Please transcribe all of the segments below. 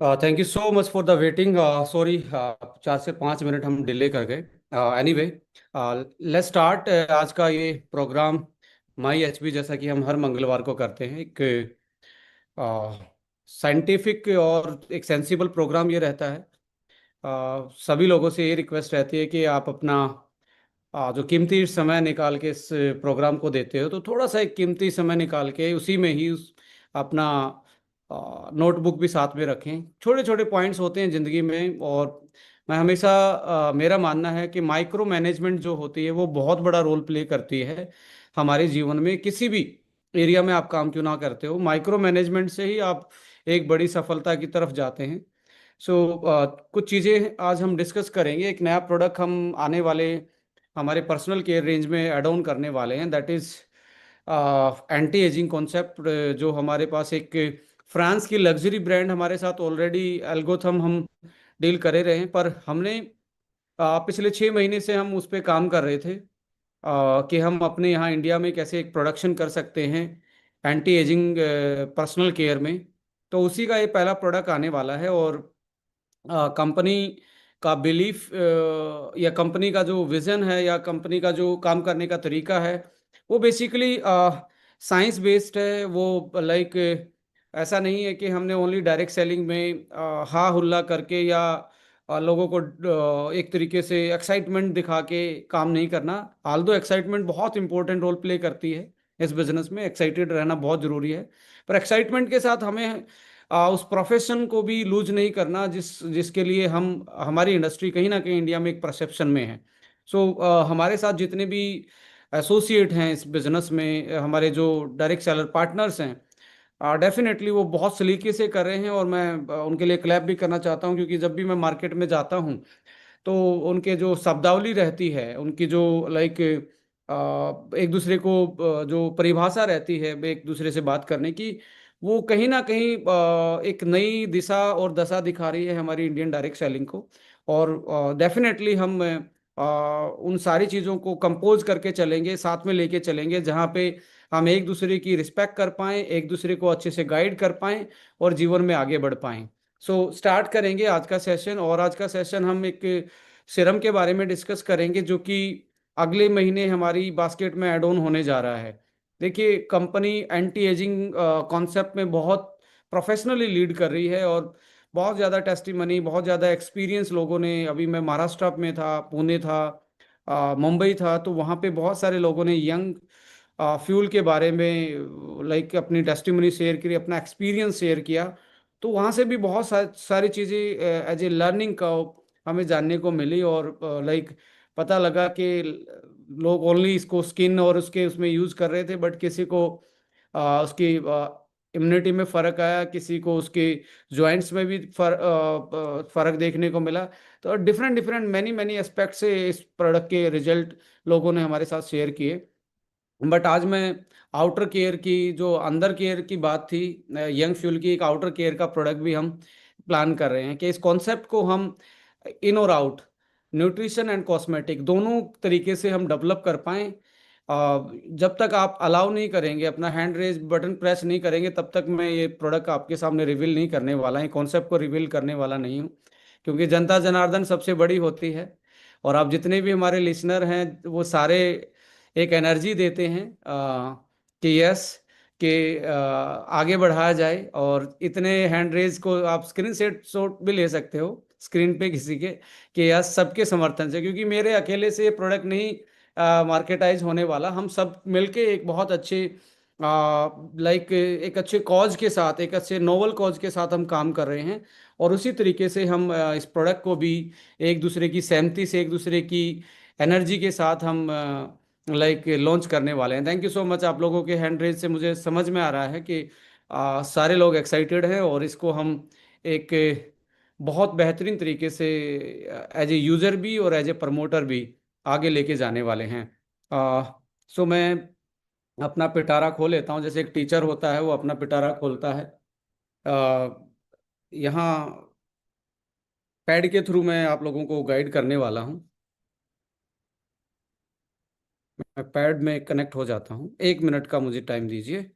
Thank you so much for the waiting. Sorry, 4 से 5 minute हम delay कर गए। एनीवे, लेट्स स्टार्ट आज का ये प्रोग्राम। माई एच पी, जैसा कि हम हर मंगलवार को करते हैं, एक साइंटिफिक और एक सेंसिबल प्रोग्राम ये रहता है। सभी लोगों से ये रिक्वेस्ट रहती है कि आप अपना जो कीमती समय निकाल के इस प्रोग्राम को देते हो, तो थोड़ा सा एक कीमती समय निकाल के उसी में ही अपना नोटबुक भी साथ में रखें। छोटे छोटे पॉइंट्स होते हैं ज़िंदगी में, और मैं हमेशा मेरा मानना है कि माइक्रो मैनेजमेंट जो होती है वो बहुत बड़ा रोल प्ले करती है हमारे जीवन में। किसी भी एरिया में आप काम क्यों ना करते हो, माइक्रो मैनेजमेंट से ही आप एक बड़ी सफलता की तरफ जाते हैं। सो कुछ चीज़ें आज हम डिस्कस करेंगे। एक नया प्रोडक्ट हम आने वाले हमारे पर्सनल केयर रेंज में ऐड ऑन करने वाले हैं, that is anti ageing concept. जो हमारे पास एक फ्रांस की लग्जरी ब्रांड हमारे साथ ऑलरेडी एल्गोथम हम डील करे रहे हैं, पर हमने पिछले 6 महीने से हम उस पर काम कर रहे थे कि हम अपने यहाँ इंडिया में कैसे एक प्रोडक्शन कर सकते हैं एंटी एजिंग पर्सनल केयर में। तो उसी का ये पहला प्रोडक्ट आने वाला है। और कंपनी का बिलीफ या कंपनी का जो विजन है या कंपनी का जो काम करने का तरीका है, वो बेसिकली साइंस बेस्ड है। वो लाइक ऐसा नहीं है कि हमने ओनली डायरेक्ट सेलिंग में हा हुल्ला करके या लोगों को एक तरीके से एक्साइटमेंट दिखा के काम नहीं करना। आल्दो एक्साइटमेंट बहुत इंपॉर्टेंट रोल प्ले करती है इस बिजनेस में, एक्साइटेड रहना बहुत ज़रूरी है। पर एक्साइटमेंट के साथ हमें उस प्रोफेशन को भी लूज नहीं करना जिसके लिए हम हमारी इंडस्ट्री कहीं ना कहीं इंडिया में एक परसेप्शन में है। सो हमारे साथ जितने भी एसोसिएट हैं इस बिजनेस में, हमारे जो डायरेक्ट सेलर पार्टनर्स हैं, डेफिनेटली वो बहुत सलीके से कर रहे हैं। और मैं उनके लिए क्लैप भी करना चाहता हूं, क्योंकि जब भी मैं मार्केट में जाता हूं तो उनके जो शब्दावली रहती है, उनकी जो लाइक एक दूसरे को जो परिभाषा रहती है एक दूसरे से बात करने की, वो कहीं ना कहीं एक नई दिशा और दशा दिखा रही है हमारी इंडियन डायरेक्ट सेलिंग को। और डेफिनेटली हम उन सारी चीज़ों को कंपोज करके चलेंगे, साथ में लेके चलेंगे, जहाँ पे हम एक दूसरे की रिस्पेक्ट कर पाएं, एक दूसरे को अच्छे से गाइड कर पाएं और जीवन में आगे बढ़ पाएं। सो स्टार्ट करेंगे आज का सेशन। और आज का सेशन हम एक सीरम के बारे में डिस्कस करेंगे, जो कि अगले महीने हमारी बास्केट में ऐड ऑन होने जा रहा है। देखिए, कंपनी एंटी एजिंग कॉन्सेप्ट में बहुत प्रोफेशनली लीड कर रही है, और बहुत ज़्यादा टेस्टिमनी, बहुत ज़्यादा एक्सपीरियंस लोगों ने, अभी मैं महाराष्ट्र में था, पुणे था, मुंबई था, तो वहाँ पे बहुत सारे लोगों ने यंग फ्यूल के बारे में लाइक अपनी टेस्टिमनी शेयर की, अपना एक्सपीरियंस शेयर किया। तो वहाँ से भी बहुत सारी चीज़ें एज ए लर्निंग का हमें जानने को मिली। और लाइक पता लगा कि लोग ओनली इसको स्किन और उसके उसमें यूज़ कर रहे थे, बट किसी को उसकी इम्यूनिटी में फ़र्क आया, किसी को उसके जॉइंट्स में भी फ़र्क देखने को मिला। तो different different many many aspect से इस प्रोडक्ट के रिजल्ट लोगों ने हमारे साथ शेयर किए। बट आज मैं आउटर केयर की, जो अंदर केयर की बात थी, यंग फ्यूल की एक आउटर केयर का प्रोडक्ट भी हम प्लान कर रहे हैं कि इस कॉन्सेप्ट को हम इन और आउट, न्यूट्रिशन एंड कॉस्मेटिक, दोनों तरीके से हम डेवलप कर पाएँ। जब तक आप अलाउ नहीं करेंगे, अपना हैंड रेज बटन प्रेस नहीं करेंगे, तब तक मैं ये प्रोडक्ट आपके सामने रिवील नहीं करने वाला है, कॉन्सेप्ट को रिवील करने वाला नहीं हूँ। क्योंकि जनता जनार्दन सबसे बड़ी होती है, और आप जितने भी हमारे लिसनर हैं वो सारे एक एनर्जी देते हैं कि यस, कि आगे बढ़ाया जाए। और इतने हैंड रेज को आप स्क्रीन सेट शॉट भी ले सकते हो स्क्रीन पे किसी के, कि यस सबके समर्थन से, क्योंकि मेरे अकेले से ये प्रोडक्ट नहीं मार्केटाइज होने वाला। हम सब मिलके एक बहुत अच्छे लाइक एक अच्छे कॉज के साथ, एक अच्छे नोबल कॉज के साथ हम काम कर रहे हैं। और उसी तरीके से हम इस प्रोडक्ट को भी एक दूसरे की सहमति से, एक दूसरे की एनर्जी के साथ हम लाइक लॉन्च करने वाले हैं। Thank you so much. आप लोगों के हैंड रेज से मुझे समझ में आ रहा है कि सारे लोग एक्साइटेड हैं, और इसको हम एक बहुत बेहतरीन तरीके से एज ए यूज़र भी और एज ए प्रमोटर भी आगे लेके जाने वाले हैं। सो मैं अपना पिटारा खोल लेता हूँ, जैसे एक टीचर होता है वो अपना पिटारा खोलता है। आ, यहाँ पैड के थ्रू मैं आप लोगों को गाइड करने वाला हूँ। मैं पैड में कनेक्ट हो जाता हूँ, 1 मिनट का मुझे टाइम दीजिए।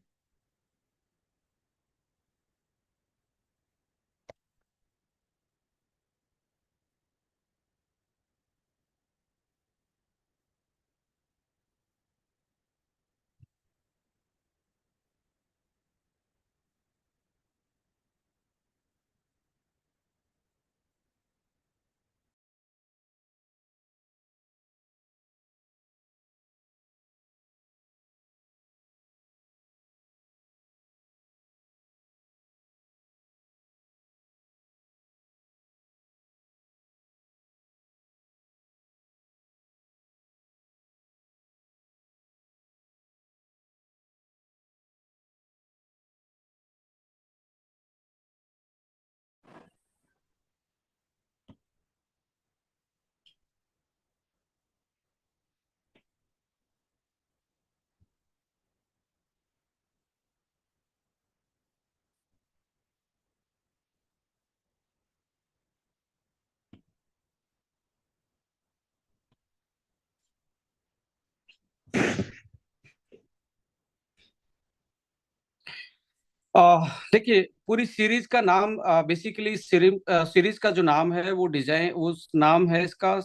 देखिए, पूरी सीरीज का नाम बेसिकली सीरीज का जो नाम है वो डिजाइन, उस नाम है इसका,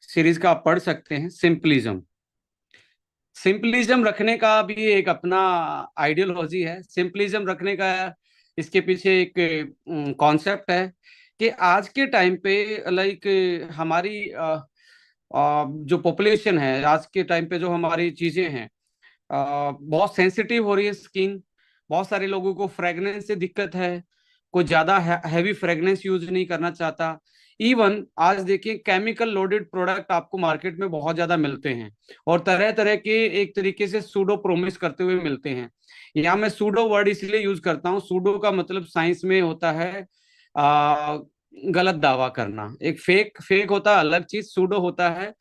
सीरीज का आप पढ़ सकते हैं सिंपलिज्म। सिंपलिज्म रखने का भी एक अपना आइडियोलॉजी है। सिंपलिज्म रखने का इसके पीछे एक कॉन्सेप्ट है कि आज के टाइम पे, लाइक, हमारी जो पॉपुलेशन है आज के टाइम पे, जो हमारी चीजें हैं, बहुत सेंसिटिव हो रही है स्किन। बहुत सारे लोगों को फ्रेगनेंस से दिक्कत है, कोई ज्यादा हैवी फ्रेगनेंस यूज नहीं करना चाहता। इवन आज देखिए, केमिकल लोडेड प्रोडक्ट आपको मार्केट में बहुत ज्यादा मिलते हैं, और तरह तरह के एक तरीके से सूडो प्रोमिस करते हुए मिलते हैं। यहाँ मैं सूडो वर्ड इसलिए यूज करता हूँ, सूडो का मतलब साइंस में होता है आ, गलत दावा करना। एक फेक फेक होता है अलग चीज, सूडो होता है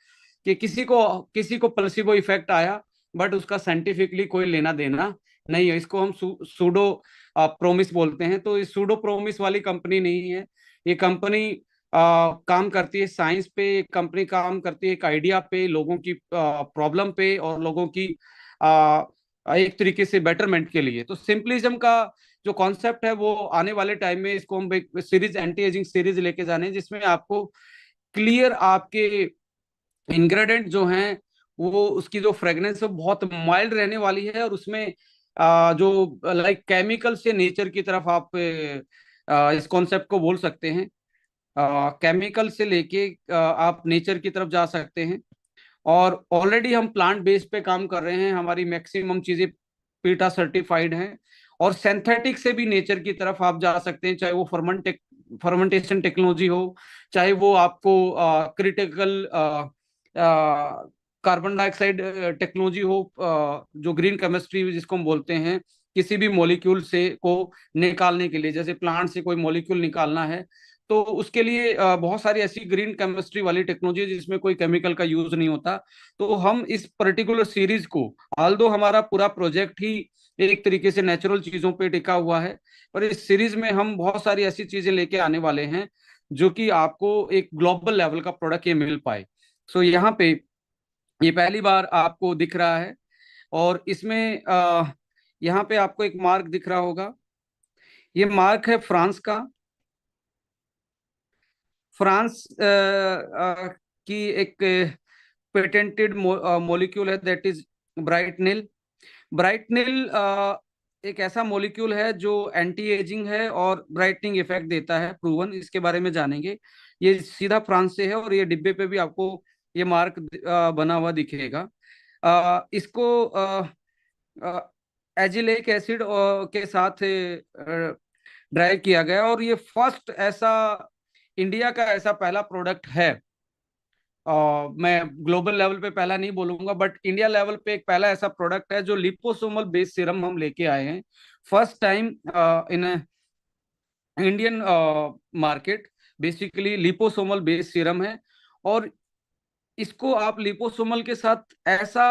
कि किसी को प्लेसिबो इफेक्ट आया, बट उसका साइंटिफिकली कोई लेना देना नहीं है। इसको हम सूडो प्रोमिस बोलते हैं। तो इस सूडो प्रोमिस वाली कंपनी नहीं है ये कंपनी। काम करती है साइंस पे, कंपनी काम करती है एक आइडिया पे, लोगों की प्रॉब्लम पे, और लोगों की आ, एक तरीके से बेटरमेंट के लिए। तो सिंपलिज्म का जो कॉन्सेप्ट है वो आने वाले टाइम में इसको हम एक सीरीज, एंटी एजिंग सीरीज लेके जाने, जिसमें आपको क्लियर आपके इंग्रेडिएंट जो हैं, वो उसकी जो फ्रेग्रेंस है बहुत माइल्ड रहने वाली है, और उसमें जो लाइक केमिकल से नेचर की तरफ आप इस कॉन्सेप्ट को बोल सकते हैं। केमिकल से लेके आप नेचर की तरफ जा सकते हैं। और ऑलरेडी हम प्लांट बेस पे काम कर रहे हैं, हमारी मैक्सिमम चीजें पीटा सर्टिफाइड हैं। और सिंथेटिक से भी नेचर की तरफ आप जा सकते हैं, चाहे वो फर्मेंटेशन टेक्नोलॉजी हो, चाहे वो आपको क्रिटिकल कार्बन डाइऑक्साइड टेक्नोलॉजी हो, जो ग्रीन केमिस्ट्री जिसको हम बोलते हैं, किसी भी मॉलिक्यूल से को निकालने के लिए, जैसे प्लांट से कोई मॉलिक्यूल निकालना है, तो उसके लिए बहुत सारी ऐसी ग्रीन केमिस्ट्री वाली टेक्नोलॉजी है जिसमें कोई केमिकल का यूज नहीं होता। तो हम इस पर्टिकुलर सीरीज को, ऑल्दो हमारा पूरा प्रोजेक्ट ही एक तरीके से नेचुरल चीजों पे टिका हुआ है, पर इस सीरीज में हम बहुत सारी ऐसी चीजें लेके आने वाले हैं जो कि आपको एक ग्लोबल लेवल का प्रोडक्ट ये मिल पाए। सो यहाँ पे ये पहली बार आपको दिख रहा है। और इसमें यहाँ पे आपको एक मार्क दिख रहा होगा, ये मार्क है फ्रांस का। फ्रांस की एक पेटेंटेड मॉलिक्यूल है, दैट इज ब्राइटनिल। ब्राइटनिल एक ऐसा मॉलिक्यूल है जो एंटी एजिंग है और ब्राइटनिंग इफेक्ट देता है, प्रूवन। इसके बारे में जानेंगे। ये सीधा फ्रांस से है, और ये डिब्बे पे भी आपको ये मार्क बना हुआ दिखेगा। इसको एजिलिक एसिड के साथ ड्राई किया गया, और ये फर्स्ट ऐसा इंडिया का ऐसा पहला प्रोडक्ट है। मैं ग्लोबल लेवल पे पहला नहीं बोलूंगा, बट इंडिया लेवल पे एक पहला ऐसा प्रोडक्ट है जो लिपोसोमल बेस्ड सीरम हम लेके आए हैं, first time in Indian market. Basically liposomal based serum है, और इसको आप लिपोसोमल के साथ ऐसा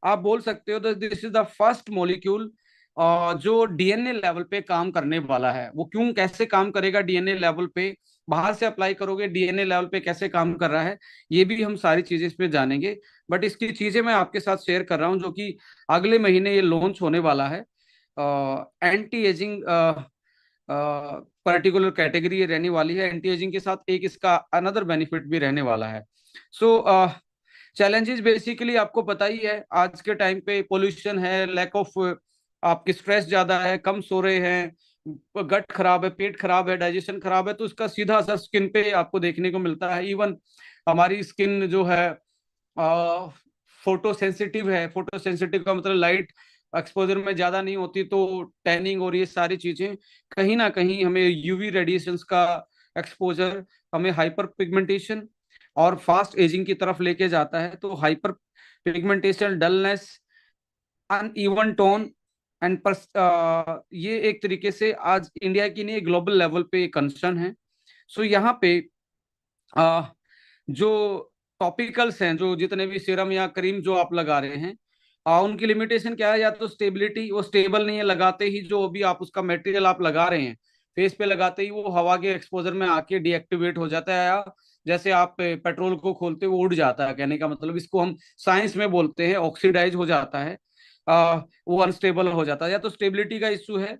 आप बोल सकते हो, this is the first molecule जो डीएनए लेवल पे काम करने वाला है। वो क्यों, कैसे काम करेगा डीएनए लेवल पे, बाहर से अप्लाई करोगे डीएनए लेवल पे कैसे काम कर रहा है, ये भी हम सारी चीजें इस पे जानेंगे। बट इसकी चीजें मैं आपके साथ शेयर कर रहा हूँ, जो कि अगले महीने ये लॉन्च होने वाला है। एंटी एजिंग पर्टिकुलर कैटेगरी ये रहने वाली है। एंटी एजिंग के साथ एक इसका अनदर बेनिफिट भी रहने वाला है। सो चैलेंजेस बेसिकली आपको पता ही है, आज के टाइम पे पोल्यूशन है, लैक ऑफ, आपकी स्ट्रेस ज्यादा है, कम सो रहे हैं, गट खराब है, पेट खराब है, डाइजेशन खराब है, तो इसका सीधा असर स्किन पे आपको देखने को मिलता है। इवन हमारी स्किन जो है फोटो सेंसिटिव है। फोटो सेंसिटिव का मतलब लाइट एक्सपोजर में ज्यादा नहीं होती, तो टैनिंग और ये सारी चीजें कहीं ना कहीं हमें यूवी रेडिएशंस का एक्सपोजर हमें हाइपर पिगमेंटेशन और फास्ट एजिंग की तरफ लेके जाता है। तो hyper pigmentation, dullness, uneven tone and ये एक तरीके से आज इंडिया की नहीं, ग्लोबल लेवल पे कंसर्न है। सो यहाँ पे uh, जो टॉपिकल्स हैं, जो जितने भी सीरम या क्रीम जो आप लगा रहे हैं, उनकी लिमिटेशन क्या है? या तो स्टेबिलिटी, वो स्टेबल नहीं है लगाते ही, जो भी आप उसका मटेरियल आप लगा रहे हैं फेस पे लगाते ही वो हवा के एक्सपोजर में आके डीएक्टिवेट हो जाता है, या जैसे आप पेट्रोल को खोलते वो उड़ जाता है, कहने का मतलब इसको हम साइंस में बोलते हैं ऑक्सीडाइज हो जाता है। वो अनस्टेबल हो जाता है, या तो स्टेबिलिटी का इश्यू है,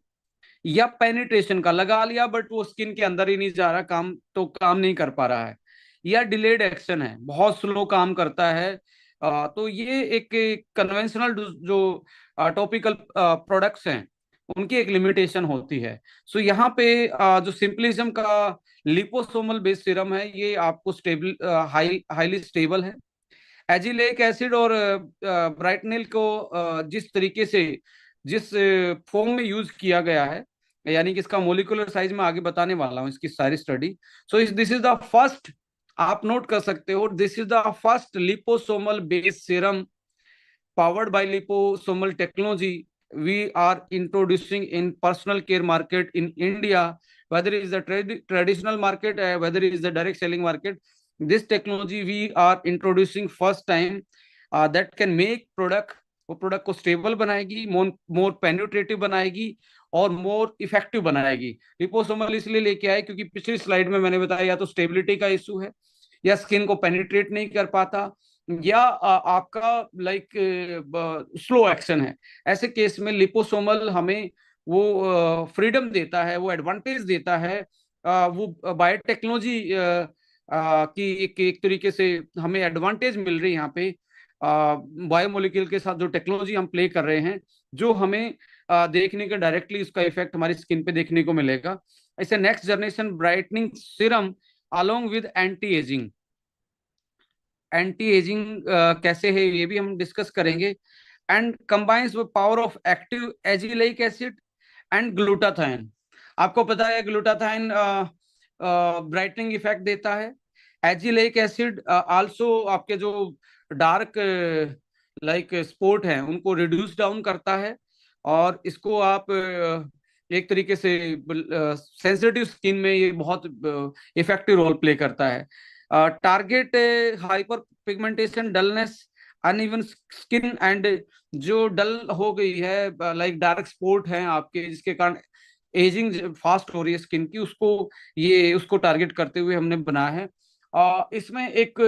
या पेनिट्रेशन का, लगा लिया बट वो स्किन के अंदर ही नहीं जा रहा, काम तो काम नहीं कर पा रहा है, या डिलेड एक्शन है, बहुत स्लो काम करता है। तो ये एक कन्वेंशनल जो टॉपिकल प्रोडक्ट्स हैं उनकी एक लिमिटेशन होती है। सो यहाँ पे जो सिंपलिज्म का लिपोसोमल बेस्ड सीरम है ये आपको स्टेबल, हाईली स्टेबल है। एजिलेक एसिड और ब्राइटनिल को जिस तरीके से, जिस फॉर्म में यूज किया गया है, यानी कि इसका मोलिकुलर साइज में आगे बताने वाला हूँ इसकी सारी स्टडी। सो इस दिस इज द फर्स्ट, आप नोट कर सकते हो, this is the first liposomal based serum powered by liposomal technology we are introducing in personal care market in India, whether it is the traditional market, whether it is the direct selling market. This technology we are introducing first time, that can make product, वो product को stable बनाएगी, मोर penetrative बनाएगी और more effective बनाएगी। Liposomal इसलिए लेके आए क्योंकि पिछली स्लाइड में मैंने बताया या तो स्टेबिलिटी का इशू है, या स्किन को पेनिट्रेट नहीं कर पाता, या आपका लाइक स्लो एक्शन है। ऐसे केस में लिपोसोमल हमें वो फ्रीडम देता है, वो एडवांटेज देता है, वो बायोटेक्नोलॉजी की एक तरीके से हमें एडवांटेज मिल रही है यहाँ पे, बायोमोलिक्यूल के साथ जो टेक्नोलॉजी हम प्ले कर रहे हैं, जो हमें देखने का डायरेक्टली उसका इफेक्ट हमारी स्किन पे देखने को मिलेगा। ऐसे next generation brightening serum along with anti ageing, anti ageing कैसे है ये भी हम डिस्कस करेंगे, and combines with power of active azelaic acid and glutathione. आपको पता है ग्लूटाथाइन ब्राइटनिंग इफेक्ट देता है, एजिलिक एसिड आल्सो आपके जो डार्क लाइक स्पॉट हैं उनको रिड्यूस डाउन करता है, और इसको आप एक तरीके से सेंसिटिव स्किन में ये बहुत इफेक्टिव रोल प्ले करता है। Target hyper pigmentation, dullness, uneven skin, and जो डल हो गई है लाइक डार्क स्पॉट हैं आपके जिसके कारण एजिंग फास्ट हो रही है स्किन की, उसको ये उसको टारगेट करते हुए हमने बनाया है। इसमें एक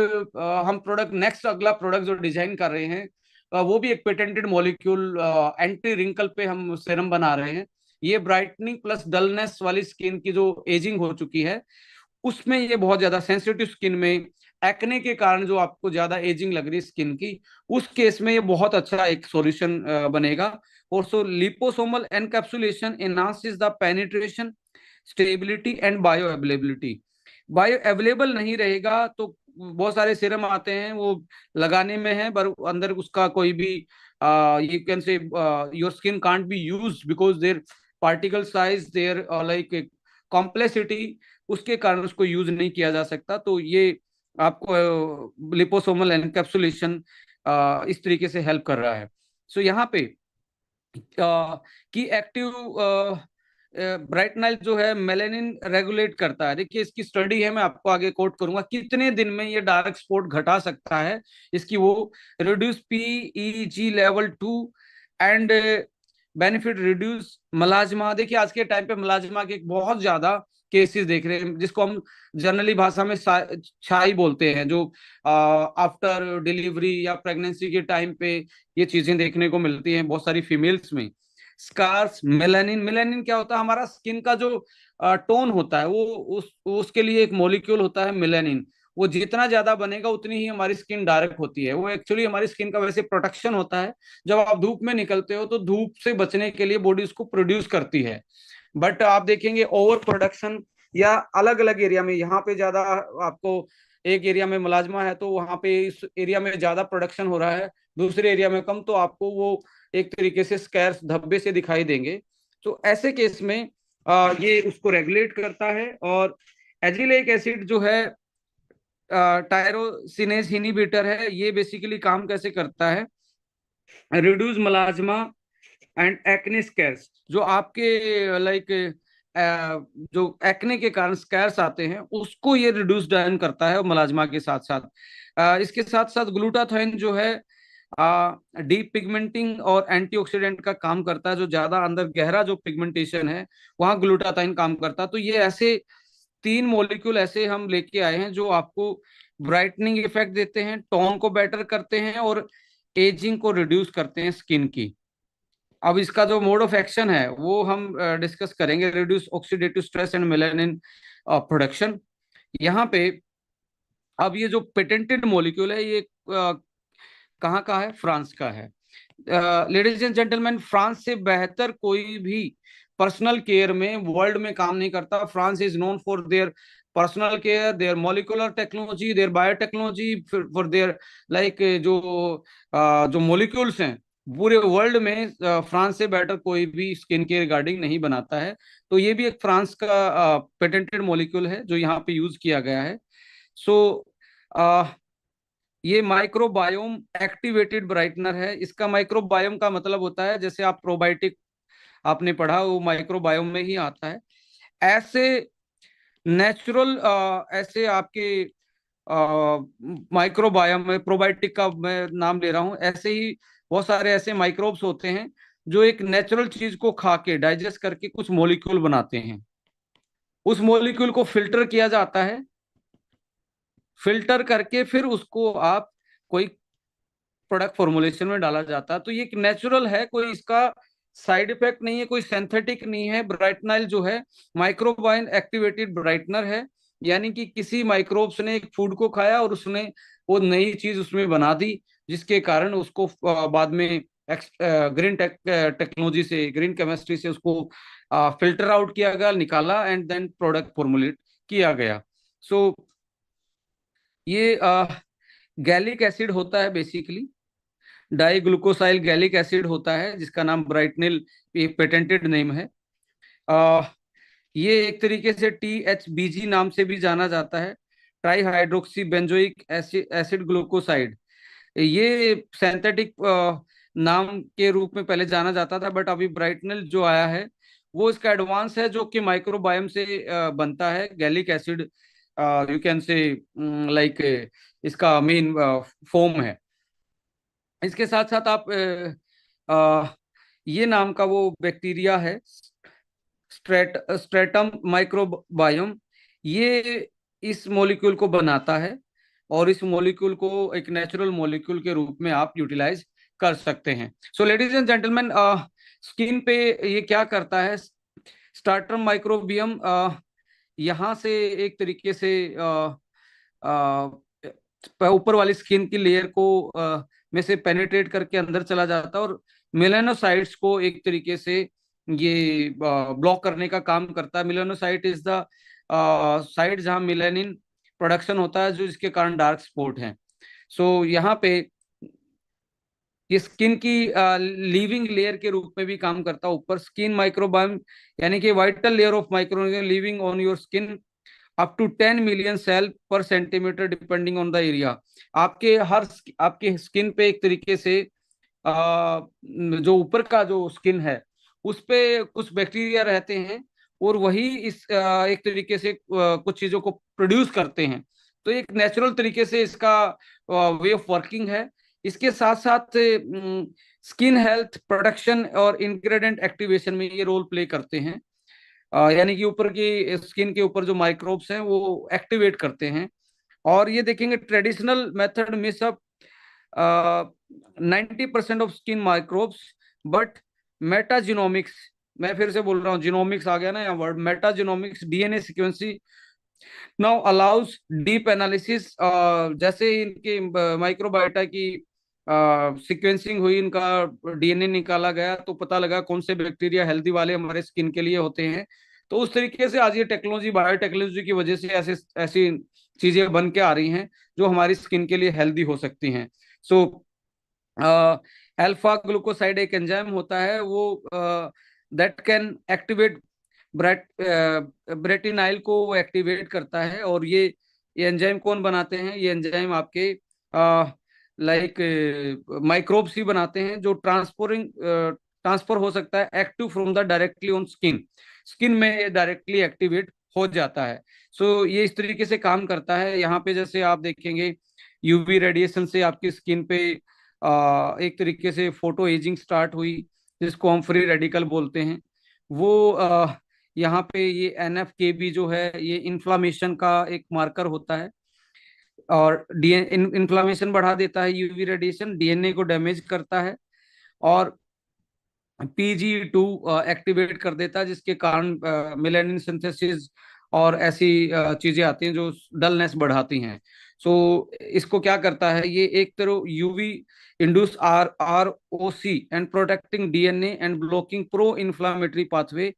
हम प्रोडक्ट नेक्स्ट अगला प्रोडक्ट जो डिजाइन कर रहे हैं वो भी एक पेटेंटेड मॉलिक्यूल एंटी रिंकल पे हम सेरम बना रहे हैं। ये ब्राइटनिंग प्लस डलनेस वाली स्किन की जो एजिंग हो चुकी है उसमें ये बहुत ज्यादा सेंसिटिव स्किन में एक्ने के कारण जो आपको ज्यादा एजिंग लग रही है स्किन की, उस केस में ये बहुत अच्छा एक सॉल्यूशन बनेगा। Also liposomal encapsulation enhances the penetration, stability and bio availability. Bio available नहीं रहेगा तो बहुत सारे सीरम आते हैं वो लगाने में है पर अंदर उसका कोई भी you can say your skin can't be use because their particle size, their like complexity, उसके कारण उसको यूज नहीं किया जा सकता। तो ये आपको लिपोसोमल एनकैप्सुलेशन इस तरीके से हेल्प कर रहा है। सो यहाँ पे की एक्टिव ब्राइटनाइल जो है मेलेनिन रेगुलेट करता है। देखिए इसकी स्टडी है, मैं आपको आगे कोट करूंगा कितने दिन में ये डार्क स्पॉट घटा सकता है इसकी, वो reduce PEG level 2 and benefit reduce मलाजमा। देखिए आज के टाइम पे मलाजमा के बहुत ज्यादा केसेस देख रहे हैं जिसको हम जनरली भाषा में छाई बोलते हैं, जो आफ्टर डिलीवरी या प्रेगनेंसी के टाइम पे ये चीजें देखने को मिलती हैं बहुत सारी फीमेल्स में। स्कार्स, मेलानिन, मेलानिन क्या होता है, हमारा स्किन का जो टोन होता है वो उसके लिए एक मॉलिक्यूल होता है मेलानिन, वो जितना ज्यादा बनेगा उतनी ही हमारी स्किन डार्क होती है। वो एक्चुअली हमारी स्किन का वैसे प्रोटेक्शन होता है, जब आप धूप में निकलते हो तो धूप से बचने के लिए बॉडी उसको प्रोड्यूस करती है। बट आप देखेंगे ओवर प्रोडक्शन या अलग अलग एरिया में, यहाँ पे ज्यादा आपको एक एरिया में मुलाजमा है तो वहां पे इस एरिया में ज्यादा प्रोडक्शन हो रहा है, दूसरे एरिया में कम, तो आपको वो एक तरीके से स्कैर्स धब्बे से दिखाई देंगे। तो ऐसे केस में ये उसको रेगुलेट करता है। और एजिलिक एसिड जो है टायरोसिनेज इनहिबिटर है, ये बेसिकली काम कैसे करता है, रिड्यूस मलाजमा एंड एक्ने स्कैर्स, जो आपके लाइक जो एक्ने के कारण स्कैर्स आते हैं उसको ये रिड्यूस डाउन करता है मलाजमा के साथ साथ। इसके साथ साथ ग्लूटाथाइन जो है डीप पिगमेंटिंग और एंटीऑक्सीडेंट का काम करता है, जो ज्यादा अंदर गहरा जो पिगमेंटेशन है वहां ग्लूटाथाइन काम करता है। तो ये ऐसे 3 मॉलिक्यूल ऐसे हम लेके आए हैं जो आपको ब्राइटनिंग इफेक्ट देते हैं, टोन को बेटर करते हैं और एजिंग को रिड्यूस करते हैं स्किन की। अब इसका जो मोड ऑफ एक्शन है वो हम डिस्कस करेंगे। Reduce oxidative stress and melanin production. यहाँ पे अब ये जो पेटेंटेड मॉलिक्यूल है ये कहाँ का है? फ्रांस का है। लेडीज एंड जेंटलमैन, फ्रांस से बेहतर कोई भी पर्सनल केयर में वर्ल्ड में काम नहीं करता। France is known for their personal care, their molecular technology, their biotechnology, for their like जो मॉलिक्यूल्स हैं पूरे वर्ल्ड में फ्रांस से बेटर कोई भी स्किन केयर रिगार्डिंग नहीं बनाता है। तो ये भी एक फ्रांस का पेटेंटेड मॉलिक्यूल है जो यहाँ पे यूज किया गया है। सो ये माइक्रोबायोम एक्टिवेटेड ब्राइटनर है। इसका माइक्रोबायोम का मतलब होता है, जैसे आप प्रोबायोटिक आपने पढ़ा, वो माइक्रोबायोम में ही आता है। ऐसे नेचुरल ऐसे आपके माइक्रोबायोम में, प्रोबायोटिक का मैं नाम ले रहा हूँ, ऐसे ही बहुत सारे ऐसे माइक्रोब्स होते हैं जो एक नेचुरल चीज को खा के डाइजेस्ट करके कुछ मॉलिक्यूल बनाते हैं। उस मॉलिक्यूल को फिल्टर किया जाता है, फिल्टर करके फिर उसको आप कोई प्रोडक्ट फॉर्मुलेशन में डाला जाता है। तो ये एक नेचुरल है, कोई इसका साइड इफेक्ट नहीं है, कोई सिंथेटिक नहीं है। ब्राइटनाइल जो है माइक्रोबाइन एक्टिवेटेड ब्राइटनर है, यानी कि किसी माइक्रोब्स ने एक फूड को खाया और उसने वो नई चीज उसमें बना दी, जिसके कारण उसको बाद में ग्रीन टेक्नोलॉजी से, ग्रीन केमिस्ट्री से उसको फिल्टर आउट किया गया, निकाला एंड देन प्रोडक्ट फॉर्मुलेट किया गया। सो ये गैलिक एसिड होता है, बेसिकली डाई ग्लूकोसाइल गैलिक एसिड होता है, जिसका नाम ब्राइटनिल एक पेटेंटेड नेम है। आ, ये एक तरीके से THBG नाम से भी जाना जाता है, try hydroxy benzoic acid glucoside. ये सिंथेटिक नाम के रूप में पहले जाना जाता था, बट अभी ब्राइटनिल जो आया है वो इसका एडवांस है, जो कि माइक्रोबायोम से बनता है। Gallic acid you can say like इसका मेन फॉर्म है। इसके साथ साथ आप ये नाम का वो बैक्टीरिया है, स्ट्रेटम माइक्रोबायोम, ये इस मॉलिक्यूल को बनाता है और इस मॉलिक्यूल को एक नेचुरल मॉलिक्यूल के रूप में आप यूटिलाइज कर सकते हैं। So ladies and gentleman, skin पे ये क्या करता है? स्टार्टर माइक्रोबियम यहाँ से एक तरीके से ऊपर वाली स्किन की लेयर को में से पेनिट्रेट करके अंदर चला जाता है और मेलानोसाइट्स को एक तरीके से ये ब्लॉक करने का काम करता है। मेलानोसाइट इज द साइट जहाँ मेलानिन प्रोडक्शन होता है, जो जिसके कारण डार्क स्पॉट है। सो यहाँ पे ये स्किन की लिविंग लेयर के रूप में भी काम करता है। ऊपर स्किन माइक्रोबायोम यानी कि vital layer of micro living on your skin up to 10 million cell per centimetre depending on the area. आपके स्किन पे एक तरीके से जो ऊपर का जो स्किन है उस पे कुछ बैक्टीरिया रहते हैं और वही इस एक तरीके से कुछ चीजों को प्रोड्यूस करते हैं। तो एक नेचुरल तरीके से इसका वे ऑफ वर्किंग है। इसके साथ साथ स्किन हेल्थ प्रोडक्शन और इंग्रेडिएंट एक्टिवेशन में ये रोल प्ले करते हैं। यानी कि ऊपर की स्किन के ऊपर जो माइक्रोब्स हैं वो एक्टिवेट करते हैं। और ये देखेंगे ट्रेडिशनल मेथड में सब 90% ऑफ स्किन माइक्रोब्स, बट मेटाजिनोमिक्स, मैं फिर से बोल रहा हूँ, जिनोमिक्स आ गया ना यहाँ word, metagenomics DNA sequencing now allows deep analysis. जैसे इनके माइक्रोबायोटा की सीक्वेंसिंग हुई, इनका DNA निकाला गया तो पता लगा कौन से बैक्टीरिया हेल्दी वाले हमारे स्किन के लिए होते हैं। तो उस तरीके से आज ये टेक्नोलॉजी, बायोटेक्नोलॉजी की वजह से ऐसे ऐसी चीजें बन के आ रही हैं जो हमारी स्किन के लिए हेल्दी हो सकती हैं। सो अल्फा ग्लूकोसाइड एक एंजाइम होता है, वो दैट कैन एक्टिवेट ब्रेट ब्रेटिनाइल को वो एक्टिवेट करता है। और ये एंजाइम कौन बनाते हैं? ये एंजाइम आपके लाइक माइक्रोब्स ही बनाते हैं, जो ट्रांसफर हो सकता है active from the directly on skin, skin में ये डायरेक्टली एक्टिवेट हो जाता है। सो ये इस तरीके से काम करता है। यहाँ पे जैसे आप देखेंगे UV रेडिएशन से आपकी स्किन पे एक तरीके से फोटो एजिंग स्टार्ट हुई, जिसको हम फ्री रेडिकल बोलते हैं। वो यहाँ पे ये NF-κB जो है ये इन्फ्लामेशन का एक मार्कर होता है, और डीएन इन्फ्लामेशन बढ़ा देता है। यूवी रेडिएशन डीएनए को डैमेज करता है, और PGE2 एक्टिवेट कर देता है, जिसके कारण मेलानिन सिंथेसिस और ऐसी चीजें आती हैं जो डलनेस बढ़ाती हैं। सो इसको क्या करता है, ये एक तरह UV induce ROC and protecting DNA and blocking pro inflammatory pathway.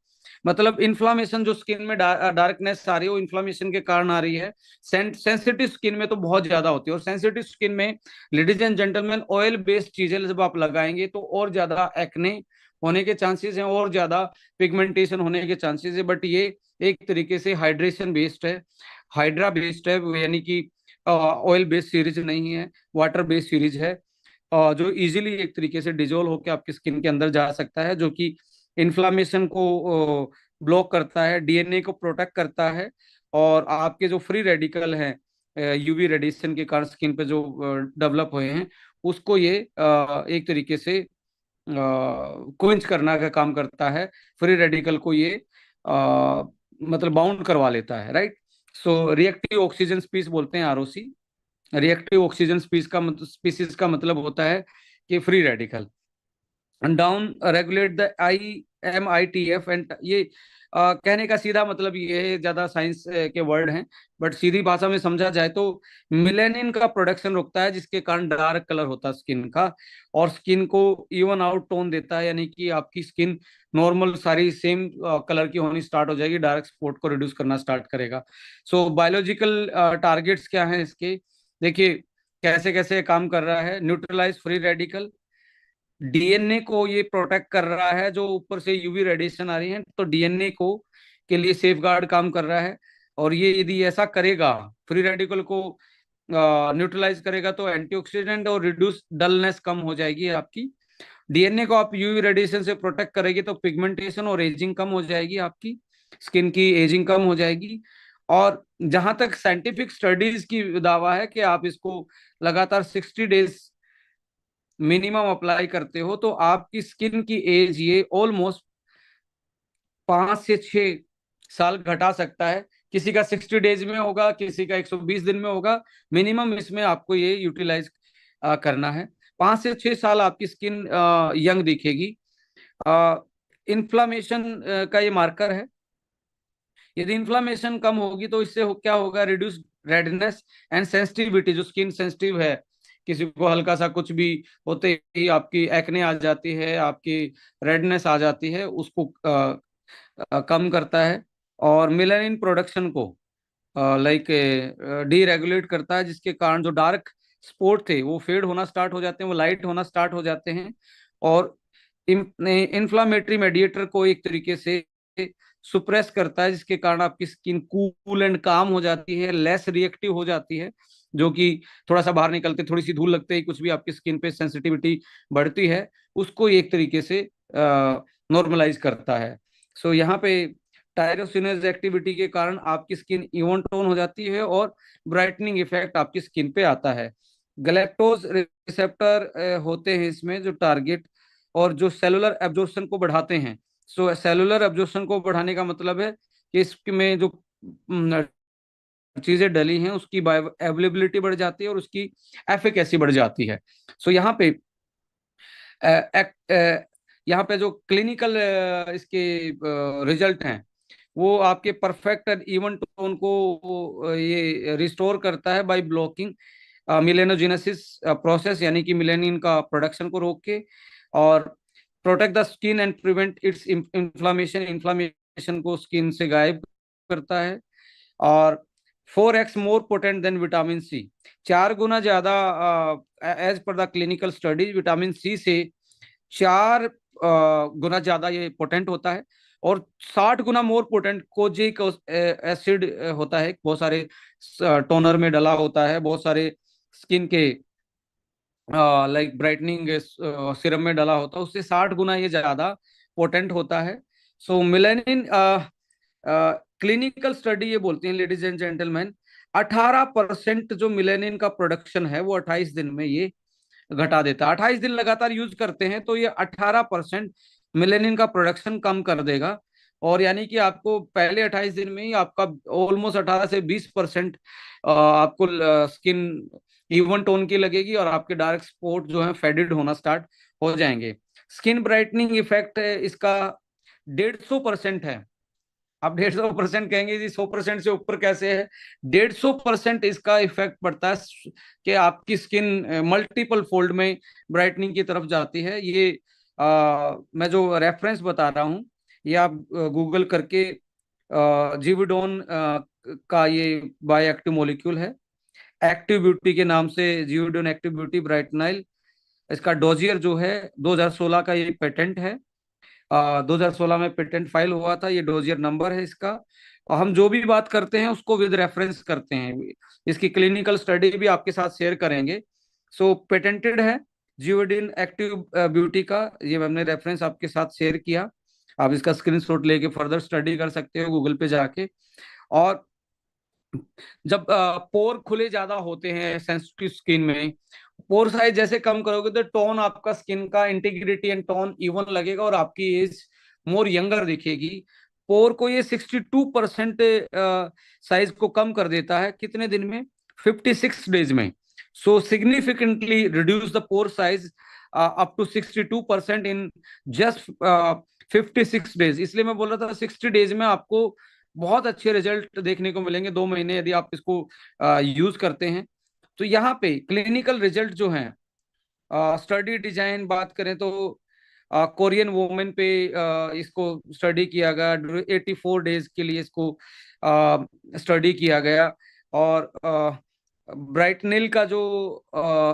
मतलब इन्फ्लामेशन जो स्किन में डार्कनेस आ रही है, वो इन्फ्लामेशन के कारण आ रही है। सेंसिटिव स्किन में तो बहुत ज्यादा होती है, और सेंसिटिव स्किन में ladies and gentleman oil based चीजें जब आप लगाएंगे तो और ज्यादा एक्ने होने के चांसेस हैं, और ज्यादा पिगमेंटेशन होने के चांसेस है। बट ये एक तरीके से हाइड्रेशन बेस्ड है, हाइड्रा बेस्ड है, यानी कि ऑयल बेस्ड सीरीज नहीं है, वाटर बेस्ड सीरीज है, जो इजीली एक तरीके से डिजोल्व होकर आपकी स्किन के अंदर जा सकता है, जो कि इन्फ्लामेशन को ब्लॉक करता है, डीएनए को प्रोटेक्ट करता है, और आपके जो फ्री रेडिकल हैं यूवी रेडिएशन के कारण स्किन पे जो डेवलप हुए हैं, उसको ये एक तरीके से क्विंच करना का काम करता है। फ्री रेडिकल को ये मतलब बाउंड करवा लेता है, राइट। सो रिएक्टिव ऑक्सीजन स्पीस बोलते हैं ROC। रिएक्टिव ऑक्सीजन स्पीसीज का मतलब होता है कि free radical. Down regulate the IMITF and ये कहने का सीधा मतलब ये है, ज्यादा साइंस के वर्ड हैं, बट सीधी भाषा में समझा जाए तो मिलेनिन का प्रोडक्शन रोकता है, जिसके कारण डार्क कलर होता है स्किन का, और स्किन को इवन आउट टोन देता है, यानी कि आपकी स्किन नॉर्मल सारी सेम कलर की होनी स्टार्ट हो जाएगी, डार्क स्पॉट को रिड्यूस करना स्टार्ट करेगा। सो बायोलॉजिकल टारगेट्स क्या हैं इसके, देखिए कैसे कैसे काम कर रहा है। न्यूट्रलाइज फ्री रेडिकल, डीएनए को ये प्रोटेक्ट कर रहा है, जो ऊपर से यूवी रेडिएशन आ रही है तो डीएनए को के लिए सेफ गार्ड काम कर रहा है। और ये यदि ऐसा करेगा, फ्री रेडिकल को न्यूट्रलाइज करेगा, तो एंटीऑक्सीडेंट और रिड्यूस डलनेस कम हो जाएगी आपकी। डीएनए को आप यूवी रेडिएशन से प्रोटेक्ट करेगी तो पिगमेंटेशन और एजिंग कम हो जाएगी, आपकी स्किन की एजिंग कम हो जाएगी। और जहां तक साइंटिफिक स्टडीज की दावा है कि आप इसको लगातार 60 डेज मिनिमम अप्लाई करते हो, तो आपकी स्किन की एज ये ऑलमोस्ट 5 से 6 साल घटा सकता है। किसी का 60 डेज में होगा, किसी का 120 दिन में होगा, मिनिमम इसमें आपको ये यूटिलाइज करना है। 5 से 6 साल आपकी स्किन यंग दिखेगी। इन्फ्लामेशन का ये मार्कर है। यदि इन्फ्लामेशन कम होगी तो इससे क्या होगा, रिड्यूस रेडनेस एंड सेंसिटिविटी। जो स्किन सेंसिटिव है, किसी को हल्का सा कुछ भी होते ही आपकी एक्ने आ जाती है, आपकी रेडनेस आ जाती है, उसको कम करता है। और मेलानिन प्रोडक्शन को लाइक डीरेगुलेट करता है, जिसके कारण जो डार्क स्पॉट थे वो फेड होना स्टार्ट हो जाते हैं, वो लाइट होना स्टार्ट हो जाते हैं। और इन्फ्लामेटरी मेडिएटर को एक तरीके से सुप्रेस करता है, जिसके कारण आपकी स्किन कूल एंड काम हो जाती है, लेस रिएक्टिव हो जाती है, जो कि थोड़ा सा बाहर निकलते, थोड़ी सी धूल लगते ही कुछ भी आपकी स्किन पे सेंसिटिविटी बढ़ती है, उसको एक तरीके से नॉर्मलाइज करता है। सो यहाँ पे टायरोसिनेज एक्टिविटी के कारण आपकी स्किन इवन टोन हो जाती है, और ब्राइटनिंग इफेक्ट आपकी स्किन पे आता है। गैलेक्टोज रिसेप्टर होते हैं इसमें जो टारगेट, और जो सेलुलर एब्जॉर्प्शन को बढ़ाते हैं। सो सेलुलर एब्जॉर्प्शन को बढ़ाने का मतलब है कि इसमें जो चीजें डली हैं उसकी बायो अवेलेबिलिटी बढ़ जाती है, और उसकी एफिकेसी बढ़ जाती है। सो यहाँ पे यहाँ पे जो क्लिनिकल इसके रिजल्ट हैं, वो आपके परफेक्ट एंड इवन टोन को ये रिस्टोर करता है बाय ब्लॉकिंग मिलेनोजेनेसिस प्रोसेस, यानी कि मिलेनिन का प्रोडक्शन को रोक के, और protect the skin and prevent its inflammation, inflammation को स्किन से गायब करता है। और 4x more potent than vitamin C, 4 गुना ज्यादा as per the clinical studies vitamin C से 4 गुना ज्यादा ये पोटेंट होता है। और 60 गुना मोर पोटेंट कोजिक एसिड होता है, बहुत सारे टोनर में डला होता है, बहुत सारे स्किन के लाइक ब्राइटनिंग सिरम में डला होता है, उससे 60 गुना ये ज्यादा पोटेंट होता है। सो मिलेनिन क्लिनिकल स्टडी ये बोलती है लेडीज एंड जेंटलमैन, 18% जो मिलेनिन का प्रोडक्शन है वो 28 दिन में ये घटा देता है। 28 दिन लगातार यूज करते हैं तो ये 18% मेलेनिन का प्रोडक्शन कम कर देगा। और यानी कि आपको पहले 28 दिन में ही आपका ऑलमोस्ट 18 से 20% आपको स्किन इवन टोन की लगेगी, और आपके डार्क स्पॉट जो है फेडेड होना स्टार्ट हो जाएंगे। स्किन ब्राइटनिंग इफेक्ट है इसका 150% है। आप 150% कहेंगे जी, 100% से ऊपर कैसे है? 150% इसका इफेक्ट पड़ता है कि आपकी स्किन मल्टीपल फोल्ड में ब्राइटनिंग की तरफ जाती है। ये मैं जो रेफरेंस बता रहा हूँ ये आप गूगल करके, जीविडोन का ये बायो एक्टिव मॉलिक्यूल है, एक्टिव ब्यूटी के नाम से, जीविडोन एक्टिव ब्यूटी ब्राइटनाइल। इसका डोजियर जो है 2016 का ये पेटेंट है। 2016 में पेटेंट फाइल हुआ था, ये डोजियर नंबर है इसका। और हम जो भी बात करते हैं उसको विद रेफरेंस करते हैं, इसकी क्लिनिकल स्टडी भी आपके साथ शेयर करेंगे। सो पेटेंटेड है जियोडिन एक्टिव ब्यूटी का, ये हमने रेफरेंस आपके साथ शेयर किया। आप इसका स्क्रीनशॉट लेके फर्दर स्टडी कर सकते हो गूगल पे जाके। और जब पोर खुले ज्यादा होते हैं सेंसिटिव स्किन में, पोर साइज जैसे कम करोगे तो टोन आपका स्किन का इंटीग्रिटी एंड टोन इवन लगेगा और आपकी एज मोर यंगर दिखेगी। पोर को ये 62% साइज को कम कर देता है कितने दिन में? 56 डेज में। So significantly reduce the pore size up to 62% in just 56 days. इसलिए मैं बोल रहा था 60 डेज में आपको बहुत अच्छे रिजल्ट देखने को मिलेंगे, 2 महीने यदि आप इसको यूज करते हैं। तो यहाँ पे क्लिनिकल रिजल्ट जो हैं, स्टडी डिजाइन बात करें तो कोरियन वुमेन पे इसको स्टडी किया गया, 84 डेज के लिए इसको स्टडी किया गया। और ब्राइटनिल का जो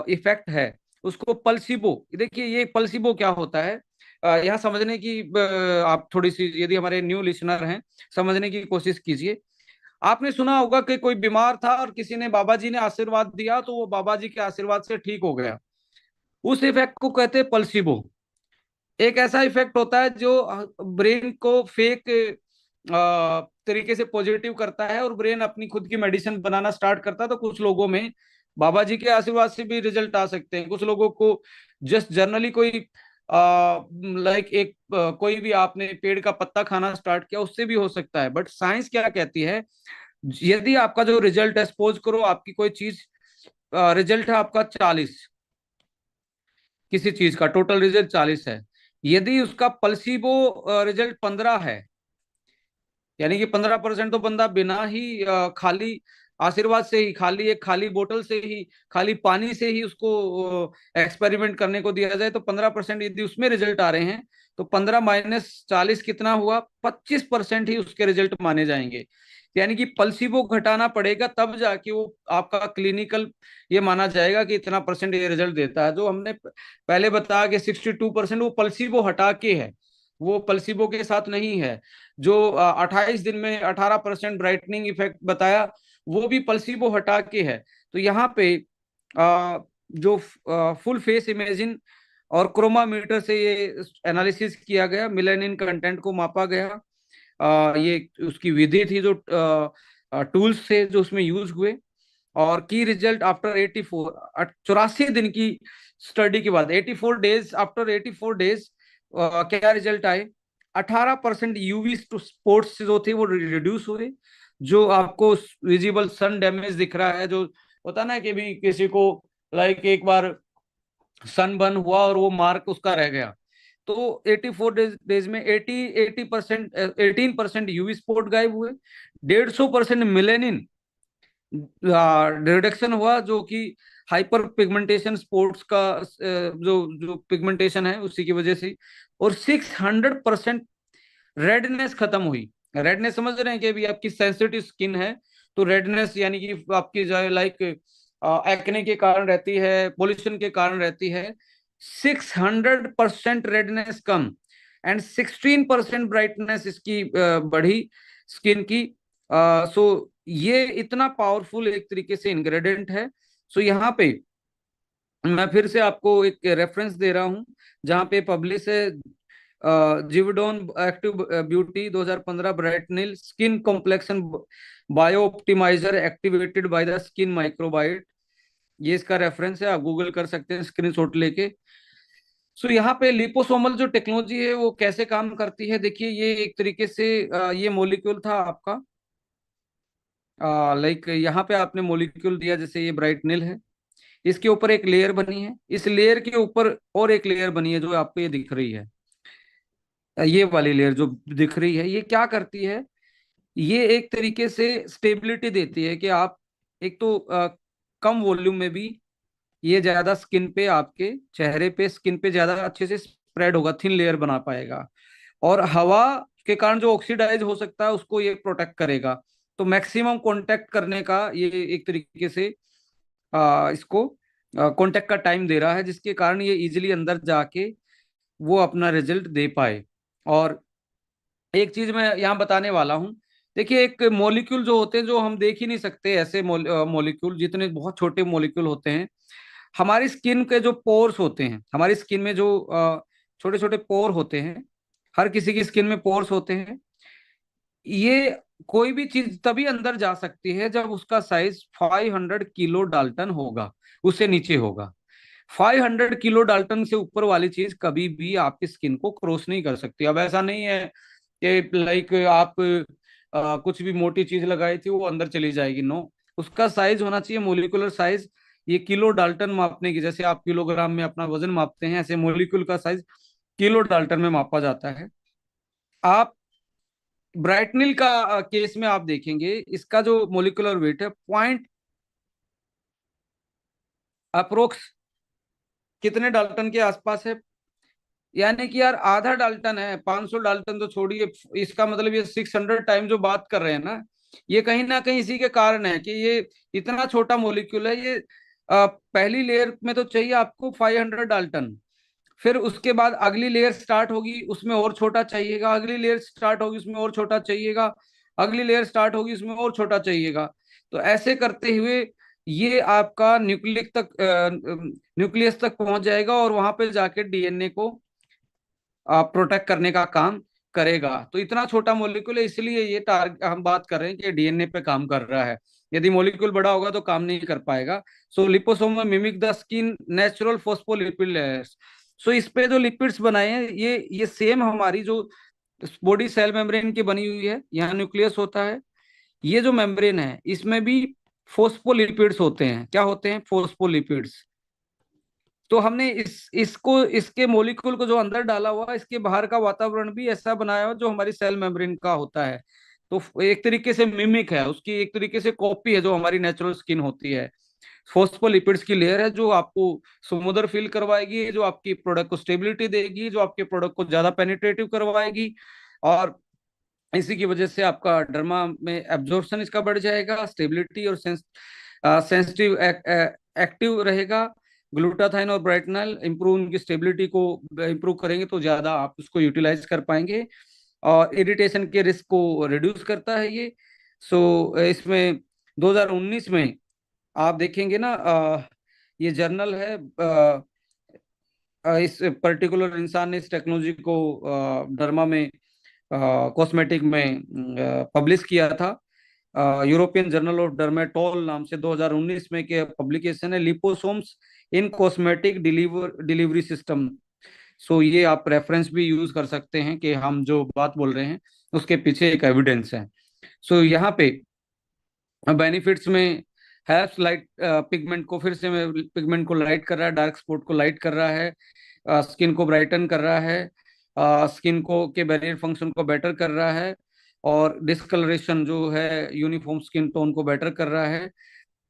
इफेक्ट है उसको पल्सिबो, देखिए ये पल्सिबो क्या होता है, यहाँ समझने की आप थोड़ी सी, यदि हमारे न्यू लिसनर हैं, समझने की कोशिश कीजिए। आपने सुना होगा कि कोई बीमार था और किसी ने, बाबा जी ने आशीर्वाद दिया तो वो बाबा जी के आशीर्वाद से ठीक हो गया। उस इफेक्ट को कहते हैं पल्सिबो। एक ऐसा इफेक्ट होता है जो ब्रेन को फेक तरीके से पॉजिटिव करता है और ब्रेन अपनी खुद की मेडिसिन बनाना स्टार्ट करता है। तो कुछ लोगों में बाबा जी के आशीर्वाद से भी रिजल्ट आ सकते हैं, कुछ लोगों को जस्ट जनरली कोई लाइक एक कोई भी आपने पेड़ का पत्ता खाना स्टार्ट किया उससे भी हो सकता है। बट साइंस क्या कहती है, यदि आपका जो रिजल्ट है, सपोज करो आपकी कोई चीज रिजल्ट है आपका 40, किसी चीज का टोटल रिजल्ट 40 है, यदि उसका प्लेसिबो रिजल्ट 15 है, यानी कि 15% तो बंदा बिना ही खाली आशीर्वाद से ही, खाली एक खाली बोतल से ही, खाली पानी से ही उसको एक्सपेरिमेंट करने को दिया जाए तो 15% यदि उसमें रिजल्ट आ रहे हैं तो 15 - 40 कितना हुआ? 25% ही उसके रिजल्ट माने जाएंगे। यानी कि पल्सिबो घटाना पड़ेगा तब जाके वो आपका क्लिनिकल ये माना जाएगा कि इतना परसेंट ये रिजल्ट देता है। जो हमने पहले बताया कि 62% वो पल्सिबो हटा के है, वो प्लेसिबो के साथ नहीं है। जो 28 दिन में 18% ब्राइटनिंग इफेक्ट बताया वो भी प्लेसिबो हटा के है। तो यहाँ पे जो फुल फेस इमेजिन और क्रोमामीटर से ये एनालिसिस किया गया, मेलानिन कंटेंट को मापा गया। ये उसकी विधि थी जो टूल्स थे जो उसमें यूज हुए। और की रिजल्ट आफ्टर 84 दिन की स्टडी के बाद, 84 डेज, आफ्टर 84 डेज क्या रिजल्ट आए? 18% यूवी स्पोर्ट्स जो थे वो रिड्यूस हुए। जो आपको विजिबल सन डैमेज दिख रहा है, जो होता ना कि भी किसी को लाइक एक बार सन बर्न हुआ और वो मार्क उसका रह गया, तो 84 डेज में 80% 18% यूवी स्पॉट गायब हुए। 150% मिलेनिन रिडक्शन हुआ, जो कि हाइपर पिगमेंटेशन स्पॉट्स का जो जो पिगमेंटेशन है उसी की वजह से। और 600% रेडनेस खत्म हुई। रेडनेस समझ रहे हैं कि अभी आपकी सेंसिटिव स्किन है तो रेडनेस यानी कि आपकी जो लाइक एक्ने के कारण रहती है, पोल्यूशन के कारण रहती है, 600% रेडनेस कम एंड 16% ब्राइटनेस इसकी बढ़ी स्किन की। सो ये इतना पावरफुल एक तरीके से इंग्रेडिएंट है। सो यहाँ पे मैं फिर से आपको एक रेफरेंस दे रहा हूं जहां पे पब्लिश है, जिविडोन active beauty 2015 brightening skin complexion bio optimizer activated by the skin microbiota. ये इसका रेफरेंस है, आप गूगल कर सकते हैं स्क्रीनशॉट लेके। सो यहाँ पे लिपोसोमल जो टेक्नोलॉजी है वो कैसे काम करती है, देखिए ये एक तरीके से ये मॉलिक्यूल था आपका, लाइक यहाँ पे आपने मॉलिक्यूल दिया, जैसे ये ब्राइट नील है, इसके ऊपर एक लेयर बनी है, इस लेयर के ऊपर और एक लेयर बनी है जो आपको ये दिख रही है। ये वाली लेयर जो दिख रही है ये क्या करती है, ये एक तरीके से स्टेबिलिटी देती है कि आप एक तो कम वॉल्यूम में भी ये ज्यादा स्किन पे, आपके चेहरे पे, स्किन पे ज्यादा अच्छे से स्प्रेड होगा, थिन लेयर बना पाएगा, और हवा के कारण जो ऑक्सीडाइज हो सकता है उसको ये प्रोटेक्ट करेगा। तो मैक्सिमम कांटेक्ट करने का ये एक तरीके से इसको कांटेक्ट का टाइम दे रहा है, जिसके कारण ये इजिली अंदर जाके वो अपना रिजल्ट दे पाए। और एक चीज मैं यहाँ बताने वाला हूँ, देखिए एक मॉलिक्यूल जो होते हैं जो हम देख ही नहीं सकते, ऐसे मॉलिक्यूल जितने बहुत छोटे मॉलिक्यूल होते हैं, हमारी स्किन के जो पोर्स होते हैं, हमारी स्किन में जो छोटे छोटे पोर होते हैं, हर किसी की स्किन में पोर्स होते हैं, ये कोई भी चीज तभी अंदर जा सकती है जब उसका साइज 500 किलो डाल्टन होगा, उससे नीचे होगा। 500 किलो डाल्टन से ऊपर वाली चीज कभी भी आपकी स्किन को क्रॉस नहीं कर सकती। अब ऐसा नहीं है कि लाइक आप कुछ भी मोटी चीज लगाई थी वो अंदर चली जाएगी, नो, उसका साइज होना चाहिए मोलिकुलर साइज। ये किलो डाल्टन मापने की, जैसे आप किलोग्राम में अपना वजन मापते हैं, ऐसे मोलिक्यूल का साइज किलो डाल्टन में मापा जाता है। आप ब्राइटनिल का केस में आप देखेंगे इसका जो मोलिकुलर वेट है पॉइंट अप्रोक्स कितने डाल्टन के आसपास है, यानी कि यार आधा डाल्टन है, 500 डाल्टन तो छोड़िए, इसका मतलब ये 600 टाइम जो बात कर रहे हैं ना, ये कहीं ना कहीं इसी के कारण है कि ये इतना छोटा मोलिक्यूल है। ये पहली लेयर में तो चाहिए आपको 500 डाल्टन, फिर उसके बाद अगली लेयर स्टार्ट होगी उसमें और छोटा चाहिएगा, अगली लेयर स्टार्ट होगी उसमें और छोटा चाहिएगा, अगली लेयर स्टार्ट होगी उसमें और छोटा चाहिएगा। तो ऐसे करते हुए ये आपका न्यूक्लियस तक न्यूक्लियस तक पहुंच जाएगा और वहां पे जाके डीएनए को प्रोटेक्ट करने का काम करेगा। तो इतना छोटा मॉलिक्यूल है, इसलिए ये टारगेट हम बात कर रहे हैं कि डीएनए पे काम कर रहा है। यदि मॉलिक्यूल बड़ा होगा तो काम नहीं कर पाएगा। So liposome mimic the skin natural phospholipid layers. So इस पे जो लिपिड्स बनाए हैं ये सेम हमारी जो बॉडी सेल मेम्ब्रेन की बनी हुई है, यहाँ न्यूक्लियस होता है, ये जो मेम्ब्रेन है इसमें भी फोस्फोलिपिड्स होते हैं। क्या होते हैं? फोस्फोलिपिड्स। तो हमने इसको इसके मोलिक्यूल को जो अंदर डाला हुआ, इसके बाहर का वातावरण भी ऐसा बनाया हुआ जो हमारी सेल मेम्ब्रेन का होता है। तो एक तरीके से मिमिक है, उसकी एक तरीके से कॉपी है जो हमारी नेचुरल स्किन होती है। फोस्फोलिपिड्स की लेयर है जो आपको समुद्र फील करवाएगी, जो आपकी प्रोडक्ट को स्टेबिलिटी देगी, जो आपके प्रोडक्ट को ज्यादा पेनिट्रेटिव करवाएगी, और इसी की वजह से आपका डर्मा में एब्जॉर्प्शन इसका बढ़ जाएगा, स्टेबिलिटी और सेंसिटिव एक्टिव रहेगा। ग्लूटाथाइन और ब्राइटनल इंप्रूव, उनकी स्टेबिलिटी को इंप्रूव करेंगे तो ज्यादा आप उसको यूटिलाइज कर पाएंगे, और इरिटेशन के रिस्क को रिड्यूस करता है ये। सो इसमें 2019 में आप देखेंगे ना, ये जर्नल है, इस पर्टिकुलर इंसान ने इस टेक्नोलॉजी को डर्मा में कॉस्मेटिक में पब्लिश किया था। यूरोपियन जर्नल ऑफ डर्मेटोल नाम से 2019 में के पब्लिकेशन है, liposomes in cosmetic delivery system. So ये आप रेफरेंस भी यूज कर सकते हैं कि हम जो बात बोल रहे हैं उसके पीछे एक एविडेंस है। सो यहाँ पे बेनिफिट्स में हेल्प्स लाइट पिगमेंट को, फिर से मैं, पिगमेंट को लाइट कर रहा है, डार्क स्पॉट को लाइट कर रहा है, स्किन को ब्राइटन कर रहा है, स्किन को के बैरियर फंक्शन को बेटर कर रहा है, और डिस्कलरेशन जो है यूनिफॉर्म स्किन टोन को बेटर कर रहा है,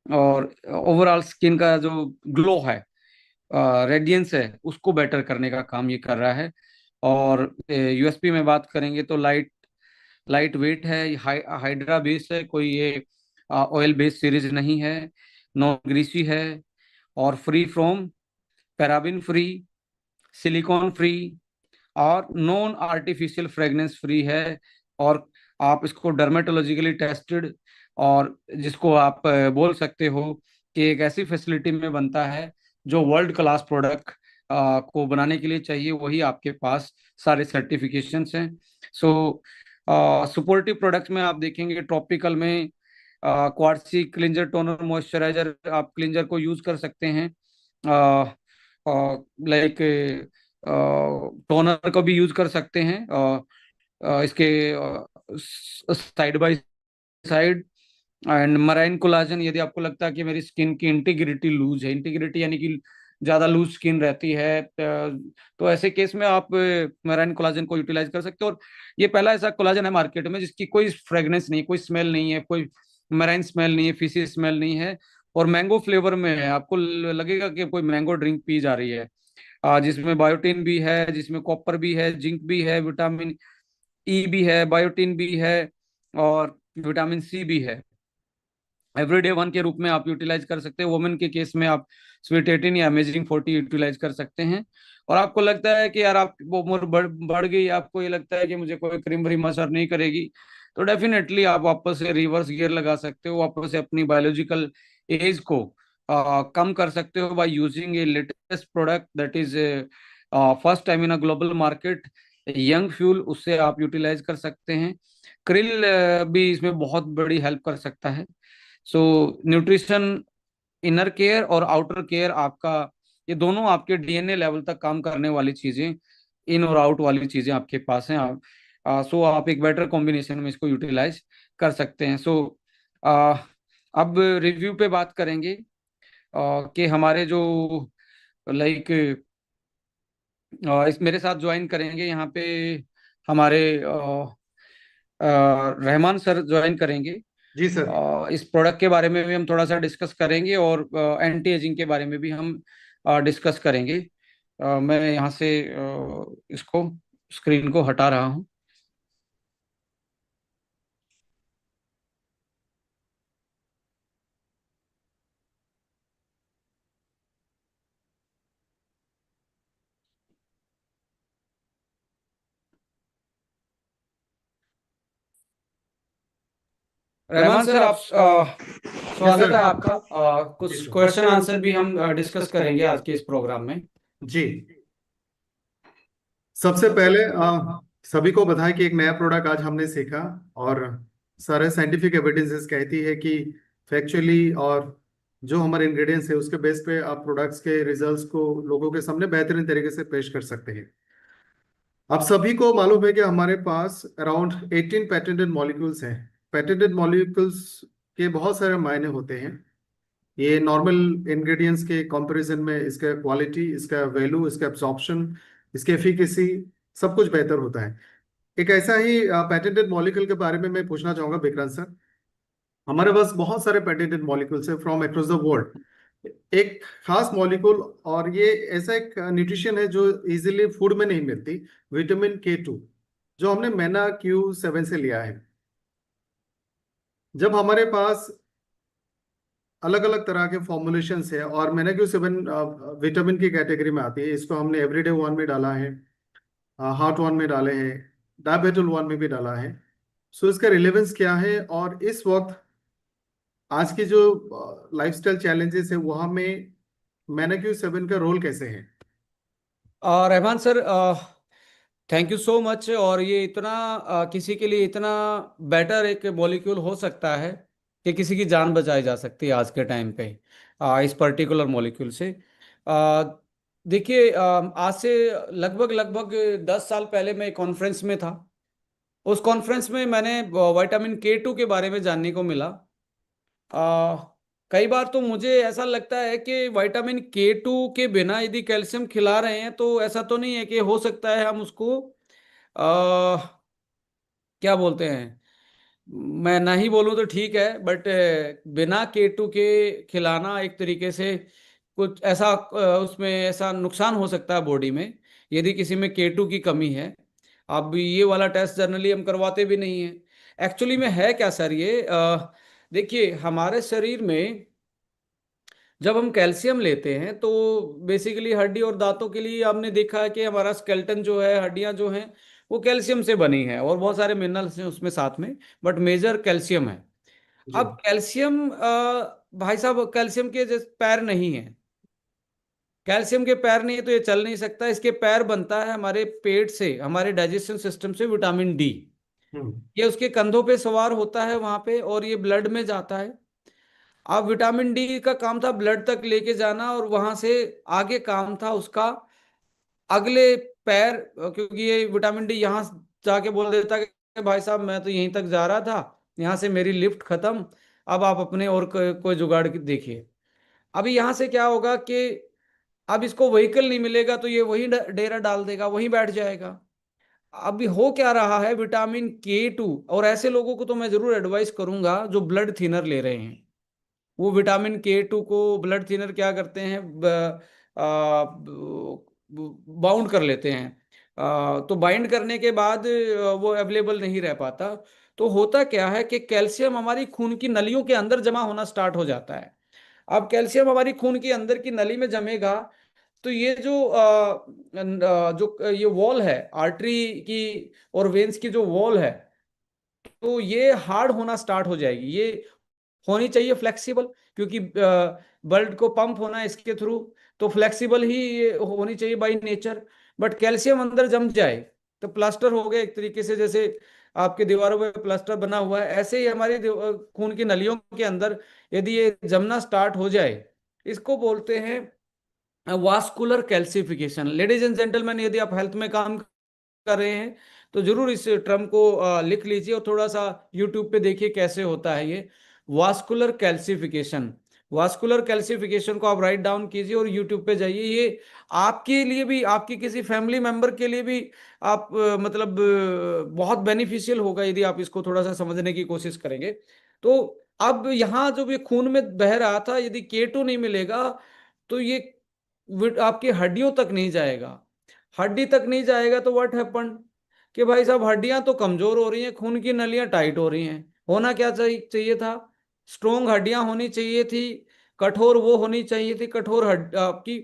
और ओवरऑल स्किन का जो ग्लो है, रेडियंस है, उसको बेटर करने का काम ये कर रहा है। और यूएसपी में बात करेंगे तो लाइट लाइट वेट है, हाइड्रा बेस है, कोई ये ऑयल बेस्ड सीरीज नहीं है, नॉन ग्रीसी है, और free from paraben free, silicon free, और नॉन आर्टिफिशियल फ्रेगनेंस फ्री है। और आप इसको डर्मेटोलॉजिकली टेस्टेड, और जिसको आप बोल सकते हो कि एक ऐसी फैसिलिटी में बनता है जो वर्ल्ड क्लास प्रोडक्ट को बनाने के लिए चाहिए, वही आपके पास सारे सर्टिफिकेशंस हैं। सो सपोर्टिव प्रोडक्ट्स में आप देखेंगे ट्रॉपिकल में क्वार्ट्जी क्लिंजर टोनर मॉइस्चराइजर आप क्लिंजर को यूज कर सकते हैं। लाइक टोनर को भी यूज कर सकते हैं, इसके side by side. And marine collagen, यदि आपको लगता है कि मेरी स्किन की इंटीग्रिटी लूज है, इंटीग्रिटी यानी कि ज्यादा लूज स्किन रहती है, तो ऐसे केस में आप मराइन कोलाजन को यूटिलाइज कर सकते हो। और ये पहला ऐसा कोलाजन है मार्केट में जिसकी कोई फ्रेग्रेंस नहीं, कोई स्मेल नहीं है, कोई मराइन स्मेल नहीं है, फिशी स्मेल नहीं है, और मैंगो फ्लेवर में है। आपको लगेगा कि कोई मैंगो ड्रिंक पी जा रही है। जिसमें बायोटीन भी है, जिसमें कॉपर भी है, जिंक भी है, विटामिन ई भी है, बायोटीन भी है, और विटामिन सी भी है। एवरीडे वन के रूप में आप यूटिलाइज कर सकते हैं। वुमेन के केस में आप स्वीट 18 या अमेजिंग 40 यूटिलाइज कर सकते हैं। और आपको लगता है कि यार आप वो उम्र बढ़ गई, आपको ये लगता है कि मुझे कोई क्रीम व्रीम असर नहीं करेगी, तो डेफिनेटली आप वापस से रिवर्स गियर लगा सकते हो, वापस से अपनी बायोलॉजिकल एज को कम कर सकते हो by using A latest product that is first time in a global market, young fuel. उससे आप यूटिलाइज कर सकते हैं। क्रिल भी इसमें बहुत बड़ी हेल्प कर सकता है। सो न्यूट्रिशन, इनर केयर और आउटर केयर, आपका ये दोनों आपके डीएनए लेवल तक काम करने वाली चीजें, इन और आउट वाली चीजें आपके पास हैं। आप सो आप एक बेटर कॉम्बिनेशन में इसको यूटिलाइज कर सकते हैं। सो अब रिव्यू पे बात करेंगे कि हमारे जो लाइक इस मेरे साथ ज्वाइन करेंगे यहाँ पे हमारे रहमान सर ज्वाइन करेंगे। जी सर। इस प्रोडक्ट के बारे में भी हम थोड़ा सा डिस्कस करेंगे, और एंटी एजिंग के बारे में भी हम डिस्कस करेंगे। मैं यहाँ से इसको स्क्रीन को हटा रहा हूँ। रहमान रहमान सर, सर, आप आप यस स्वागत सर। है आपका। जी कुछ सर। क्वेश्चन आंसर भी हम डिस्कस करेंगे आज के इस प्रोग्राम में। जी, सबसे पहले सभी को बधाई कि एक नया प्रोडक्ट आज हमने सीखा, और सारे साइंटिफिक एविडेंसेस कहती है कि फैक्चुअली और जो हमारे इंग्रेडिएंट्स है उसके बेस पे आप प्रोडक्ट्स के रिजल्ट्स को लोगों के सामने बेहतरीन तरीके से पेश कर सकते हैं। आप सभी को मालूम है कि हमारे पास अराउंड 18 पेटेंटेड मॉलिक्यूल्स हैं। पेटेंटेड मॉलिक्यूल्स के बहुत सारे मायने होते हैं। ये नॉर्मल इंग्रेडिएंट्स के कंपैरिजन में इसका क्वालिटी, इसका वैल्यू, इसका एब्जॉर्प्शन, इसकी एफिकेसी सब कुछ बेहतर होता है। एक ऐसा ही पेटेंटेड मॉलिक्यूल के बारे में मैं पूछना चाहूंगा विक्रांत सर। हमारे पास बहुत सारे पेटेंटेड मॉलिक्यूल्स हैं फ्रॉम अक्रॉस द वर्ल्ड। एक खास मॉलिक्यूल, और ये ऐसा एक न्यूट्रिशन है जो इजीली फूड में नहीं मिलती, विटामिन K2, जो हमने मैना Q7 से लिया है। जब हमारे पास अलग अलग तरह के फॉर्मुलेशंस है, और मैंने Q7 विटामिन की कैटेगरी में आती है, इसको हमने एवरीडे वन में डाला है, हार्ट वन में डाले हैं, डायबिटल वन में भी डाला है। सो इसका रिलेवेंस क्या है, और इस वक्त आज की जो लाइफस्टाइल चैलेंजेस है वहां में मैंने Q7 का रोल कैसे है? Rahman sir, thank you so much. और ये इतना किसी के लिए इतना बेटर एक मॉलिक्यूल हो सकता है कि किसी की जान बचाई जा सकती है आज के टाइम पे इस पर्टिकुलर मॉलिक्यूल से। अ, देखिए, आज से लगभग लगभग 10 साल पहले मैं एक कॉन्फ्रेंस में था। उस कॉन्फ्रेंस में मैंने विटामिन K2 के बारे में जानने को मिला। आ, कई बार तो मुझे ऐसा लगता है कि विटामिन K2 के बिना यदि कैल्शियम खिला रहे हैं तो ऐसा तो नहीं है कि हो सकता है हम उसको आ, क्या बोलते हैं, मैं ना ही बोलूं तो ठीक है, बट बिना K2 के खिलाना एक तरीके से कुछ ऐसा उसमें ऐसा नुकसान हो सकता है बॉडी में यदि किसी में K2 की कमी है। अब ये वाला टेस्ट जनरली हम करवाते भी नहीं है। एक्चुअली में है क्या सर, ये देखिए हमारे शरीर में जब हम कैल्शियम लेते हैं तो बेसिकली हड्डी और दांतों के लिए आपने देखा है कि हमारा स्केलेटन जो है, हड्डियां जो हैं, वो कैल्शियम से बनी है और बहुत सारे मिनरल्स हैं उसमें साथ में, बट मेजर कैल्शियम है। जी। अब कैल्शियम भाई साहब, कैल्शियम के जैसे पैर नहीं है। कैल्शियम के पैर नहीं है तो ये चल नहीं सकता। इसके पैर बनता है हमारे पेट से, हमारे डाइजेशन सिस्टम से विटामिन डी। ये उसके कंधों पे सवार होता है वहां पे, और ये ब्लड में जाता है। अब विटामिन डी का काम था ब्लड तक लेके जाना, और वहां से आगे काम था उसका अगले पैर, क्योंकि ये विटामिन डी यहाँ जाके बोल देता कि भाई साहब मैं तो यहीं तक जा रहा था, यहाँ से मेरी लिफ्ट खत्म, अब आप अपने और कोई जुगाड़ देखिए। अभी यहाँ से क्या होगा कि अब इसको व्हीकल नहीं मिलेगा तो ये वही डेरा डाल देगा, वहीं बैठ जाएगा। अभी हो क्या रहा है, विटामिन K2, और ऐसे लोगों को तो मैं जरूर एडवाइस करूंगा जो ब्लड थिनर ले रहे हैं, वो विटामिन K2 को ब्लड थिनर क्या करते हैं, बाउंड कर लेते हैं। तो बाइंड करने के बाद वो अवेलेबल नहीं रह पाता। तो होता क्या है कि कैल्शियम हमारी खून की नलियों के अंदर जमा होना स्टार्ट हो जाता है। अब कैल्शियम हमारी खून के अंदर की नली में जमेगा, तो ये जो ये वॉल है आर्टरी की और वेन्स की जो वॉल है, तो ये हार्ड होना स्टार्ट हो जाएगी। ये होनी चाहिए फ्लेक्सिबल, क्योंकि ब्लड को पंप होना है इसके थ्रू, तो फ्लेक्सिबल ही ये होनी चाहिए बाय नेचर। बट कैल्शियम अंदर जम जाए तो प्लास्टर हो गया एक तरीके से, जैसे आपके दीवारों पे प्लास्टर बना हुआ है, ऐसे ही हमारी खून की नलियों के अंदर यदि ये जमना स्टार्ट हो जाए, इसको बोलते हैं vascular calcification. Ladies and gentleman, यदि आप हेल्थ में काम कर रहे हैं तो जरूर इस टर्म को लिख लीजिए और थोड़ा सा यूट्यूब पे देखिए कैसे होता है ये वास्कुलर कैल्सिफिकेशन। वास्कुलर कैल्सिफिकेशन को आप राइट डाउन कीजिए और यूट्यूब पे जाइए। ये आपके लिए भी, आपकी किसी फैमिली मेंबर के लिए भी आप मतलब बहुत बेनिफिशियल होगा यदि आप इसको थोड़ा सा समझने की कोशिश करेंगे। तो अब यहाँ जो भी खून में बह रहा था, यदि K2 नहीं मिलेगा तो ये आपकी हड्डियों तक नहीं जाएगा। हड्डी तक नहीं जाएगा तो व्हाट हैपन कि भाई साहब हड्डियां तो कमजोर हो रही हैं, खून की नलियां टाइट हो रही हैं। होना क्या चाहिए था, स्ट्रोंग हड्डियां होनी चाहिए थी, कठोर वो होनी चाहिए थी, कठोर आपकी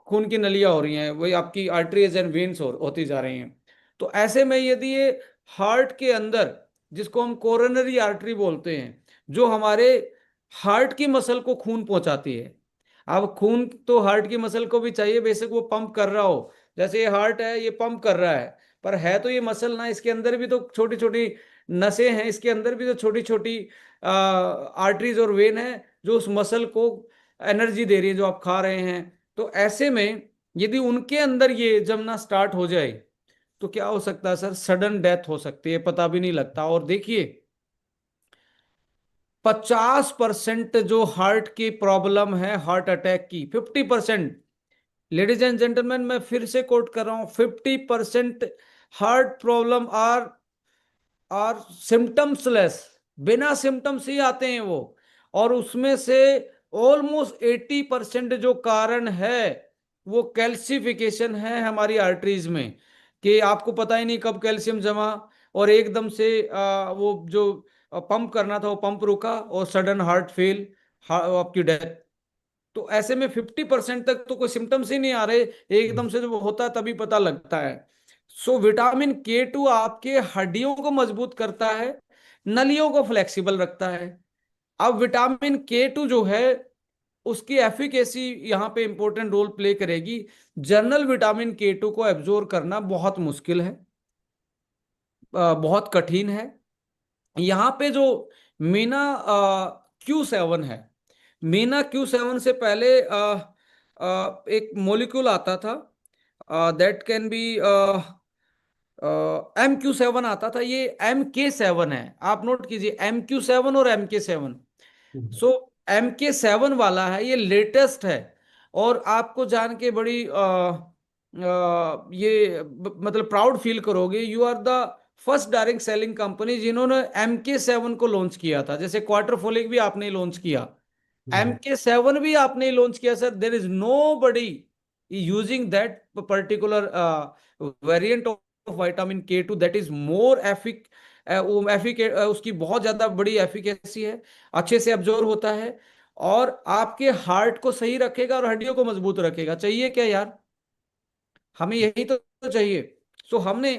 खून की नलियां हो रही हैं, वही आपकी आर्टरीज एंड वेन्स होती जा रही हैं। तो ऐसे में यदि ये हार्ट के अंदर, जिसको हम कोरोनरी आर्टरी बोलते हैं, जो हमारे हार्ट की मसल को खून पहुंचाती है। अब खून तो हार्ट की मसल को भी चाहिए, बेशक वो पंप कर रहा हो, जैसे ये हार्ट है ये पंप कर रहा है, पर है तो ये मसल ना, इसके अंदर भी तो छोटी छोटी नसें हैं, इसके अंदर भी तो छोटी छोटी आर्टरीज और वेन है जो उस मसल को एनर्जी दे रही है जो आप खा रहे हैं। तो ऐसे में यदि उनके अंदर ये जमना स्टार्ट हो जाए तो क्या हो सकता है सर, सडन डेथ हो सकती है, पता भी नहीं लगता। और देखिए 50% जो हार्ट की प्रॉब्लम है, हार्ट अटैक की 50%, लेडीज एंड जेंटलमैन मैं फिर से कोट कर रहा हूं, 50% हार्ट प्रॉब्लम आर सिम्टम्सलेस, बिना सिम्टम्स ही आते हैं वो। और उसमें से ऑलमोस्ट 80% जो कारण है वो कैल्सिफिकेशन है हमारी आर्टरीज में, कि आपको पता ही नहीं कब कैल्शियम जमा और एकदम से वो जो पंप करना था वो पंप रुका और सडन हार्ट फेल, आपकी डेथ। तो ऐसे में 50% तक तो कोई सिम्टम्स ही नहीं आ रहे, एकदम से जब होता है तभी पता लगता है। सो विटामिन K2 आपके हड्डियों को मजबूत करता है, नलियों को फ्लेक्सिबल रखता है। अब विटामिन K2 जो है उसकी एफिकेसी यहाँ पे इंपॉर्टेंट रोल प्ले करेगी। जनरल विटामिन K2 को एब्जॉर्ब करना बहुत मुश्किल है, बहुत कठिन है। यहाँ पे जो मीना Q7 है, मीना Q7 से पहले एक मॉलिक्यूल आता था, दैट कैन बी MQ7 आता था, ये MK7 है। आप नोट कीजिए MQ7 और MK7। सो MK7 वाला है, ये लेटेस्ट है। और आपको जान के बड़ी मतलब प्राउड फील करोगे, you are the first direct selling company जिन्होंने MK7 को लॉन्च किया था। जैसे क्वार्टर भी आपने लॉन्च किया, MK7 भी आपने लॉन्च किया sir. There is nobody using that particular variant of vitamin K2 that is more उसकी बहुत ज्यादा बड़ी एफिकेसी है, अच्छे से अब्जॉर्ब होता है और आपके हार्ट को सही रखेगा और हड्डियों को मजबूत रखेगा। चाहिए क्या यार, हमें यही तो चाहिए। सो हमने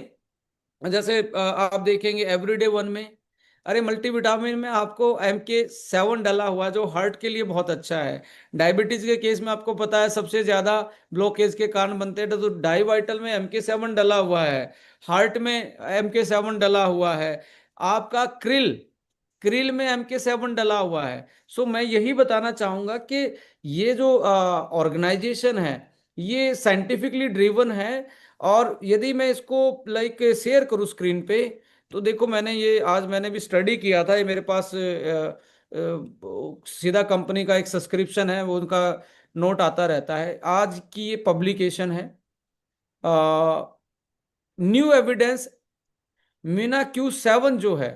जैसे आप देखेंगे एवरीडे वन में, अरे मल्टीविटामिन में आपको MK7 डला हुआ है, जो हार्ट के लिए बहुत अच्छा है। डायबिटीज के केस में आपको पता है सबसे ज्यादा ब्लॉकेज के कारण बनते हैं, तो डाई वाइटल में MK7 डला हुआ है, हार्ट में MK7 डला हुआ है, आपका क्रिल, क्रिल में MK7 डला हुआ है। सो मैं यही बताना चाहूंगा कि ये जो ऑर्गेनाइजेशन है ये साइंटिफिकली ड्रिवन है। और यदि मैं इसको लाइक शेयर करूँ स्क्रीन पे, तो देखो मैंने ये आज मैंने भी स्टडी किया था, ये मेरे पास सीधा कंपनी का एक सब्सक्रिप्शन है, वो उनका नोट आता रहता है। आज की ये पब्लिकेशन है, न्यू एविडेंस मीना Q7 जो है,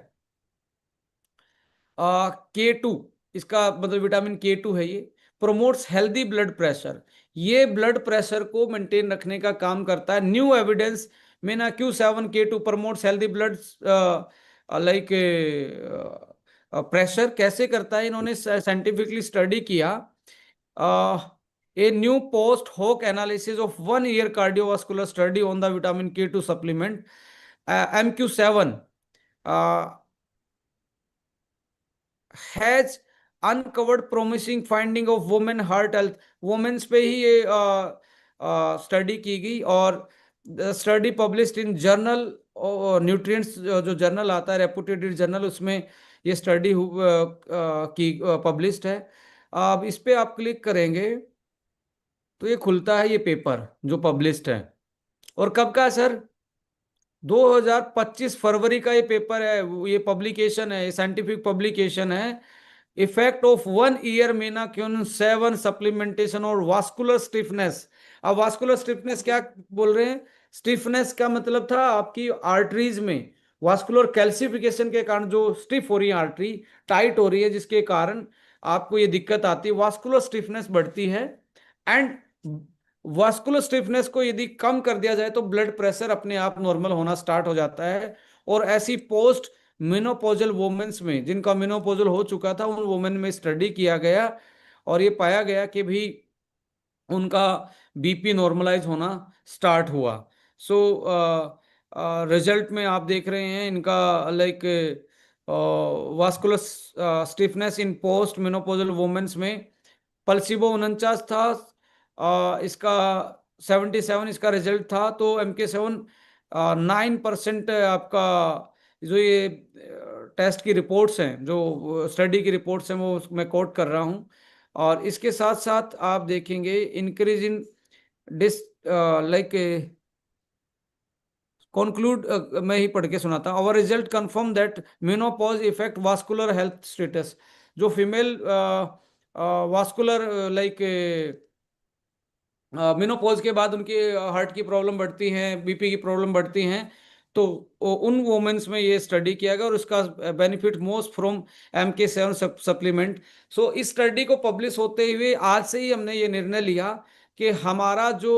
K2, इसका मतलब विटामिन K2 है, ये प्रोमोट्स हेल्दी ब्लड प्रेशर। ये ब्लड प्रेशर को मेंटेन रखने का काम करता है। New evidence Meena Q7 K2 promotes healthy blood like pressure. कैसे करता है, इन्होंने साइंटिफिकली स्टडी किया। ए न्यू पोस्ट होक analysis of 1 year cardiovascular study on the vitamin K2 supplement MQ7 has uncovered promising finding of women heart health. Womens पे ही ये study की गई, और study published in journal nutrients, जो journal आता है रेपुटेड जर्नल, उसमें ये स्टडी की पब्लिश्ड है। अब इस पे आप क्लिक करेंगे तो ये खुलता है, ये पेपर जो पब्लिश्ड है। और कब का है सर? 2025 फरवरी का ये पेपर है, ये पब्लिकेशन है, ये साइंटिफिक पब्लिकेशन है। Effect of 1 year Meena Q7 supplementation और वास्कुलर स्टिफनेस। अब वास्कुलर स्टिफनेस क्या बोल रहे हैं? स्टिफनेस का मतलब था आपकी आर्टरीज में वास्कुलर कैल्सिफिकेशन के कारण जो स्टिफ हो रही है, आर्टरी टाइट हो रही है, जिसके कारण आपको ये दिक्कत आती है, वास्कुलर स्टिफनेस बढ़ती है। एंड वास्कुलर स्टिफनेस को यदि कम कर दिया जाए तो ब्लड प्रेशर अपने आप नॉर्मल होना स्टार्ट हो जाता है। और ऐसी पोस्ट मेनोपॉजल वुमेन्स में, जिनका मेनोपॉजल हो चुका था, उन वुमेन में स्टडी किया गया और ये पाया गया कि भी उनका BP नॉर्मलाइज होना स्टार्ट हुआ। सो रिजल्ट में आप देख रहे हैं इनका like vascular stiffness in post menopausal womens में प्लेसिबो 49 था, इसका 77 इसका रिजल्ट था। तो MK7 9% आपका, जो ये टेस्ट की रिपोर्ट्स हैं, जो स्टडी की रिपोर्ट्स हैं, वो मैं कोट कर रहा हूँ। और इसके साथ साथ आप देखेंगे increase in this like conclude, मैं ही पढ़ के सुनाता हूँ। Our result confirm that menopause effect vascular health status. जो फीमेल वास्कुलर लाइक मेनोपॉज के बाद उनके हार्ट की प्रॉब्लम बढ़ती हैं, BP की प्रॉब्लम बढ़ती हैं, तो उन वुमेन्स में ये स्टडी किया गया और उसका benefit most from MK7 supplement. So इस स्टडी को पब्लिश होते हुए आज से ही हमने ये निर्णय लिया कि हमारा जो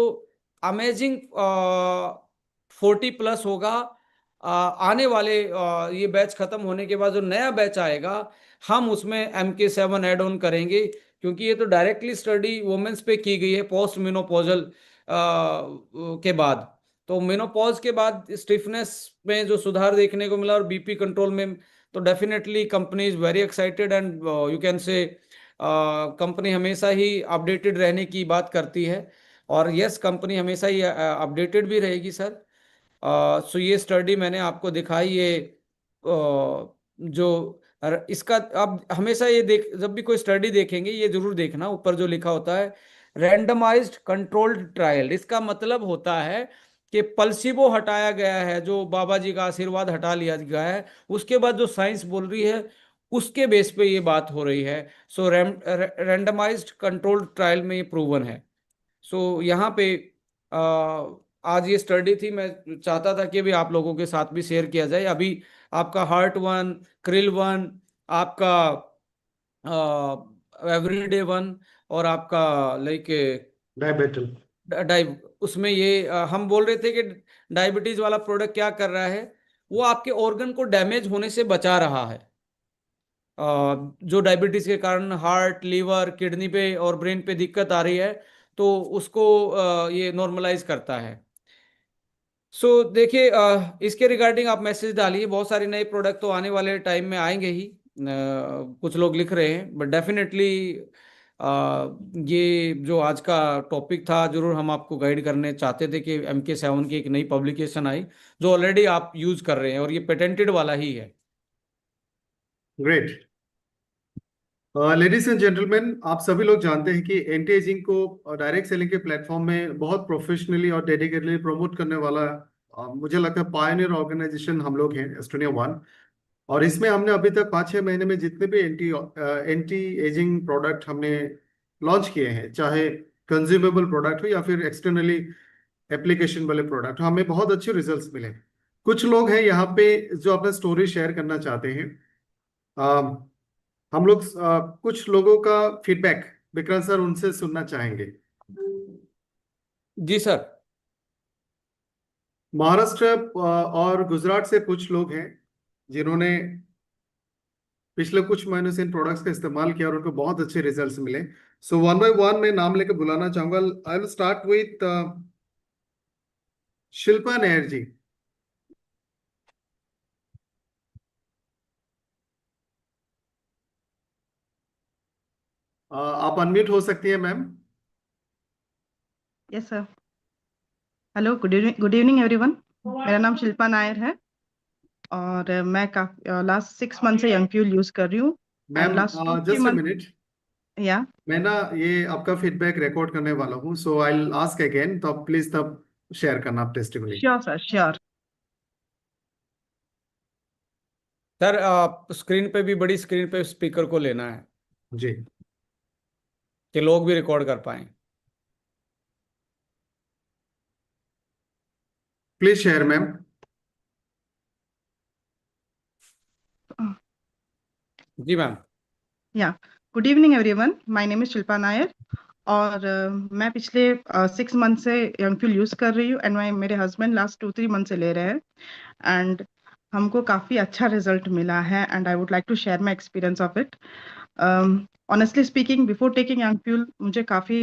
अमेजिंग 40+ होगा, आने वाले ये बैच खत्म होने के बाद जो नया बैच आएगा, हम उसमें MK7 ऐड ऑन करेंगे, क्योंकि ये तो डायरेक्टली स्टडी वुमेन्स पे की गई है पोस्ट मेनोपॉजल के बाद। तो मेनोपॉज के बाद स्टिफनेस में जो सुधार देखने को मिला और BP कंट्रोल में, तो definitely company is very excited and you can से कंपनी हमेशा ही अपडेटेड रहने की बात करती है। और यस, कंपनी हमेशा ही अपडेटेड भी रहेगी सर। सो ये स्टडी मैंने आपको दिखाई, ये जो इसका आप हमेशा ये देख, जब भी कोई स्टडी देखेंगे ये जरूर देखना, ऊपर जो लिखा होता है रैंडमाइज्ड कंट्रोल्ड ट्रायल। इसका मतलब होता है कि प्लेसिबो हटाया गया है, जो बाबा जी का आशीर्वाद हटा लिया गया है, उसके बाद जो साइंस बोल रही है उसके बेस पे ये बात हो रही है। सो रैंडमाइज्ड कंट्रोल्ड ट्रायल में ये प्रूवन है। सो यहाँ पे आज ये स्टडी थी, मैं चाहता था कि भी आप लोगों के साथ भी शेयर किया जाए। अभी आपका हार्ट 1, क्रिल 1, आपका एवरीडे 1, और आपका लाइक डायबिटल डाइव, उसमें ये हम बोल रहे थे कि डायबिटीज वाला प्रोडक्ट क्या कर रहा है, वो आपके ऑर्गन को डैमेज होने से बचा रहा है। जो डायबिटीज के कारण हार्ट, लीवर, किडनी पे और ब्रेन पे दिक्कत आ रही है, तो उसको ये नॉर्मलाइज करता है। सो देखिए, इसके रिगार्डिंग आप मैसेज डालिए। बहुत सारे नए प्रोडक्ट तो आने वाले टाइम में आएंगे ही, कुछ लोग लिख रहे हैं, बट डेफिनेटली ये जो आज का टॉपिक था, जरूर हम आपको गाइड करने चाहते थे कि MK7 की एक नई पब्लिकेशन आई जो ऑलरेडी आप यूज कर रहे हैं, और ये पेटेंटेड वाला ही है। ग्रेट। लेडीज एंड जेंटलमैन, आप सभी लोग जानते हैं कि एंटी एजिंग को डायरेक्ट सेलिंग के प्लेटफॉर्म में बहुत प्रोफेशनली और डेडिकेटली प्रमोट करने वाला मुझे लगता है पायनियर ऑर्गेनाइजेशन हम लोग हैं, एस्टोनिया वन। और इसमें हमने अभी तक 5-6 महीने में जितने भी एंटी एजिंग प्रोडक्ट हमने लॉन्च किए हैं, चाहे कंज्यूमेबल प्रोडक्ट हो या फिर एक्सटर्नली एप्लीकेशन वाले प्रोडक्ट, हमें बहुत अच्छे रिजल्ट्स मिले। कुछ लोग हैं यहाँ पे जो अपना स्टोरी शेयर करना चाहते हैं। हम लोग कुछ लोगों का फीडबैक विक्रांत सर उनसे सुनना चाहेंगे। जी सर। महाराष्ट्र और गुजरात से कुछ लोग हैं जिन्होंने पिछले कुछ महीनों से इन प्रोडक्ट्स का इस्तेमाल किया और उनको बहुत अच्छे रिजल्ट्स मिले। सो वन बाय वन मैं नाम लेकर बुलाना चाहूंगा। I will start with Shilpa Nair ji. आप अनम्यूट हो सकती हैं ma'am. Yes sir. Hello, good evening everyone. मेरा नाम शिल्पा नायर है और मैं लास्ट 6 मंथ से यंग फ्यूल यूज कर रही हूँ and ma'am last 2-3 just a month. Minute, या मैं ना ये आपका फीडबैक रिकॉर्ड करने वाला हूँ, सो आई विल आस्क अगेन, तो आप प्लीज तब शेयर करना आप testimony. Sure sir, sure. Sir आप स्क्रीन पे भी, बड़ी स्क्रीन पे स्पीकर को लेना है जी कि लोग भी रिकॉर्ड कर पाएं। Please share ma'am. जी ma'am. Yeah good evening everyone, my name is Shilpa Nair और मैं पिछले 6 मंथ से यंग फ्यूल यूज कर रही हूँ एंड मेरे हस्बैंड लास्ट 2-3 मंथ से ले रहे हैं एंड हमको काफी अच्छा रिजल्ट मिला है and I would like to share my experience of it. Honestly speaking, before taking young fuel मुझे काफ़ी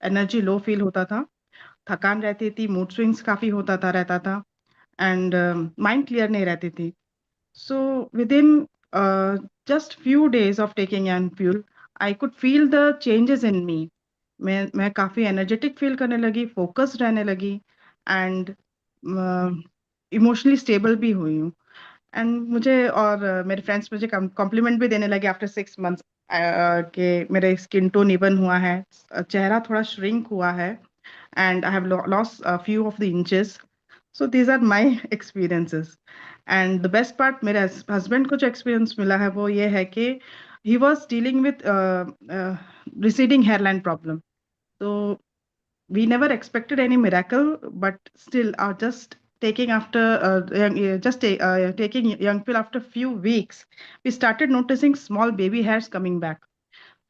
एनर्जी लो फील होता था, थकान रहती थी, मूड स्विंग्स काफ़ी रहता था एंड माइंड क्लियर नहीं रहती थी। So within just few days of taking young Fuel I could feel the changes in me. मैं काफ़ी एनर्जेटिक फील करने लगी, फोकस्ड रहने लगी एंड इमोशनली स्टेबल भी हुई हूँ। एंड मुझे और मेरे फ्रेंड्स मुझे कॉम्प्लीमेंट भी देने लगे आफ्टर 6 मंथ्स कि मेरे स्किन टोन इवन हुआ है, चेहरा थोड़ा श्रिंक हुआ है and I have lost few of the inches. So these are my experiences and the best part, मेरे हस्बैंड को जो एक्सपीरियंस मिला है वो ये है कि he was dealing with receding hairline problem. तो we never expected any miracle, but still just taking after taking young pill after few weeks, we started noticing small baby hairs coming back.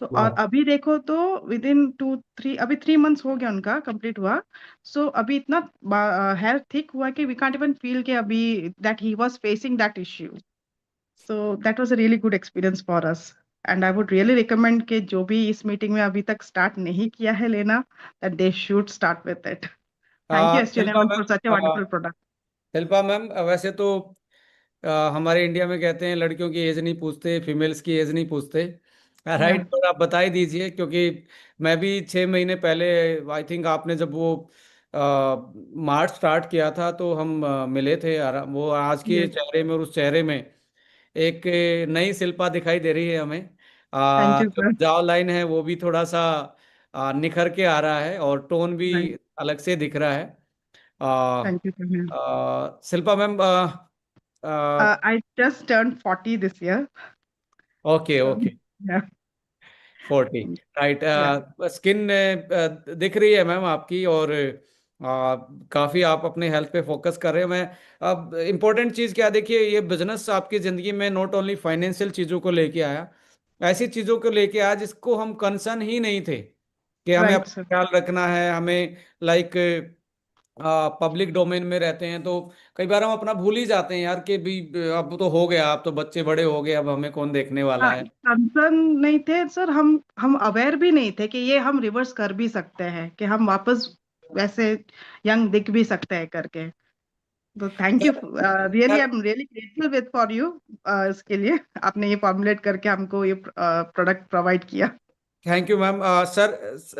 तो और वाह। अभी देखो तो with in 2-3, अभी 3 months हो गया उनका कंप्लीट हुआ। सो अभी इतना हेयर थिक हुआ कि वी कांट इवन फील कि अभी that he was facing that issue. So that was a really good experience for us and I would really recommend कि जो भी इस मीटिंग में अभी तक स्टार्ट नहीं किया है लेना, that they should start with it. Thank you Shilpa एस्ट्रोनॉमन ma'am, for such a wonderful product. Shilpa ma'am, वैसे तो हमारे इंडिया में कहते हैं लड़कियों की एज नहीं पूछते, फीमेल्स की एज नहीं पूछते। या राइट, तो आप बता ही दीजिए, क्योंकि मैं भी 6 महीने पहले, आई थिंक आपने जब वो मार्च स्टार्ट किया था तो हम मिले थे। और वो आज के यस, चेहरे में और उस चेहरे में एक नई शिल्पा दिखाई दे रही है हमें। थैंक यू जो सर। जाव लाइन है वो भी थोड़ा सा निखर के आ रहा है और टोन भी थैंक अलग से दिख रहा है। Ah, you sir. Shilpa ma'am, I just turn 40 this year. Okay so okay, yeah 40। Right. या स्किन दिख रही है मैम आपकी, और काफ़ी आप अपने हेल्थ पे फोकस कर रहे हो। मैं अब इम्पोर्टेंट चीज़ क्या, देखिए ये बिजनेस आपकी ज़िंदगी में नॉट ओनली फाइनेंशियल चीज़ों को लेके आया, ऐसी चीज़ों को लेके आया जिसको हम कंसर्न ही नहीं थे कि हमें राइट अपना सर। ख्याल रखना है। हमें लाइक पब्लिक डोमेन में रहते हैं तो कई बार हम अपना भूल ही जाते हैं यार, कि भी अब तो हो गया, अब तो बच्चे बड़े हो गए, अब हमें कौन देखने वाला हाँ, है। कंसर्न नहीं थे सर, हम अवेयर भी नहीं थे कि ये हम रिवर्स कर भी सकते हैं, कि हम वापस वैसे यंग दिख भी सकते हैं करके। तो thank you, really I am really grateful with for you, इसके लिए आपने ये फॉर्मुलेट करके हमको ये प्रोडक्ट प्रोवाइड किया। Thank you ma'am. सर,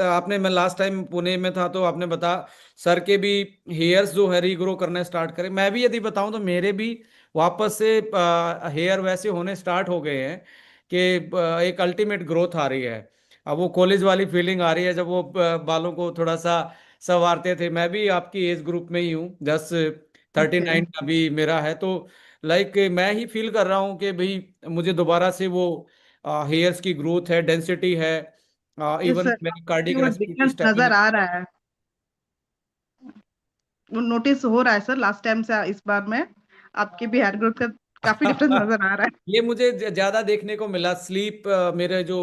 आपने, मैं लास्ट टाइम पुणे में था तो आपने बता, सर के भी हेयर्स जो है रीग्रो करना स्टार्ट करे। मैं भी यदि बताऊं तो मेरे भी वापस से हेयर वैसे होने स्टार्ट हो गए हैं कि एक अल्टीमेट ग्रोथ आ रही है। अब वो कॉलेज वाली फीलिंग आ रही है जब वो बालों को थोड़ा सा संवारते थे। मैं भी आपकी एज ग्रुप में ही हूँ, 39 Okay. अभी मेरा है। तो लाइक मैं ही फील कर रहा हूँ कि भाई मुझे दोबारा से वो हेयर्स की ग्रोथ है, डेंसिटी है, यस इवन सर, मेरी आपकी कार्डियक वो रेस्पिरेटरी डिफरेंस नजर स्टेबिलिटी। आ रहा है, वो नोटिस हो रहा है सर। लास्ट टाइम से इस बार में आपके भी हेयर ग्रोथ का काफी डिफरेंस नजर आ रहा है। ये मुझे ज्यादा देखने को मिला। स्लीप, मेरे जो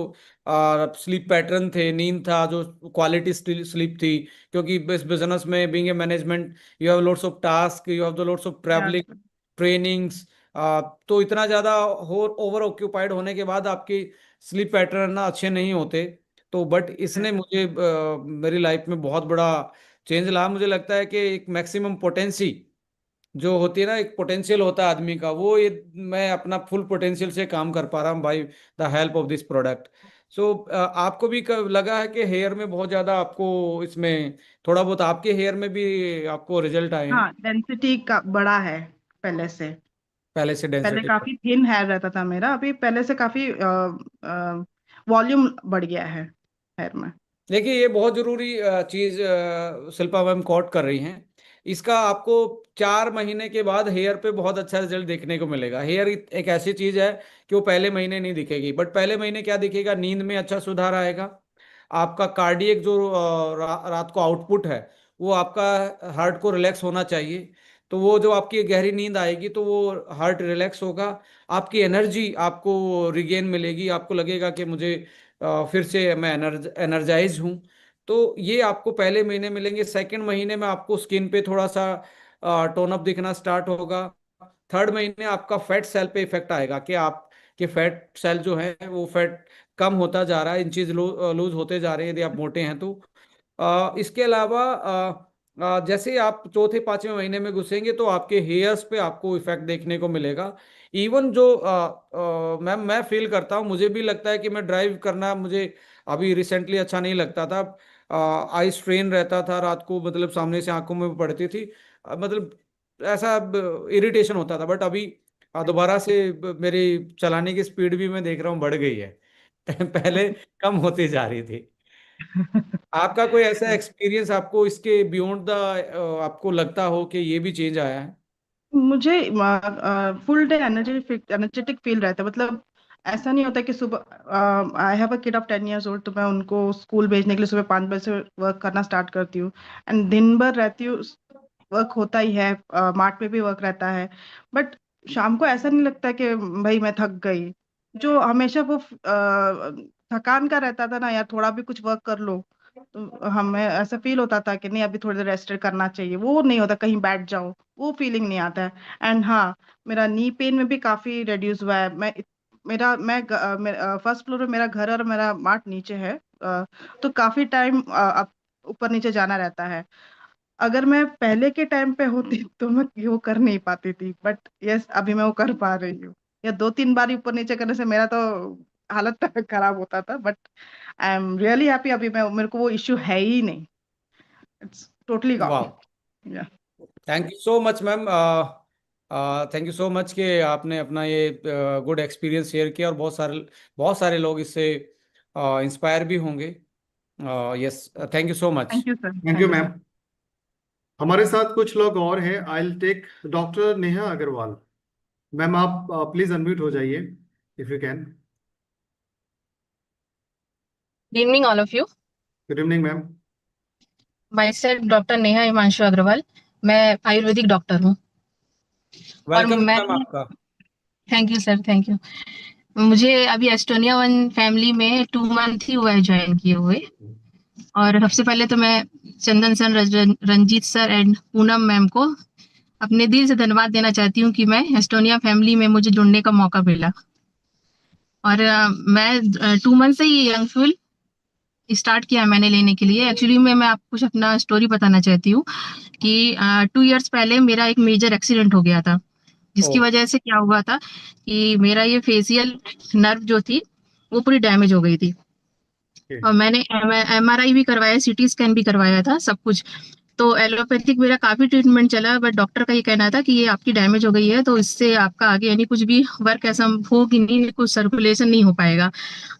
स्लीप पैटर्न थे, नींद था, जो क्वालिटी स्लीप थी, क्योंकि इस बिजनेस में being a management you have lots of task, you have the lots of travelling, yes trainings. तो इतना ज्यादा हो ओवर ऑक्यूपाइड होने के बाद आपकी स्लीप पैटर्न ना अच्छे नहीं होते। तो बट इसने मुझे मेरी लाइफ में बहुत बड़ा चेंज ला। मुझे लगता है कि एक मैक्सिमम पोटेंसी जो होती है ना, एक पोटेंशियल होता है आदमी का, वो ये मैं अपना फुल पोटेंशियल से काम कर पा रहा हूँ by the help of this product. So आपको भी लगा है कि हेयर में बहुत ज्यादा आपको इसमें थोड़ा बहुत आपके हेयर में भी आपको रिजल्ट आए हैं हाँ, डेंसिटी का बड़ा है पहले से। पहले से पहले डेंसिटी? काफी थिन हेयर रहता था मेरा, अभी पहले से काफी वॉल्यूम बढ़ गया है हेयर में। देखिए, ये बहुत जरूरी चीज शिल्पा मैम कोट कर रही हैं। इसका आपको 4 महीने के बाद हेयर पे बहुत अच्छा रिजल्ट देखने को मिलेगा। हेयर एक ऐसी चीज है कि वो पहले महीने नहीं दिखेगी, बट पहले महीने क्या दिखेगा, नींद में अच्छा सुधार आएगा। आपका कार्डियक जो रात को आउटपुट है, वो आपका हार्ट को रिलैक्स होना चाहिए। तो वो जो आपकी गहरी नींद आएगी तो वो हार्ट रिलैक्स होगा। आपकी एनर्जी आपको रिगेन मिलेगी, आपको लगेगा कि मुझे फिर से मैं एनर्जाइज हूँ। तो ये आपको पहले महीने मिलेंगे। सेकंड महीने में आपको स्किन पे थोड़ा सा टोन अप दिखना स्टार्ट होगा। थर्ड महीने आपका फैट सेल पे इफेक्ट आएगा कि आपके फैट सेल जो है वो फैट कम होता जा रहा है, इंचेज लूज होते जा रहे हैं यदि आप मोटे हैं तो। इसके अलावा जैसे ही आप चौथे पांचवें महीने में घुसेंगे तो आपके हेयर्स पे आपको इफेक्ट देखने को मिलेगा। इवन जो मैं फील करता हूँ, मुझे भी लगता है कि मैं ड्राइव करना मुझे अभी रिसेंटली अच्छा नहीं लगता था। आई स्ट्रेन रहता था रात को, मतलब सामने से आंखों में पड़ती थी, मतलब ऐसा इरिटेशन होता था। बट अभी दोबारा से मेरी चलाने की स्पीड भी मैं देख रहा हूँ बढ़ गई है। पहले कम होती जा रही थी। आपका कोई ऐसा एक्सपीरियंस आपको इसके बियॉन्ड द आपको लगता हो कि ये भी चेंज आया है? मुझे फुल डे एनर्जेटिक फील रहता है। मतलब ऐसा नहीं होता कि सुबह I have a kid of 10 years old, तो मैं उनको स्कूल भेजने के लिए सुबह 5 बजे से वर्क करना स्टार्ट करती हूँ, एंड दिन भर रहती हूँ, वर्क होता ही है, मार्ट पे भी वर्क रहता है। बट शाम को ऐसा नहीं लगता कि भाई मैं थक गई। जो हमेशा वो थकान का रहता था ना यार, थोड़ा भी कुछ वर्क कर लो तो हमें ऐसा फील होता था कि नहीं अभी थोड़ी देर रेस्ट करना चाहिए, वो नहीं होता, कहीं बैठ जाओ, वो फीलिंग नहीं आता है। एंड हाँ, मेरा नी पेन में भी काफी रिड्यूस हुआ है। मैं फर्स्ट फ्लोर में मेरा घर और मेरा मार्ट नीचे है, तो काफी टाइम ऊपर नीचे जाना रहता है। अगर मैं पहले के टाइम पे होती तो मैं वो कर नहीं पाती थी, बट यस अभी मैं वो कर पा रही हूँ। या 2-3 बार ऊपर नीचे करने से मेरा तो हालत खराब होता था, but I am really happy, अभी मैं मेरे को वो इश्यू है ही नहीं। It's totally gone. वाह, thank you so much ma'am. Thank you so much कि आपने अपना ये गुड एक्सपीरियंस शेयर किया, और बहुत सारे लोग इससे इंस्पायर भी होंगे। Yes, thank you so much. Thank you sir, thank you thank you ma'am. Sir. हमारे साथ कुछ लोग और हैं। I will take doctor Neha Agarwal. Ma'am आप प्लीज अनम्यूट हो जाइए if you can. Good evening, all of you. Good evening ma'am. Myself, doctor Neha Himanshu Agarwal. मैं आयुर्वेदिक डॉक्टर हूँ और वेलकम मैं मैम आपका। Thank you sir, thank you. मुझे अभी एस्टोनिया वन फैमिली में 2 मंथ ही हुआ है ज्वाइन किए हुए। और सबसे पहले तो मैं Chandan sir, Ranjit sir and Poonam ma'am को अपने दिल से धन्यवाद देना चाहती हूँ कि मैं एस्टोनिया फैमिली में मुझे जुड़ने का मौका मिला। और मैं 2 मंथ से ही यंग फ्यूल स्टार्ट किया मैंने लेने के लिए। एक्चुअली मैं आपको कुछ अपना स्टोरी बताना चाहती हूँ कि 2 इयर्स पहले मेरा एक मेजर एक्सीडेंट हो गया था, ओ, जिसकी वजह से क्या हुआ था कि मेरा ये फेशियल नर्व जो थी वो पूरी डैमेज हो गई थी। और मैंने MRI भी करवाया, CT स्कैन भी करवाया था, सब कुछ। तो एलोपैथिक मेरा काफी ट्रीटमेंट चला, बट डॉक्टर का ये कहना था कि ये आपकी डैमेज हो गई है, तो इससे आपका आगे यानी कुछ भी वर्क ऐसा होगी नहीं, कुछ सर्कुलेशन नहीं हो पाएगा।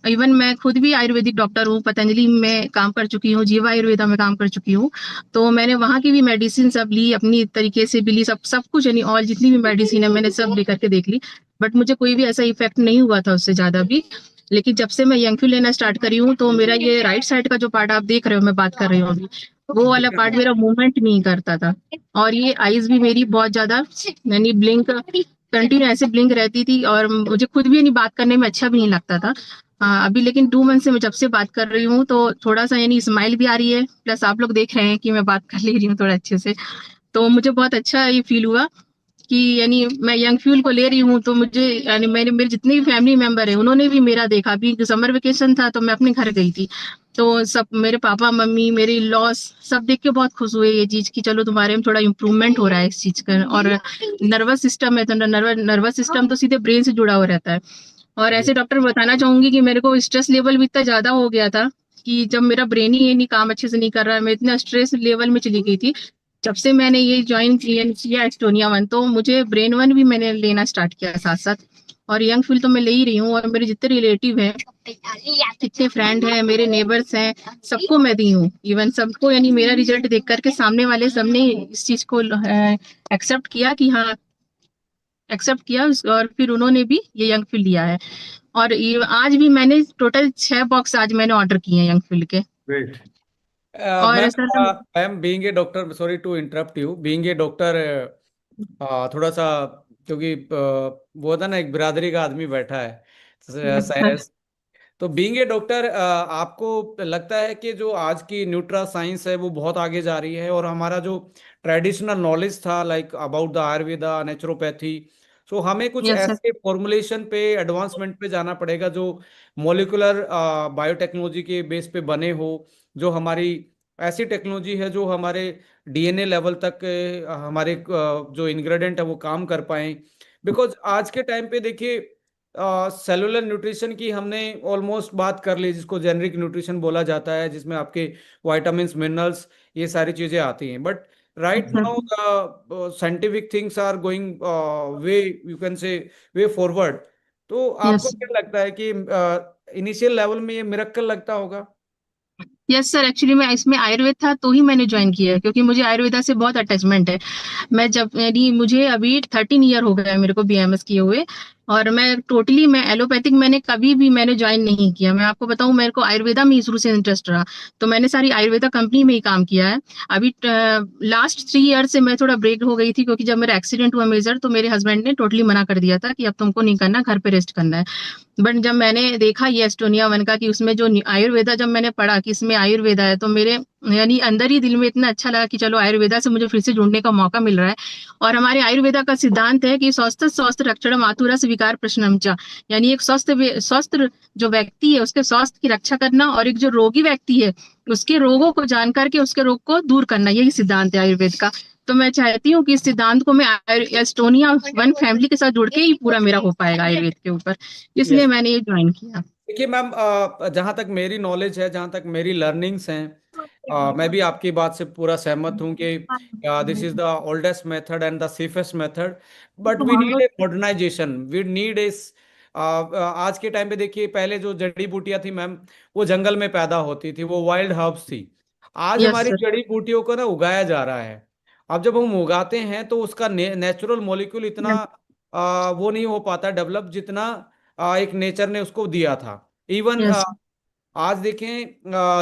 इवन मैं खुद भी आयुर्वेदिक डॉक्टर हूँ, पतंजलि में काम कर चुकी हूँ, जीवा आयुर्वेदा में काम कर चुकी हूँ। तो मैंने वहाँ की भी मेडिसिन सब ली, अपनी तरीके से भी ली, सब सब कुछ यानी ऑल जितनी भी मेडिसिन है मैंने सब लेकर के देख ली, बट मुझे कोई भी ऐसा इफेक्ट नहीं हुआ था उससे ज्यादा भी। लेकिन जब से मैं यंगफ्यू लेना स्टार्ट करी हूँ, तो मेरा ये राइट साइड का जो पार्ट आप देख रहे हो, मैं बात कर रही हूँ अभी, वो वाला पार्ट मेरा मूवमेंट नहीं करता था। और ये आईज भी मेरी बहुत ज्यादा यानी ब्लिंक कंटिन्यू ऐसे ब्लिंक रहती थी, और मुझे खुद भी यानी बात करने में अच्छा भी नहीं लगता था। अभी लेकिन 2 मंथ से मैं जब से बात कर रही हूँ, तो थोड़ा सा यानी स्माइल भी आ रही है, प्लस आप लोग देख रहे हैं कि मैं बात कर ले रही हूँ थोड़ा अच्छे से। तो मुझे बहुत अच्छा ये फील हुआ कि यानी मैं यंग फ्यूल को ले रही हूँ, तो मुझे यानी मेरे मेरे जितने भी फैमिली मेंबर है उन्होंने भी मेरा देखा। अभी समर वेकेशन था तो मैं अपने घर गई थी, तो सब मेरे पापा मम्मी मेरे लॉस सब देख के बहुत खुश हुए ये चीज कि चलो तुम्हारे में थोड़ा इम्प्रूवमेंट हो रहा है इस चीज का। और नर्वस सिस्टम है तो नर्वस सिस्टम तो सीधे ब्रेन से जुड़ा हुआ रहता है। और ऐसे डॉक्टर बताना चाहूंगी कि मेरे को स्ट्रेस लेवल भी इतना ज्यादा हो गया था कि जब मेरा ब्रेन ही ये नहीं काम अच्छे से नहीं कर रहा है, मैं इतना स्ट्रेस लेवल में चली गई थी। जब से मैंने ये ज्वाइन किया एस्टोनिया वन, तो मुझे ब्रेन वन भी मैंने लेना स्टार्ट किया साथ साथ। और यंग फील तो मैं ले ही रही हूँ, और मेरे जितने रिलेटिव हैं, जितने फ्रेंड हैं, मेरे नेबर्स हैं, सबको मैं दी हूँ। इवन सबको यानी मेरा रिजल्ट देख करके सामने वाले सबने इस चीज को एक्सेप्ट किया कि हाँ, एक्सेप्ट किया, और फिर उन्होंने भी ये यंग फील लिया है। और ये आज भी मैंने टोटल 6 बॉक्स आज मैंने ऑर्डर किए हैं यंग फील के। ग्रेट। और ma'am, sir ma'am being a doctor, sorry to interrupt you, being a doctor, थोड़ा सा, क्योंकि वो था ना, एक बिरादरी का आदमी बैठा है, साइंस। तो बीइंग ए डॉक्टर, आपको लगता है कि जो आज की न्यूट्रा साइंस है वो बहुत आगे जा रही है, और हमारा जो ट्रेडिशनल नॉलेज था like about the Ayurveda naturopathy, so हमें कुछ यस सर, ऐसे फॉर्मुलेशन पे, एडवांसमेंट पे जाना पड़ेगा जो मॉलिकुलर बायोटेक्नोलॉजी के बेस पे बने हो, जो हमारी ऐसी टेक्नोलॉजी है जो हमारे डीएनए लेवल तक हमारे जो इंग्रेडिएंट है वो काम कर पाए। बिकॉज आज के टाइम पे देखिए, सेलुलर न्यूट्रिशन की हमने ऑलमोस्ट बात कर ली, जिसको जेनरिक न्यूट्रिशन बोला जाता है, जिसमें आपके वाइटामिन्स मिनरल्स ये सारी चीजें आती हैं। But right now the scientific things are going way, you can say way forward. तो आपको यस क्या लगता है कि इनिशियल लेवल में ये मिरेकल लगता होगा? यस सर, एक्चुअली मैं इसमें आयुर्वेद था तो ही मैंने ज्वाइन किया, क्योंकि मुझे आयुर्वेदा से बहुत अटैचमेंट है। मैं जब यानी मुझे अभी 13 ईयर हो गया है मेरे को बीएमएस किए हुए, और मैं एलोपैथिक मैंने कभी भी मैंने ज्वाइन नहीं किया। मैं आपको बताऊं, मेरे को आयुर्वेदा में ही शुरू से इंटरेस्ट रहा, तो मैंने सारी आयुर्वेदा कंपनी में ही काम किया है। अभी लास्ट 3 ईयर से मैं थोड़ा ब्रेक हो गई थी, क्योंकि जब मेरा एक्सीडेंट हुआ मेजर, तो मेरे हस्बैंड ने टोटली मना कर दिया था कि अब तुमको नहीं करना, घर पे रेस्ट करना है। बट जब मैंने देखा ये एस्टोनिया वन का कि उसमें जो आयुर्वेदा, जब मैंने पढ़ा कि इसमें आयुर्वेदा है, तो मेरे यानी अंदर ही दिल में इतना अच्छा लगा कि चलो आयुर्वेदा से मुझे फिर से जुड़ने का मौका मिल रहा है। और हमारे आयुर्वेदा का सिद्धांत है कि स्वस्थ स्वस्थ रक्षण मातुरस विकार प्रशमन च, यानी एक स्वस्थ जो व्यक्ति है उसके स्वास्थ्य की रक्षा करना, और एक जो रोगी व्यक्ति है उसके रोगों को जान करके उसके रोग को दूर करना, यही सिद्धांत है आयुर्वेद का। तो मैं चाहती हूँ कि इस सिद्धांत को मैं एस्टोनिया वन फैमिली के साथ जुड़ के ही पूरा मेरा हो पाएगा आयुर्वेद के ऊपर, इसलिए यस। मैंने ये ज्वाइन किया। देखिए मैम, जहाँ तक मेरी नॉलेज है, जहाँ तक मेरी लर्निंग्स हैं, मैं भी आपकी बात से पूरा सहमत हूँ कि this is the oldest method and the safest method, but we need a modernisation, we need this. आज के टाइम पे देखिए, पहले जो जड़ी बूटियां थी मैम, वो जंगल में पैदा होती थी, वो वाइल्ड हर्ब्स थी। आज यस हमारी सर, जड़ी बूटियों को ना उगाया जा रहा है। अब जब हम उगाते हैं तो उसका नेचुरल मॉलिक्यूल इतना यस वो नहीं हो पाता डेवलप, जितना एक नेचर ने उसको दिया था। इवन यस आज देखें,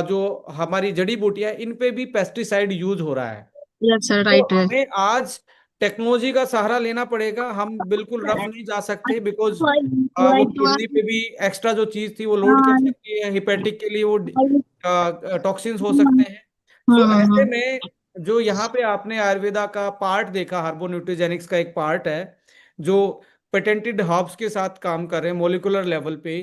जो हमारी जड़ी बूटियां हैं, इन पे भी पेस्टिसाइड यूज हो रहा है। यस सर, तो राइट है। हमें आज टेक्नोलॉजी का सहारा लेना पड़ेगा, हम बिल्कुल रफ नहीं जा सकते, बिकॉज वो किडनी पे भी एक्स्ट्रा जो चीज थी वो लोड कर सकती है, हिपेटिक के लिए वो टॉक्सिन्स हो सकते हैं। सो ऐसे हम्म, में जो यहाँ पे आपने आयुर्वेदा का पार्ट देखा, हार्बो न्यूट्रीजेनिक्स का एक पार्ट है जो पेटेंटेड हर्ब्स के साथ काम कर रहे हैं मोलिकुलर लेवल पे,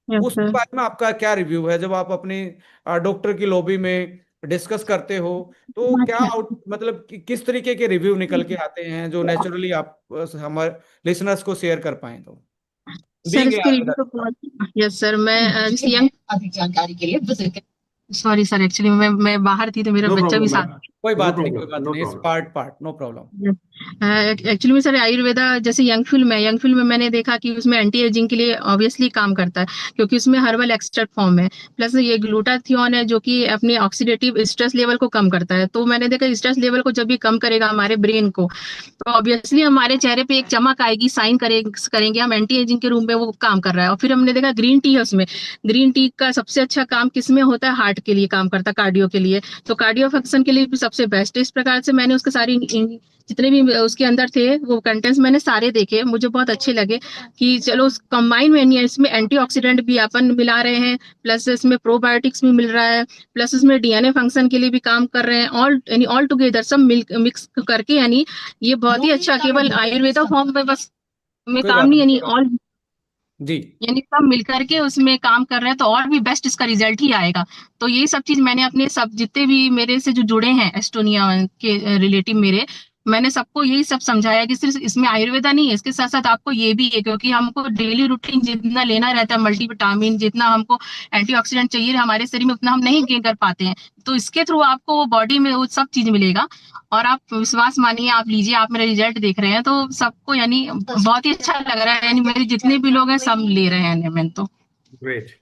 यस उसके सर। बारे में आपका क्या रिव्यू है? जब आप अपने डॉक्टर की लॉबी में डिस्कस करते हो, तो क्या मतलब किस तरीके के रिव्यू निकल के आते हैं जो नेचुरली आप हमारे लिसनर्स को शेयर कर पाए? तो सर बीइंग इसके रिव्यू तो बहुत, यस सर, मैं यंग अधिक जानकारी के लिए विजिट, सॉरी सर, एक्चुअली मैं बाहर थी तो मेरा नो बच्चा भी प्रॉब्लम साथ। मैम। कोई नो बात नहीं, कोई प्रॉब्लम, बात नो नहीं, it's problem. Part no problem. Actually में सर आयुर्वेदा जैसे यंग फिल्म में मैंने देखा कि उसमें एंटी एजिंग के लिए ऑब्वियसली काम करता है, क्योंकि उसमें हर्बल एक्सट्रैक्ट फॉर्म है, प्लस ये ग्लूटाथियोन है जो कि अपने ऑक्सीडेटिव स्ट्रेस लेवल को कम करता है। तो मैंने देखा स्ट्रेस लेवल को जब भी कम करेगा हमारे ब्रेन को, तो ऑब्वियसली हमारे चेहरे पे एक चमक आएगी, साइन करेंगे हम एंटी एजिंग के रूम में वो काम कर रहा है। और फिर हमने देखा ग्रीन टी है उसमें, ग्रीन टी का सबसे अच्छा काम किसमें होता है, हार्ट के लिए काम करता है, कार्डियो के लिए, तो कार्डियो फंक्शन के लिए भी सबसे बेस्ट है। इस प्रकार से मैंने उसके सारी जितने भी उसके अंदर थे वो कंटेंट्स मैंने सारे देखे, मुझे बहुत अच्छे लगे कि चलो कंबाइन में इसमें एंटीऑक्सीडेंट भी अपन मिला रहे हैं, प्लस इसमें प्रोबायोटिक्स भी मिल रहा है, प्लस इसमें डीएनए फंक्शन के लिए भी काम कर रहे हैं, ऑल यानी ऑल टुगेदर सब मिक्स करके, यानी ये बहुत ही अच्छा, केवल आयुर्वेदा फॉर्म में बस में कोई काम बात नहीं, नहीं यानी ऑल जी। यानी सब मिलकर के उसमें काम कर रहे हैं, तो और भी बेस्ट इसका रिजल्ट ही आएगा। तो ये सब चीज मैंने अपने सब जितने भी मेरे से जो जुड़े हैं एस्टोनिया के रिलेटिव मेरे, मैंने सबको यही सब समझाया कि सिर्फ इसमें आयुर्वेदा नहीं है, इसके साथ साथ आपको ये भी है, क्योंकि हमको डेली रूटीन जितना लेना रहता है मल्टीविटामिन, जितना हमको एंटीऑक्सीडेंट चाहिए हमारे शरीर में, उतना हम नहीं गेन कर पाते हैं। तो इसके थ्रू आपको वो बॉडी में वो सब चीज मिलेगा। और आप विश्वास मानिए, आप लीजिए, आप मेरा रिजल्ट देख रहे हैं तो सबको यानी बहुत ही अच्छा लग रहा है, यानी मेरे जितने भी लोग हैं सब ले रहे हैं मैं तो। Great.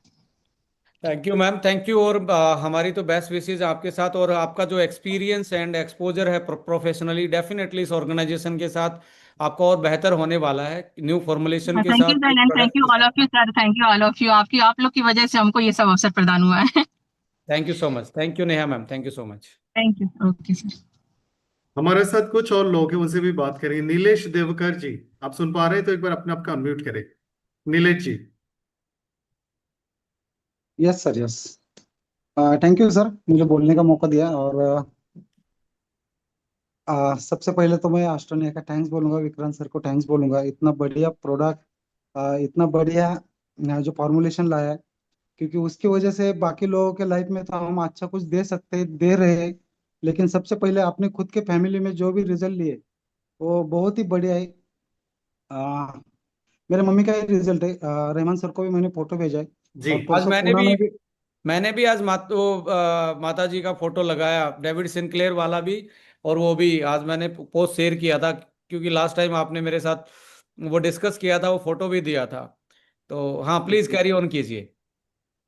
Thank you ma'am, thank you. और हमारी तो बेस्ट विशेज आपके साथ, और आपका जो एक्सपीरियंस एंड एक्सपोजर है प्रोफेशनली, डेफिनेटली इस ऑर्गेनाइजेशन के साथ आपका और बेहतर होने वाला है, न्यू फॉर्मुलेशन के थैंक साथ, you new sir, and thank product you के ऑल साथ। Of you sir, thank you all of you, आपकी आप लोग की वजह से हमको ये सब अवसर प्रदान हुआ है। Thank you so much, thank you Neha ma'am, thank you so much. Thank you, okay sir. हमारे साथ कुछ और लोग हैं, उनसे भी बात करेंगे। नीलेश देवकर जी, आप सुन पा रहे हैं तो एक बार अपने आप का अनम्यूट करें। Nilesh ji. Yes sir, yes. Thank you sir, मुझे बोलने का मौका दिया। और सबसे पहले तो मैं आस्ट्रोनिया का थैंक्स बोलूंगा, विक्रांत सर को थैंक्स बोलूंगा, इतना बढ़िया प्रोडक्ट, इतना बढ़िया जो फॉर्मुलेशन लाया है, क्योंकि उसकी वजह से बाकी लोगों के लाइफ में तो हम अच्छा कुछ दे सकते, दे रहे हैं, लेकिन सबसे पहले अपने खुद के फैमिली में जो भी रिजल्ट लिए वो बहुत ही बढ़िया है। आ, मेरे मम्मी का ही रिजल्ट है। रहमान सर को भी मैंने फोटो भेजा है, जी। और आज परसों पुणे में भी। मैंने भी आज माता जी का फोटो लगाया, डेविड सिंक्लेयर वाला भी, और वो भी आज मैंने पोस्ट शेयर किया था, क्योंकि लास्ट टाइम आपने मेरे साथ वो डिस्कस किया था, वो फोटो भी दिया था। तो हाँ, प्लीज कैरी ऑन कीजिए।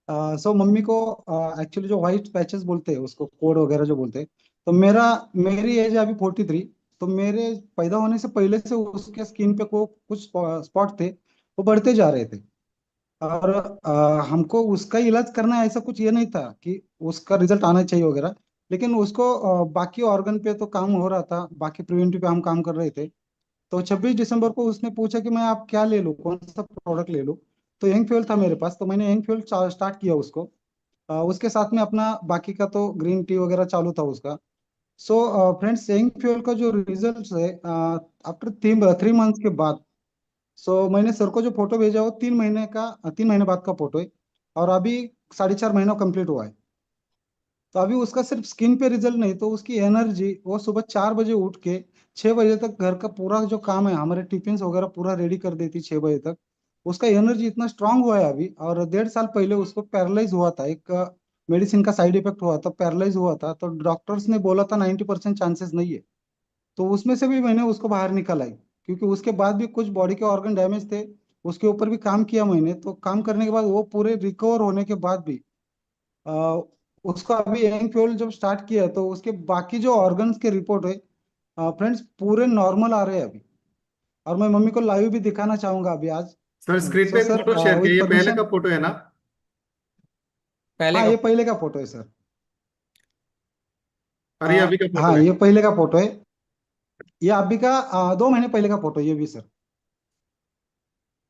सो मम्मी को एक्चुअली जो व्हाइट पैचेस बोलते हैं उसको, कोड वगैरह जो बोलते हैं, तो मेरी एज अभी 43। तो मेरे पैदा होने से पहले से उसके स्किन पे को कुछ स्पॉट थे, वो बढ़ते जा रहे थे। और हमको उसका इलाज करना है, ऐसा कुछ ये नहीं था कि उसका रिजल्ट आना चाहिए वगैरह, लेकिन उसको बाकी ऑर्गन पे तो काम हो रहा था, बाकी प्रिवेंटिव पे हम काम कर रहे थे। तो 26 दिसंबर को उसने पूछा कि मैं आप क्या ले लूँ, कौन सा प्रोडक्ट ले लूँ। तो यंग फ्यूल था मेरे पास, तो मैंने यंग फ्यूल स्टार्ट किया उसको। उसके साथ में अपना बाकी का तो ग्रीन टी वगैरह चालू था उसका। सो फ्रेंड्स, यंग फ्यूल का जो रिजल्ट है आफ्टर 3 मंथ्स के बाद, सो मैंने सर को जो फोटो भेजा वो 3 महीने का, 3 महीने बाद का फोटो है, और अभी 4.5 महीना कंप्लीट हुआ है। तो अभी उसका सिर्फ स्किन पे रिजल्ट नहीं, तो उसकी एनर्जी, वो सुबह 4 बजे उठ के 6 बजे तक घर का पूरा जो काम है, हमारे टिफिन वगैरह पूरा रेडी कर देती 6 बजे तक। उसका एनर्जी इतना स्ट्रांग हुआ है अभी। और 1.5 साल पहले उसको पैरालाइज हुआ था, एक मेडिसिन का साइड इफेक्ट हुआ था, पैरालाइज हुआ था, तो डॉक्टर्स ने बोला था 90% चांसेस नहीं है। तो उसमें से भी मैंने उसको बाहर निकाला है, क्योंकि उसके बाद भी कुछ बॉडी के ऑर्गन डैमेज थे, उसके ऊपर भी काम किया मैंने। तो काम करने के बाद वो पूरे रिकवर होने के बाद भी आ, उसका अभी यंग फ्यूल जब स्टार्ट किया है, तो उसके बाकी जो ऑर्गन्स के रिपोर्ट है फ्रेंड्स पूरे नॉर्मल आ रहे हैं अभी। और मैं मम्मी को लाइव भी दिखाना चाहूंगा अभी आज। सर स्क्रीन पे सो एक सर, फोटो शेयर किया, विद ये पहले परमिशन। का फोटो है ना? पहले हाँ, का। ये पहले का फोटो है सर। और ये अभी का फोटो हाँ, है? ये पहले का फोटो है। ये अभी का 2 महीने पहले का फोटो है ये भी सर।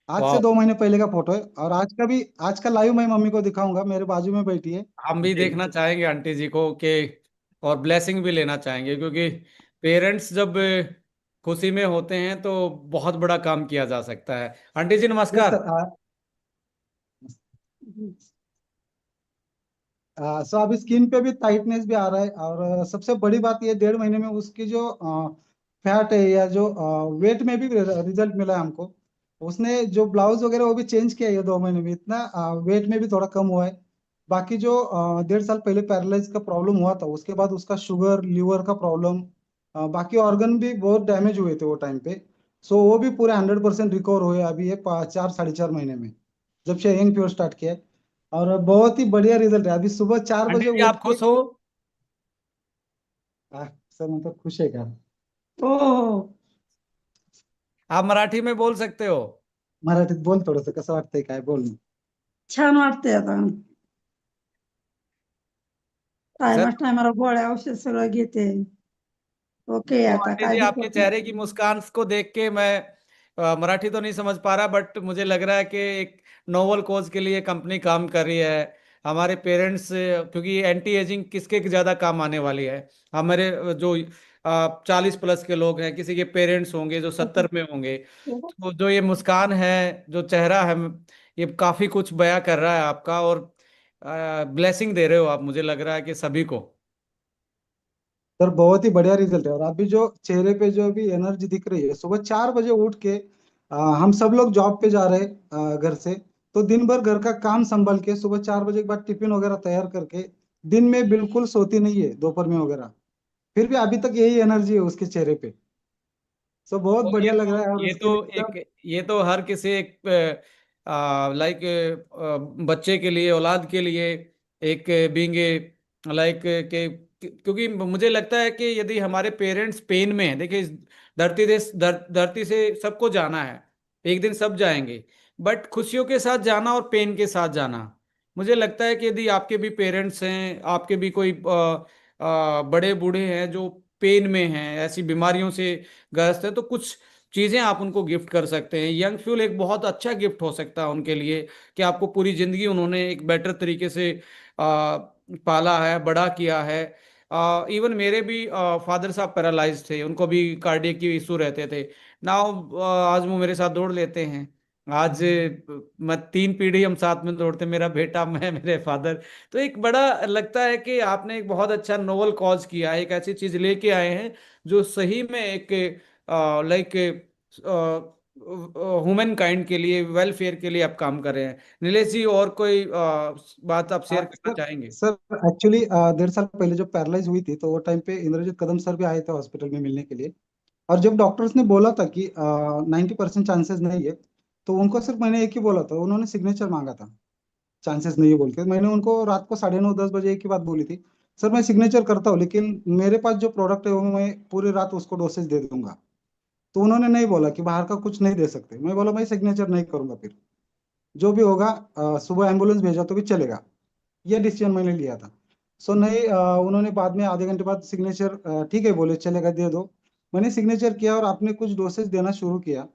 आज से वाह, 2 महीने पहले का फोटो है। और आज का भी, आज का लाइव मैं मम्मी को दिखाऊंगा, मेरे बाजू में बैठी है। हम भी जी। देखना चाहेंगे आंटी जी को के, और ब्लेसिंग भी लेना चाहेंगे, क्योंकि पेरेंट्स जब खुशी में होते हैं तो बहुत बड़ा काम किया जा सकता है। आंटी जी यस नमस्कार। सर। सो अभी स्किन पे भी टाइटनेस भी आ रहा है। और सबसे बड़ी बात ये, 1.5 महीने में उसकी जो फैट है या जो वेट में भी रिजल्ट मिला है हमको। उसने जो ब्लाउज वगैरह वो भी चेंज किया है ये 2 महीने में, इतना वेट में भी थोड़ा कम हुआ है। बाकी जो 1.5 साल पहले पैरालाइज का प्रॉब्लम हुआ था, उसके बाद उसका शुगर लीवर का प्रॉब्लम, बाकी ऑर्गन भी बहुत डैमेज हुए थे वो टाइम पे। सो वो भी पूरे 100% रिकवर हुए अभी ये 4 साढ़े 4 महीने में, जब से यंग प्योर स्टार्ट किया है। और बहुत ही बढ़िया रिजल्ट है। अभी सुबह 4 बजे आंटी जी, उठ आप के खुश हो? सर मतलब खुश है क्या? हो. आप मराठी में बोल सकते हो। मराठीत बोल थोडस, कसं वाटतंय काय बोल. छान वाटतंय आता. सर, टायमाला गोळ्या औषध सगळं घेते. ओके तो आता आंटी काय जी, आपके दुखत नाही. चेहरे की मुस्कान को देख के मैं मराठी तो नहीं समझ पा रहा, बट मुझे लग रहा है कि एक नोबल कोज के लिए कंपनी काम कर रही है। हमारे पेरेंट्स, क्योंकि एंटी एजिंग किसके ज्यादा काम आने वाली है। हमारे जो 40+ के लोग हैं, किसी के पेरेंट्स होंगे जो 70 में होंगे, तो जो ये मुस्कान है, जो चेहरा है, ये काफी कुछ बयां कर रहा है आपका। और ब्लेसिंग दे रहे हो आप, मुझे लग रहा है कि सभी को। सर बहुत ही बढ़िया रिजल्ट है। और अभी जो चेहरे पे जो अभी एनर्जी दिख रही है, सुबह 4 बजे उठ के हम सब लोग जॉब पे जा रहे हैं घर से, तो दिन भर घर का काम संभाल के सुबह 4 बजे के बाद टिफिन वगैरह तैयार करके दिन में बिल्कुल सोती नहीं है दोपहर में वगैरह, फिर भी अभी तक यही एनर्जी है उसके चेहरे पे। सो बहुत तो बढ़िया लग रहा है। और ये उसके तो लिए सब एक ये तो हर किसी एक लाइक बच्चे के लिए, औलाद के लिए एक बीइंग लाइक के, क्योंकि मुझे लगता है कि यदि हमारे पेरेंट्स पेन में हैं, देखिए इस धरती से सबको जाना है, एक दिन सब जाएंगे, बट खुशियों के साथ जाना और पेन के साथ जाना। मुझे लगता है कि यदि आपके भी पेरेंट्स हैं, आपके भी कोई बड़े बूढ़े हैं जो पेन में हैं, ऐसी बीमारियों से ग्रस्त है, तो कुछ चीजें आप उनको गिफ्ट कर सकते हैं। यंग फ्यूल एक बहुत अच्छा गिफ्ट हो सकता है उनके लिए, कि आपको पूरी जिंदगी उन्होंने एक बेटर तरीके से पाला है, बड़ा किया है। इवन मेरे भी फादर साहब पैरालाइज थे, उनको भी कार्डियक की इशू रहते थे। नाउ आज वो मेरे साथ दौड़ लेते हैं। आज मैं 3 पीढ़ी हम साथ में दौड़ते, मेरा बेटा, मैं, मेरे फादर। तो एक बड़ा लगता है कि आपने एक बहुत अच्छा नोबल कॉज किया है, एक ऐसी चीज लेके आए हैं जो सही में एक लाइक ह्यूमन काइंड के लिए, वेलफेयर के लिए आप काम कर रहे हैं। नीलेश जी, और कोई बात आप शेयर करना सर चाहेंगे? सर एक्चुअली 1.5 साल पहले जब पैरालाइज हुई थी, तो वो टाइम पे इंद्रजीत कदम सर भी आए थे हॉस्पिटल में मिलने के लिए। और जब डॉक्टर्स ने बोला था कि 90% चांसेस नहीं है, तो उनको सिर्फ मैंने एक ही बोला था, उन्होंने सिग्नेचर मांगा था चांसेस नहीं है बोल के। मैंने उनको रात को 9:30 10 बजे एक ही बात बोली थी, सर मैं सिग्नेचर करता हूँ लेकिन मेरे पास जो प्रोडक्ट है वो मैं पूरी रात उसको डोसेज दे दूंगा। तो उन्होंने नहीं बोला कि बाहर का कुछ नहीं दे सकते। मैं बोला मैं सिग्नेचर नहीं करूंगा, फिर जो भी होगा सुबह एम्बुलेंस भेजा तो भी चलेगा। ये डिसीजन मैंने लिया था। सो नहीं, उन्होंने बाद में आधे घंटे बाद सिग्नेचर ठीक है बोले, चलेगा दे दो। मैंने सिग्नेचर किया और आपने कुछ डोसेज देना शुरू किया।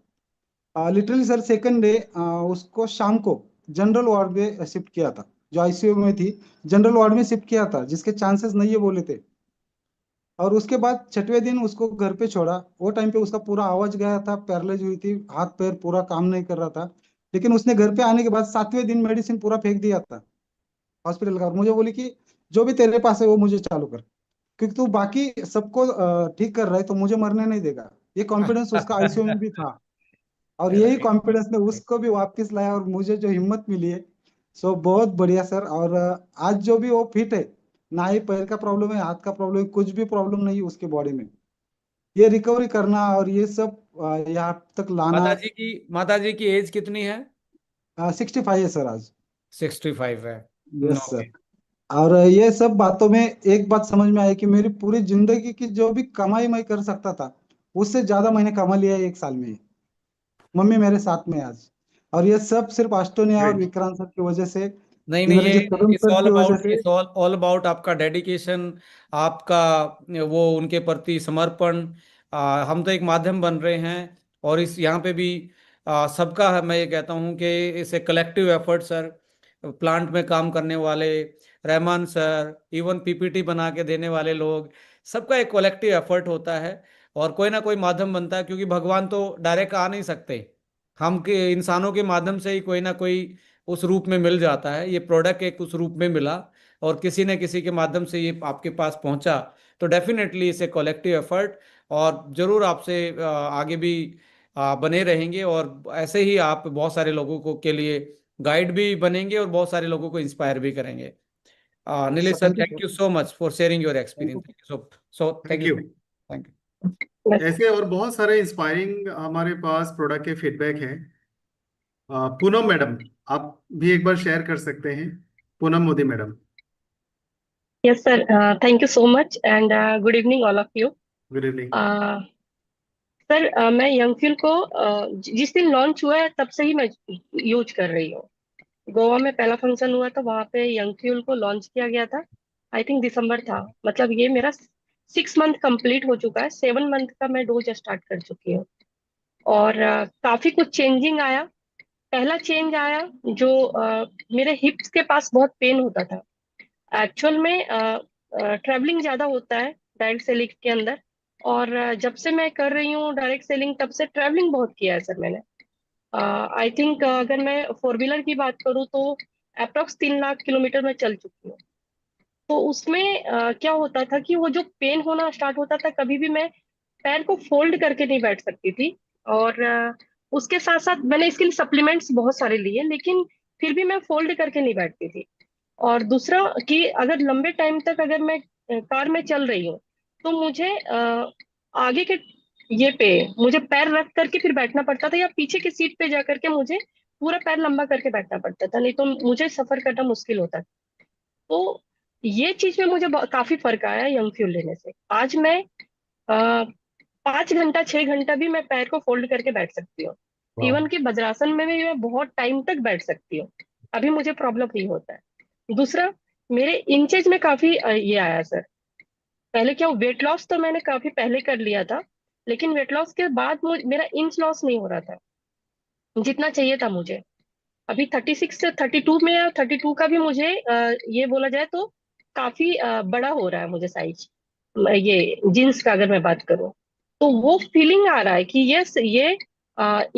लिटरली सर सेकंड डे उसको शाम को जनरल वार्ड में शिफ्ट किया था, जो आईसीयू में थी, जनरल वार्ड में शिफ्ट किया था, जिसके चांसेस नहीं है बोले थे। और उसके बाद 6वें दिन उसको घर पे छोड़ा। वो टाइम पे उसका पूरा आवाज गया था, पैरालाइज हुई थी, हाथ पैर पूरा काम नहीं कर रहा था। लेकिन उसने घर पे आने के बाद 7वें दिन मेडिसिन पूरा फेंक दिया था हॉस्पिटल का, और मुझे बोली कि जो भी तेरे पास है वो मुझे चालू कर, क्योंकि तू बाकी सबको ठीक कर रहा है तो मुझे मरने नहीं देगा। ये कॉन्फिडेंस उसका आईसीयू में भी था। और यही कॉन्फिडेंस ने उसको भी वापस लाया और मुझे जो हिम्मत मिली है, सो बहुत बढ़िया सर। और आज जो भी वो फिट है, ना ही पैर का प्रॉब्लम है, हाथ का प्रॉब्लम है, कुछ भी प्रॉब्लम नहीं है उसके बॉडी में। ये रिकवरी करना और ये सब यहाँ तक लाना। माता जी की एज कितनी है? 65 है सर आज। 65 है। Yes okay. सर। और ये सब बातों में एक बात समझ में आई कि मेरी पूरी जिंदगी की जो भी कमाई मैं कर सकता था, उससे ज्यादा मैंने कमा लिया है 1 साल में। मम्मी मेरे साथ में है आज। और ये सब सिर्फ अष्टोनिया और विक्रांत सर की वजह से, नहीं नहीं, ये इंद्रजीत कदम इट्स सर ऑल की वजह अबाउट से। इट्स ऑल अबाउट आपका डेडिकेशन, आपका वो उनके प्रति समर्पण। हम तो एक माध्यम बन रहे हैं, और इस यहाँ पे भी सबका मैं ये कहता हूँ कि इसे कलेक्टिव एफर्ट सर, प्लांट में काम करने वाले रहमान सर, इवन पीपीटी बना के देने वाले लोग, सबका एक कलेक्टिव एफर्ट होता है। और कोई ना कोई माध्यम बनता है, क्योंकि भगवान तो डायरेक्ट आ नहीं सकते, हम के इंसानों के माध्यम से ही कोई ना कोई उस रूप में मिल जाता है। ये प्रोडक्ट एक उस रूप में मिला, और किसी न किसी के माध्यम से ये आपके पास पहुंचा। तो डेफिनेटली इसे कलेक्टिव एफर्ट, और जरूर आपसे आगे भी बने रहेंगे, और ऐसे ही आप बहुत सारे लोगों को के लिए गाइड भी बनेंगे और बहुत सारे लोगों को इंस्पायर भी करेंगे। Nilesh sir, thank you thank you so much for sharing your experience. Thank you thank thank you you. Thank you. ऐसे और बहुत सारे इंस्पायरिंग हमारे पास प्रोडक्ट के फीडबैक है। पूनम मैडम, आप भी एक बार शेयर कर सकते हैं। Poonam Modi madam. Yes, sir. Thank you so much, and good evening, all of you. Good evening. Sir, मैं यंग फ्यूल को जिस दिन लॉन्च हुआ है तब से ही मैं यूज कर रही हूँ। गोवा में पहला फंक्शन हुआ था, वहां पे यंग फ्यूल को लॉन्च किया गया था। आई थिंक दिसंबर था। मतलब ये मेरा 6 मंथ कंप्लीट हो चुका है। 7 मंथ का मैं डोज स्टार्ट कर चुकी हूँ। और काफी कुछ चेंजिंग आया। पहला चेंज आया जो मेरे हिप्स के पास बहुत पेन होता था। एक्चुअल में ट्रैवलिंग ज्यादा होता है डायरेक्ट सेलिंग के अंदर। और जब से मैं कर रही हूँ डायरेक्ट सेलिंग, तब से ट्रैवलिंग बहुत किया है सर मैंने। आई थिंक अगर मैं 4 व्हीलर की बात करूँ तो अप्रोक्स 3 लाख किलोमीटर मैं चल चुकी हूँ। तो उसमें क्या होता था कि वो जो पेन होना स्टार्ट होता था, कभी भी मैं पैर को फोल्ड करके नहीं बैठ सकती थी। और उसके साथ साथ मैंने इसके लिए सप्लीमेंट्स बहुत सारे लिए, लेकिन फिर भी मैं फोल्ड करके नहीं बैठती थी। और दूसरा कि अगर लंबे टाइम तक अगर मैं कार में चल रही हूँ, तो मुझे आगे के ये पे मुझे पैर रख करके फिर बैठना पड़ता था, या पीछे की सीट पे जा करके मुझे पूरा पैर लंबा करके बैठना पड़ता था, नहीं तो मुझे सफर करना मुश्किल होता था। तो ये चीज में मुझे काफी फर्क आया यंग फ्यूल लेने से। आज मैं 5 घंटा 6 घंटा भी मैं पैर को फोल्ड करके बैठ सकती हूँ। इवन कि वज्रासन में भी मैं बहुत टाइम तक बैठ सकती हूँ। अभी मुझे प्रॉब्लम नहीं होता है। दूसरा, मेरे इंचेज में काफी ये आया सर। पहले क्या, वेट लॉस तो मैंने काफी पहले कर लिया था, लेकिन वेट लॉस के बाद मेरा इंच लॉस नहीं हो रहा था जितना चाहिए था मुझे। अभी 36 से 32 में, या 32 का भी मुझे ये बोला जाए तो काफी बड़ा हो रहा है मुझे साइज। ये जीन्स का अगर मैं बात करूं, तो वो फीलिंग आ रहा है कि यस, ये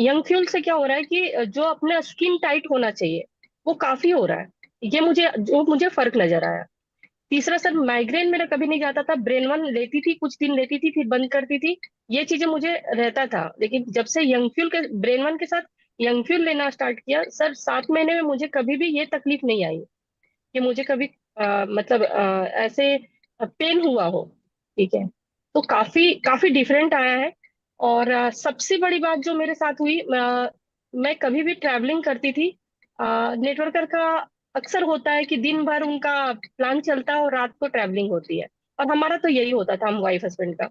यंग फ्यूल से क्या हो रहा है कि जो अपना स्किन टाइट होना चाहिए वो काफी हो रहा है। ये मुझे फर्क नजर आया। तीसरा सर, माइग्रेन मेरा कभी नहीं जाता था। ब्रेन वन लेती थी, कुछ दिन लेती थी, फिर बंद करती थी। ये चीजें मुझे रहता था, लेकिन जब से यंग फ्यूल के ब्रेन वन के साथ यंग फ्यूल लेना स्टार्ट किया सर, 7 महीने में मुझे कभी भी ये तकलीफ नहीं आई कि मुझे कभी मतलब ऐसे पेन हुआ हो। ठीक है। तो काफी काफी डिफरेंट आया है। और सबसे बड़ी बात जो मेरे साथ हुई, मैं कभी भी ट्रैवलिंग करती थी, नेटवर्कर का अक्सर होता है कि दिन भर उनका प्लान चलता है और रात को ट्रैवलिंग होती है। और हमारा तो यही होता था, हम वाइफ हस्बैंड का।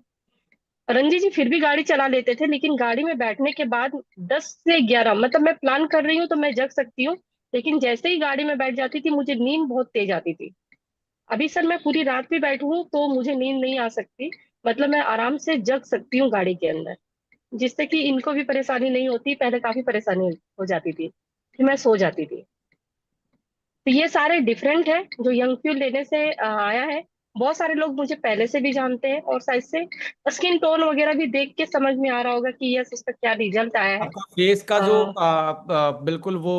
रंजी जी फिर भी गाड़ी चला लेते थे, लेकिन गाड़ी में बैठने के बाद 10 से 11, मतलब मैं प्लान कर रही हूँ तो मैं जग सकती हूँ, लेकिन जैसे ही गाड़ी में बैठ जाती थी मुझे नींद बहुत तेज आती थी। अभी सर मैं पूरी रात भी बैठूं तो मुझे नींद नहीं आ सकती। मतलब मैं आराम से जग सकती हूँ गाड़ी के अंदर, जिससे कि इनको भी परेशानी नहीं होती। पहले काफी परेशानी हो जाती थी, फिर मैं सो जाती थी। तो ये सारे डिफरेंट है जो यंग फ्यूल लेने से आया है। बहुत सारे लोग मुझे पहले से भी जानते हैं, और शायद से स्किन टोन वगैरह भी देख के समझ में आ रहा होगा कि यस, इसका क्या रिजल्ट आया है। आपका फेस का जो आ, बिल्कुल वो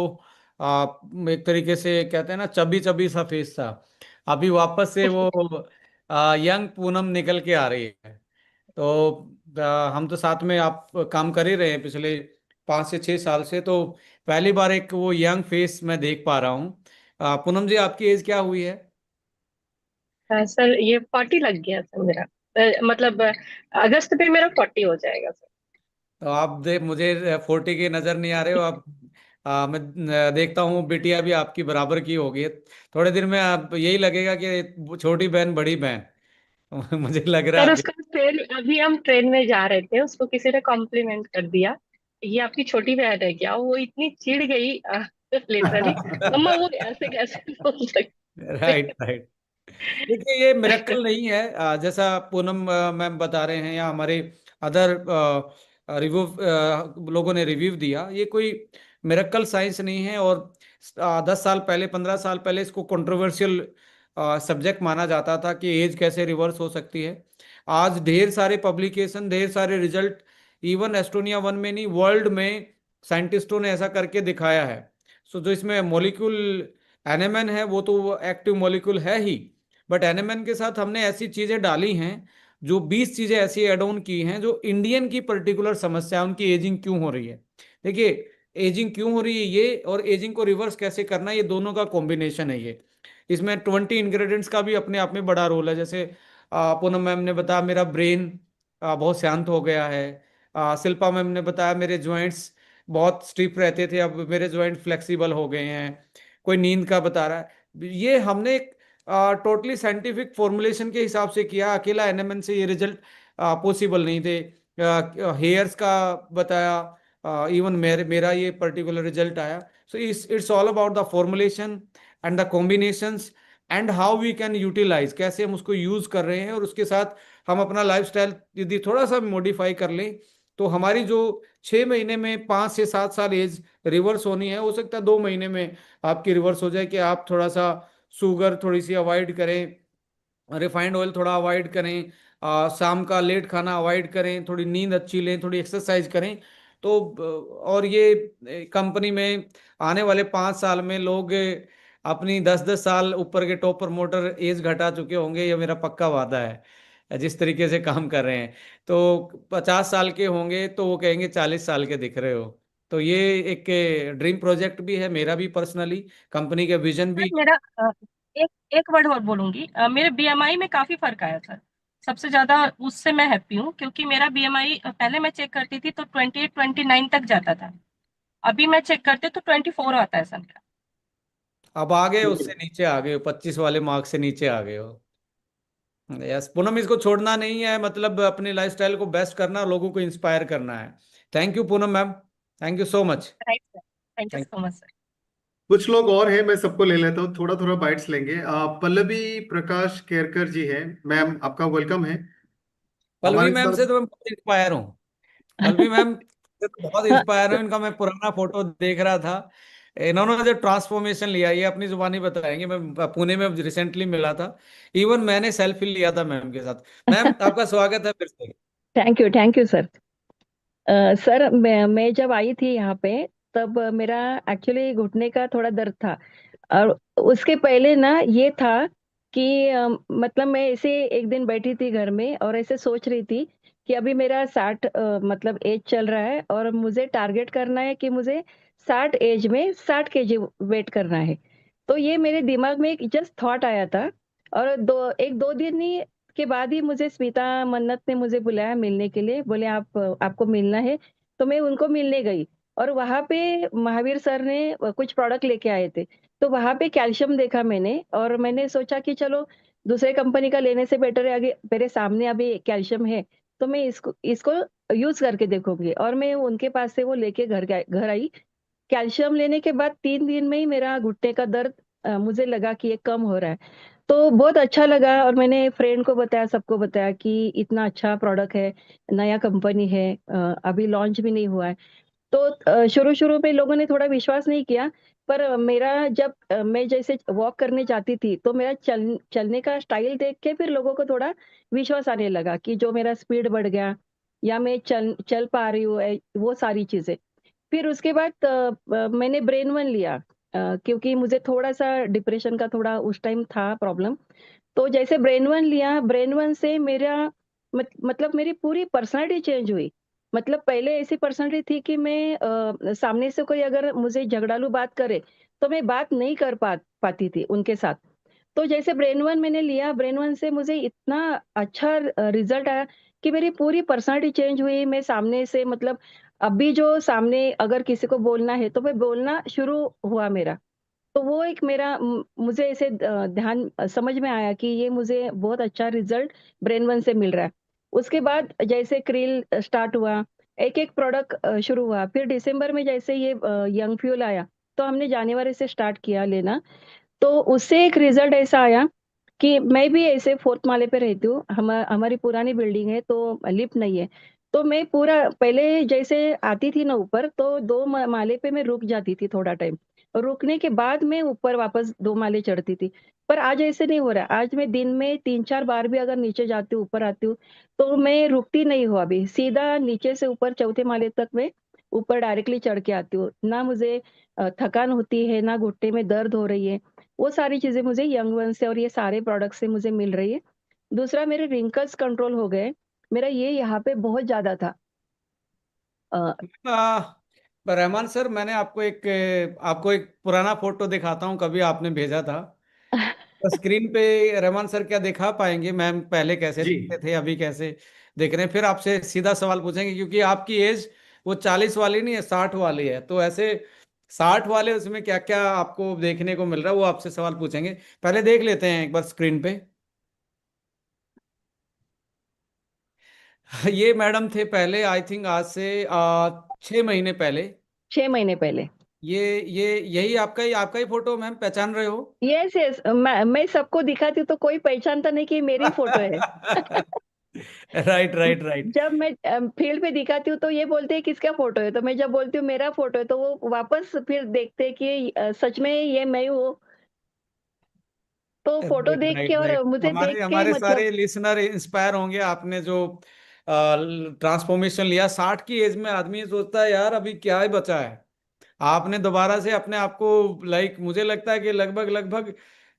आ, एक तरीके से कहते हैं ना, चबी चबी सा फेस था, अभी वापस से वो यंग पूनम निकल के आ रही है। तो हम तो साथ में आप काम कर ही रहे हैं पिछले 5 से 6 साल से, तो पहली बार एक वो यंग फेस मैं देख पा रहा हूँ। पूनम जी, आपकी एज क्या हुई है? सर ये 40 लग गया सर मेरा। मतलब अगस्त पे मेरा 40 हो जाएगा सर। तो आप मुझे 40 के नजर नहीं आ रहे हो आप। मैं देखता हूँ बिटिया भी आपकी बराबर की होगी। थोड़े दिन में आप यही लगेगा कि छोटी बहन बड़ी बहन मुझे लग रहा सर है अभी। उसको ट्रेन, अभी हम ट्रेन में जा रहे थे, उसको किसी ने कॉम्प्लीमेंट कर दिया, ये आपकी छोटी बहन है क्या? वो इतनी चिढ़ गई लिटरली, मम्मा वो ऐसे कैसे बोल सकते राइट राइट। देखिए, ये मिरेकल नहीं है, जैसा पूनम मैम बता रहे हैं या हमारे अदर रिव्यू लोगों ने रिव्यू दिया, ये कोई मिरेकल साइंस नहीं है। और 10 साल पहले 15 साल पहले इसको कंट्रोवर्शियल सब्जेक्ट माना जाता था कि एज कैसे रिवर्स हो सकती है। आज ढेर सारे पब्लिकेशन, ढेर सारे रिजल्ट, इवन एस्टोनिया वन में नहीं, वर्ल्ड में साइंटिस्टों ने ऐसा करके दिखाया है। सो जो इसमें मॉलिक्यूल एनएमएन है, वो तो एक्टिव मॉलिक्यूल है ही, बट एनएमएन के साथ हमने ऐसी चीजें डाली हैं, जो 20 चीजें ऐसी एड ऑन की हैं जो इंडियन की पर्टिकुलर समस्या, उनकी एजिंग क्यों हो रही है। देखिए, एजिंग क्यों हो रही है ये, और एजिंग को रिवर्स कैसे करना है, ये दोनों का कॉम्बिनेशन है ये। इसमें 20 इंग्रेडिएंट्स का भी अपने आप में बड़ा रोल है। जैसे पूनम मैम ने बताया मेरा ब्रेन बहुत शांत हो गया है। शिल्पा मैम ने बताया मेरे जॉइंट्स बहुत स्टिफ रहते थे, अब मेरे जॉइंट फ्लेक्सिबल हो गए हैं। कोई नींद का बता रहा है। ये हमने एक टोटली साइंटिफिक फॉर्मुलेशन के हिसाब से किया, अकेला एनएमएन से ये रिजल्ट पॉसिबल नहीं थे। हेयर्स का बताया, इवन मेरा ये पर्टिकुलर रिजल्ट आया। So it's all about the formulation and the combinations and how we can utilise, कैसे हम उसको यूज कर रहे हैं, और उसके साथ हम अपना लाइफस्टाइल यदि थोड़ा सा मॉडिफाई कर लें तो हमारी जो 6 महीने में 5 से 7 साल एज रिवर्स होनी है, हो सकता है 2 महीने में आपकी रिवर्स हो जाए। कि आप थोड़ा सा शुगर थोड़ी सी अवॉइड करें, रिफाइंड ऑयल थोड़ा अवॉइड करें, शाम का लेट खाना अवॉइड करें, थोड़ी नींद अच्छी लें, थोड़ी एक्सरसाइज करें। तो और ये कंपनी में आने वाले 5 साल में लोग अपनी 10-10 साल ऊपर के टॉप प्रमोटर एज घटा चुके होंगे, ये मेरा पक्का वादा है जिस तरीके से काम कर रहे हैं। तो 50 साल के होंगे तो वो कहेंगे 40 साल के दिख रहे हो। तो ये एक ड्रीम प्रोजेक्ट भी है मेरा भी पर्सनली, कंपनी का विजन सर भी। मेरा एक एक वर्ड और बोलूंगी, मेरे बीएमआई में काफी फर्क आया सर। सबसे ज्यादा उससे मैं हैप्पी हूँ, क्योंकि मेरा बीएमआई पहले मैं चेक करती थी तो 28-29 तक जाता था। अभी मैं चेक करती हूँ तो 24 आता है सर मेरा। अब आ गए, उससे नीचे आ गए हो, 25 वाले मार्क से नीचे आ गए हो। यस पूनम, इसको छोड़ना नहीं है, मतलब अपने लाइफस्टाइल को बेस्ट करना, लोगों को इंस्पायर करना है। Thank you Poonam ma'am, thank you so much. Right sir, thank you thank so much sir. कुछ लोग और हैं, मैं सबको ले लेता हूँ, थोड़ा थोड़ा बाइट्स लेंगे। पल्लवी प्रकाश केरकर जी है, मैम आपका वेलकम है पल्लवी हमारे मैम साथ। से तो मैं बहुत इंस्पायर हूँ। पल्लवी मैम से तो बहुत इंस्पायर हूँ, इनका मैं पुराना फोटो देख रहा था। इन्होंने जो ट्रांसफॉर्मेशन लिया ये अपनी जुबानी बताएंगे। मैं पुणे में रिसेंटली मिला था, इवन मैंने सेल्फी लिया था मैम के साथ। मैम आपका स्वागत है फिर से। Thank you sir. सर मैं जब आई थी यहाँ पे, तब मेरा एक्चुअली घुटने का थोड़ा दर्द था। और उसके पहले ना ये था कि मतलब मैं ऐसे एक दिन बैठी थी घर में और ऐसे सोच रही थी कि अभी मेरा 60 मतलब एज चल रहा है और मुझे टारगेट करना है कि मुझे 60 एज में 60 kg वेट करना है। तो ये मेरे दिमाग में एक जस्ट थॉट आया था। और 1-2 दिन ही के बाद ही मुझे स्मिता मन्नत ने मुझे बुलाया मिलने के लिए, बोले आप आपको मिलना है। तो मैं उनको मिलने गई और वहां पे महावीर सर ने कुछ प्रोडक्ट लेके आए थे। तो वहां पे कैल्शियम देखा मैंने और मैंने सोचा कि चलो दूसरे कंपनी का लेने से बेटर है, आगे मेरे सामने अभी कैल्शियम है तो मैं इसको इसको यूज करके देखूंगी। और मैं उनके पास से वो लेके घर आई। कैल्शियम लेने के बाद 3 दिन में ही मेरा घुटने का दर्द मुझे लगा कि ये कम हो रहा है। तो बहुत अच्छा लगा और मैंने फ्रेंड को बताया, सबको बताया कि इतना अच्छा प्रोडक्ट है, नया कंपनी है, अभी लॉन्च भी नहीं हुआ है। तो शुरू शुरू में लोगों ने थोड़ा विश्वास नहीं किया। पर मेरा जब मैं जैसे वॉक करने जाती थी तो मेरा चलने का स्टाइल देख के फिर लोगों को थोड़ा विश्वास आने लगा कि जो मेरा स्पीड बढ़ गया या मैं चल चल पा रही हूँ, वो सारी चीजें। फिर उसके बाद मैंने ब्रेन वन लिया, क्योंकि मुझे थोड़ा सा डिप्रेशन का थोड़ा उस टाइम था प्रॉब्लम। तो जैसे ब्रेन वन लिया, ब्रेन वन से मेरा मतलब मेरी पूरी पर्सनालिटी चेंज हुई। मतलब पहले ऐसी पर्सनालिटी थी कि मैं सामने से कोई अगर मुझे झगड़ालू बात करे तो मैं बात नहीं कर पाती थी उनके साथ। तो जैसे ब्रेन वन मैंने लिया, ब्रेन वन से मुझे इतना अच्छा रिजल्ट आया कि मेरी पूरी पर्सनालिटी चेंज हुई। मैं सामने से मतलब अभी जो सामने अगर किसी को बोलना है तो मैं बोलना शुरू हुआ मेरा। तो वो एक मेरा मुझे ऐसे ध्यान समझ में आया कि ये मुझे बहुत अच्छा रिजल्ट ब्रेन वन से मिल रहा है। उसके बाद जैसे क्रिल स्टार्ट हुआ, एक एक प्रोडक्ट शुरू हुआ। फिर दिसंबर में जैसे ये यंग फ्यूल आया तो हमने जनवरी से स्टार्ट किया लेना। तो उससे एक रिजल्ट ऐसा आया कि मैं भी ऐसे 4th माले पे रहती हूँ। हमारी पुरानी बिल्डिंग है तो लिफ्ट नहीं है। तो मैं पूरा पहले जैसे आती थी ना ऊपर, तो 2 माले पे मैं रुक जाती थी थोड़ा टाइम, और रुकने के बाद मैं ऊपर वापस 2 माले चढ़ती थी। पर आज ऐसे नहीं हो रहा है। आज मैं दिन में 3-4 बार भी अगर नीचे जाती हूँ ऊपर आती हूँ तो मैं रुकती नहीं हूँ। अभी सीधा नीचे से ऊपर 4थे माले तक मैं ऊपर डायरेक्टली चढ़ के आती हूँ। ना मुझे थकान होती है, ना घुटने में दर्द हो रही है। वो सारी चीजें मुझे यंग वन से और ये सारे प्रोडक्ट से मुझे मिल रही है। दूसरा, मेरे रिंकल्स कंट्रोल हो गए। मेरा ये यहाँ पे बहुत ज्यादा था। आ, रहमान सर, मैंने आपको एक पुराना फोटो दिखाता हूँ, कभी आपने भेजा था। तो स्क्रीन पे रहमान सर क्या दिखा पाएंगे मैम, पहले कैसे जी दिखते थे, अभी कैसे दिख रहे हैं? फिर आपसे सीधा सवाल पूछेंगे, क्योंकि आपकी एज वो 40 वाली नहीं है, 60 वाली है। तो ऐसे 60 वाले उसमें क्या क्या आपको देखने को मिल रहा है, वो आपसे सवाल पूछेंगे। पहले देख लेते हैं एक बार स्क्रीन पे। ये मैडम थे पहले, आई थिंक आज से 6 महीने पहले। 6 महीने पहले। ये यही आपका ही फोटो मैम, पहचान रहे हो? यस यस, मैं सबको दिखाती हूँ तो कोई पहचानता नहीं कि मेरी फोटो है। Right right right. जब मैं फील्ड पे दिखाती हूँ तो ये बोलते हैं किसका फोटो है, तो मैं जब बोलती हूँ मेरा फोटो है तो वो वापस फिर देखते हैं कि सच में ये मैं हूँ। तो फोटो राइट देख के राइट और राइट। मुझे देख हमारे के हमारे मतलब सारे लिसनर इंस्पायर होंगे, आपने जो ट्रांसफॉर्मेशन लिया। 60 की एज में आदमी ये सोचता है यार अभी क्या ही बचा है। आपने दोबारा से अपने आप को, लाइक मुझे लगता है कि लगभग लगभग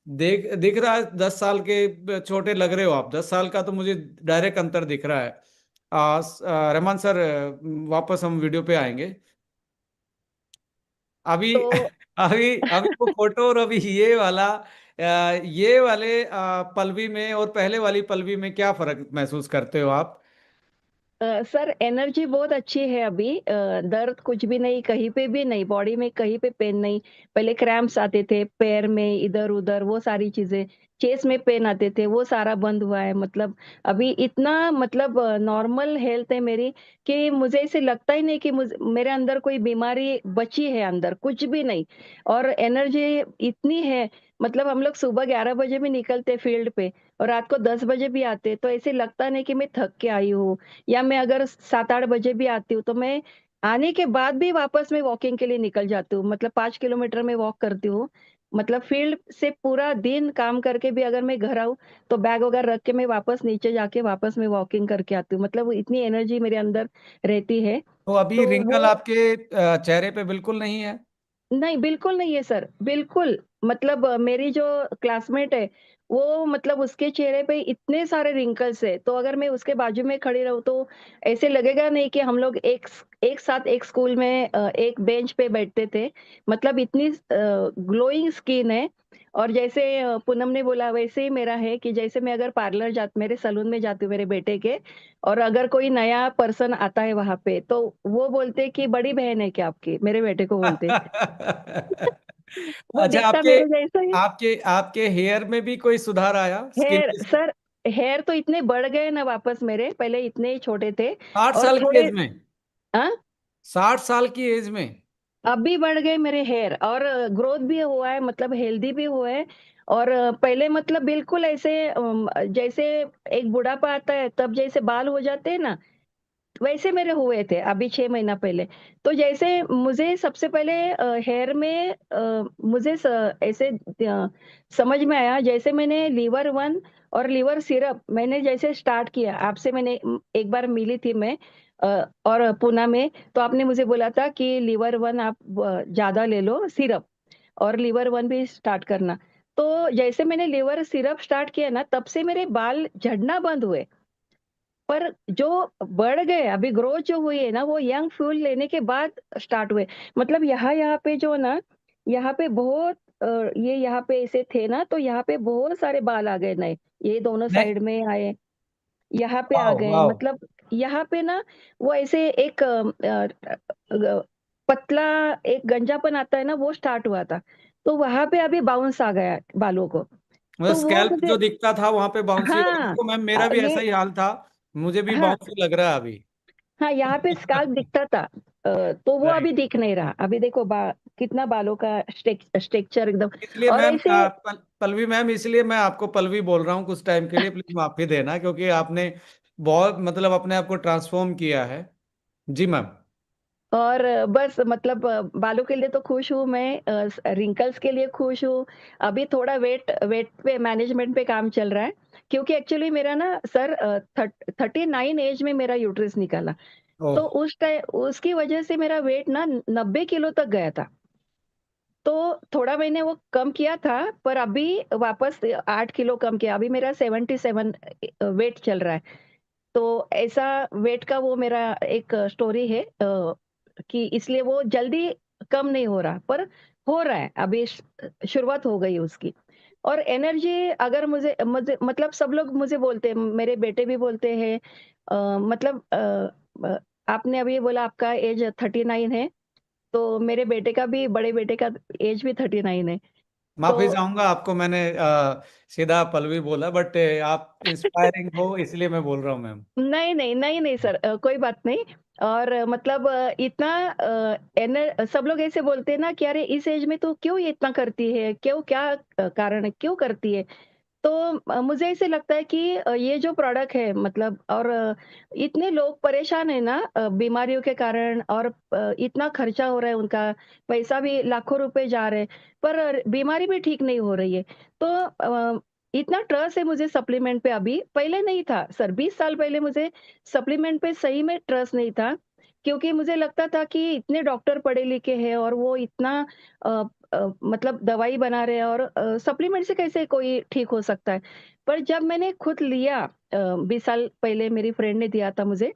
दिख रहा है 10 साल के छोटे लग रहे हो आप। 10 साल का तो मुझे डायरेक्ट अंतर दिख रहा है। रहमान सर, वापस हम वीडियो पे आएंगे। अभी तो अभी अभी वो फोटो, और अभी ये वाले पलवी में और पहले वाली पलवी में क्या फर्क महसूस करते हो आप? सर एनर्जी बहुत अच्छी है अभी, दर्द कुछ भी नहीं, कहीं पे भी नहीं, बॉडी में कहीं पे पेन नहीं। पहले क्रैम्प्स आते थे पैर में इधर उधर, वो सारी चीजें, चेस्ट में पेन आते थे, वो सारा बंद हुआ है। मतलब अभी इतना मतलब नॉर्मल हेल्थ है मेरी कि मुझे ऐसे लगता ही नहीं कि मेरे अंदर कोई बीमारी बची है, अंदर कुछ भी नहीं। और एनर्जी इतनी है, मतलब हम लोग सुबह 11 बजे भी निकलते फील्ड पे और रात को 10 बजे भी आते, तो ऐसे लगता नहीं कि मैं थक के आई हूँ। या मैं अगर 7-8 बजे भी आती हूँ, तो मैं आने के बाद भी वापस मैं वॉकिंग के लिए निकल जाती हूँ। मतलब 5 किलोमीटर मैं वॉक करती हूँ। मतलब फील्ड से पूरा दिन काम करके भी अगर मैं घर आऊँ, तो बैग वगैरह रख के मैं वापस नीचे जाके वापस मैं वॉकिंग करके आती हूँ। मतलब इतनी एनर्जी मेरे अंदर रहती है। तो अभी तो रिंकल वो आपके चेहरे पे बिल्कुल नहीं है? नहीं, बिल्कुल नहीं है सर, बिल्कुल। मतलब मेरी जो क्लासमेट है, वो मतलब उसके चेहरे पे इतने सारे रिंकल्स है, तो अगर मैं उसके बाजू में खड़ी रहूँ तो ऐसे लगेगा नहीं कि हम लोग एक साथ एक स्कूल में एक बेंच पे बैठते थे। मतलब इतनी ग्लोइंग स्किन है। और जैसे पूनम ने बोला वैसे ही मेरा है कि जैसे मैं अगर मेरे सैलून में जाती हूँ मेरे बेटे के, और अगर कोई नया पर्सन आता है वहाँ पे, तो वो बोलते हैं कि बड़ी बहन है क्या आपकी? मेरे बेटे को बोलते। वो अच्छा, दिखता आपके मेरे जैसा ही। आपके आपके हेयर में भी कोई सुधार आया, स्किन हेयर की? सर, हेयर तो इतने बढ़ गए ना वापस मेरे, पहले इतने ही छोटे थे। 60 और साल की थोड़े एज में? हाँ, 60 साल की एज में? अभी बढ़ गए मेरे हेयर, और ग्रोथ भी हुआ है, मतलब हेल्दी भी हुआ है। और पहले मतलब बिल्कुल ऐसे जैसे एक बुढ़ापा आता है तब जैसे बाल हो जाते हैं ना, वैसे मेरे हुए थे अभी 6 महीना पहले। तो जैसे मुझे सबसे पहले हेयर में मुझे ऐसे समझ में आया, जैसे मैंने लीवर वन और लीवर सिरप मैंने जैसे स्टार्ट किया आपसे, मैंने एक बार मिली थी मैं और पूना में, तो आपने मुझे बोला था कि लीवर वन आप ज्यादा ले लो सिरप, और लीवर वन भी स्टार्ट करना। तो जैसे मैंने लीवर सिरप स्टार्ट किया ना, तब से मेरे बाल झड़ना बंद हुए। पर जो बढ़ गए अभी, ग्रोथ जो हुई है ना, वो यंग फ्यूल लेने के बाद स्टार्ट हुए। मतलब यहाँ यहाँ पे जो ना, यहाँ पे बहुत ये यहाँ पे ऐसे थे ना, तो यहाँ पे बहुत सारे बाल आ गए नए, ये दोनों नहीं। साइड में आए, यहाँ पे आ वाह गए। वाह। मतलब यहाँ पे ना वो ऐसे एक पतला एक गंजापन आता है ना, वो स्टार्ट हुआ था। तो वहां पे अभी बाउंस आ गया बालों को। मतलब तो वो स्कैल्प मुझे जो दिखता था वहां पे बाउंसी हो गया। हाँ देखो मैम, मेरा भी ऐसा ये ही हाल था। मुझे भी हाँ बाउंसी लग रहा है अभी। हाँ, यहाँ पे स्काल्प दिखता था। तो वो राइट। अभी दिख नहीं रहा। अभी देखो कितना बालों का स्ट्रक्चर एकदम। इसलिए और मैम, ऐसे पल्लवी मैम, इसलिए मैं आपको पल्लवी बोल रहा हूँ कुछ टाइम के लिए। प्लीज माफी देना, क्योंकि आपने बहुत मतलब अपने आप को ट्रांसफॉर्म किया है। जी मैम। और बस मतलब बालों के लिए तो खुश हूँ मैं, रिंकल्स के लिए खुश हूँ। अभी थोड़ा वेट वेट पे मैनेजमेंट पे काम चल रहा है, क्योंकि एक्चुअली मेरा ना सर 39 एज में मेरा यूट्रिस निकाला। ओह। तो उस टाइम उसकी वजह से मेरा वेट ना 90 किलो तक गया था। तो थोड़ा मैंने वो कम किया था, पर अभी वापस 8 किलो कम किया। अभी मेरा 77 वेट चल रहा है। तो ऐसा वेट का वो मेरा एक स्टोरी है। कि इसलिए वो जल्दी कम नहीं हो रहा, पर हो रहा है, अभी शुरुआत हो गई उसकी। और एनर्जी अगर मुझे मुझे मतलब सब लोग मुझे बोलते हैं, मेरे बेटे भी बोलते हैं, मतलब आपने अभी बोला आपका एज 39 है, तो मेरे बेटे का भी, बड़े बेटे का एज भी 39 है। माफी तो चाहूंगा, आपको मैंने सीधा पलवी बोला, बट आप इंस्पायरिंग हो इसलिए मैं बोल रहा हूँ मैम। नहीं, नहीं, नहीं, नहीं सर, कोई बात नहीं। और मतलब इतना सब लोग ऐसे बोलते हैं ना कि अरे इस एज में तू क्यों ये इतना करती है? क्यों, क्या कारण है, क्यों करती है? तो मुझे ऐसे लगता है कि ये जो प्रोडक्ट है, मतलब, और इतने लोग परेशान है ना बीमारियों के कारण, और इतना खर्चा हो रहा है उनका, पैसा भी लाखों रुपए जा रहे हैं, पर बीमारी भी ठीक नहीं हो रही है। तो इतना ट्रस्ट है मुझे सप्लीमेंट पे, अभी पहले नहीं था सर, 20 साल पहले मुझे सप्लीमेंट पे सही में ट्रस्ट नहीं था, क्योंकि मुझे लगता था कि इतने डॉक्टर पढ़े लिखे हैं और वो इतना मतलब दवाई बना रहे हैं, और सप्लीमेंट से कैसे कोई ठीक हो सकता है। पर जब मैंने खुद लिया, 20 साल पहले मेरी फ्रेंड ने दिया था मुझे,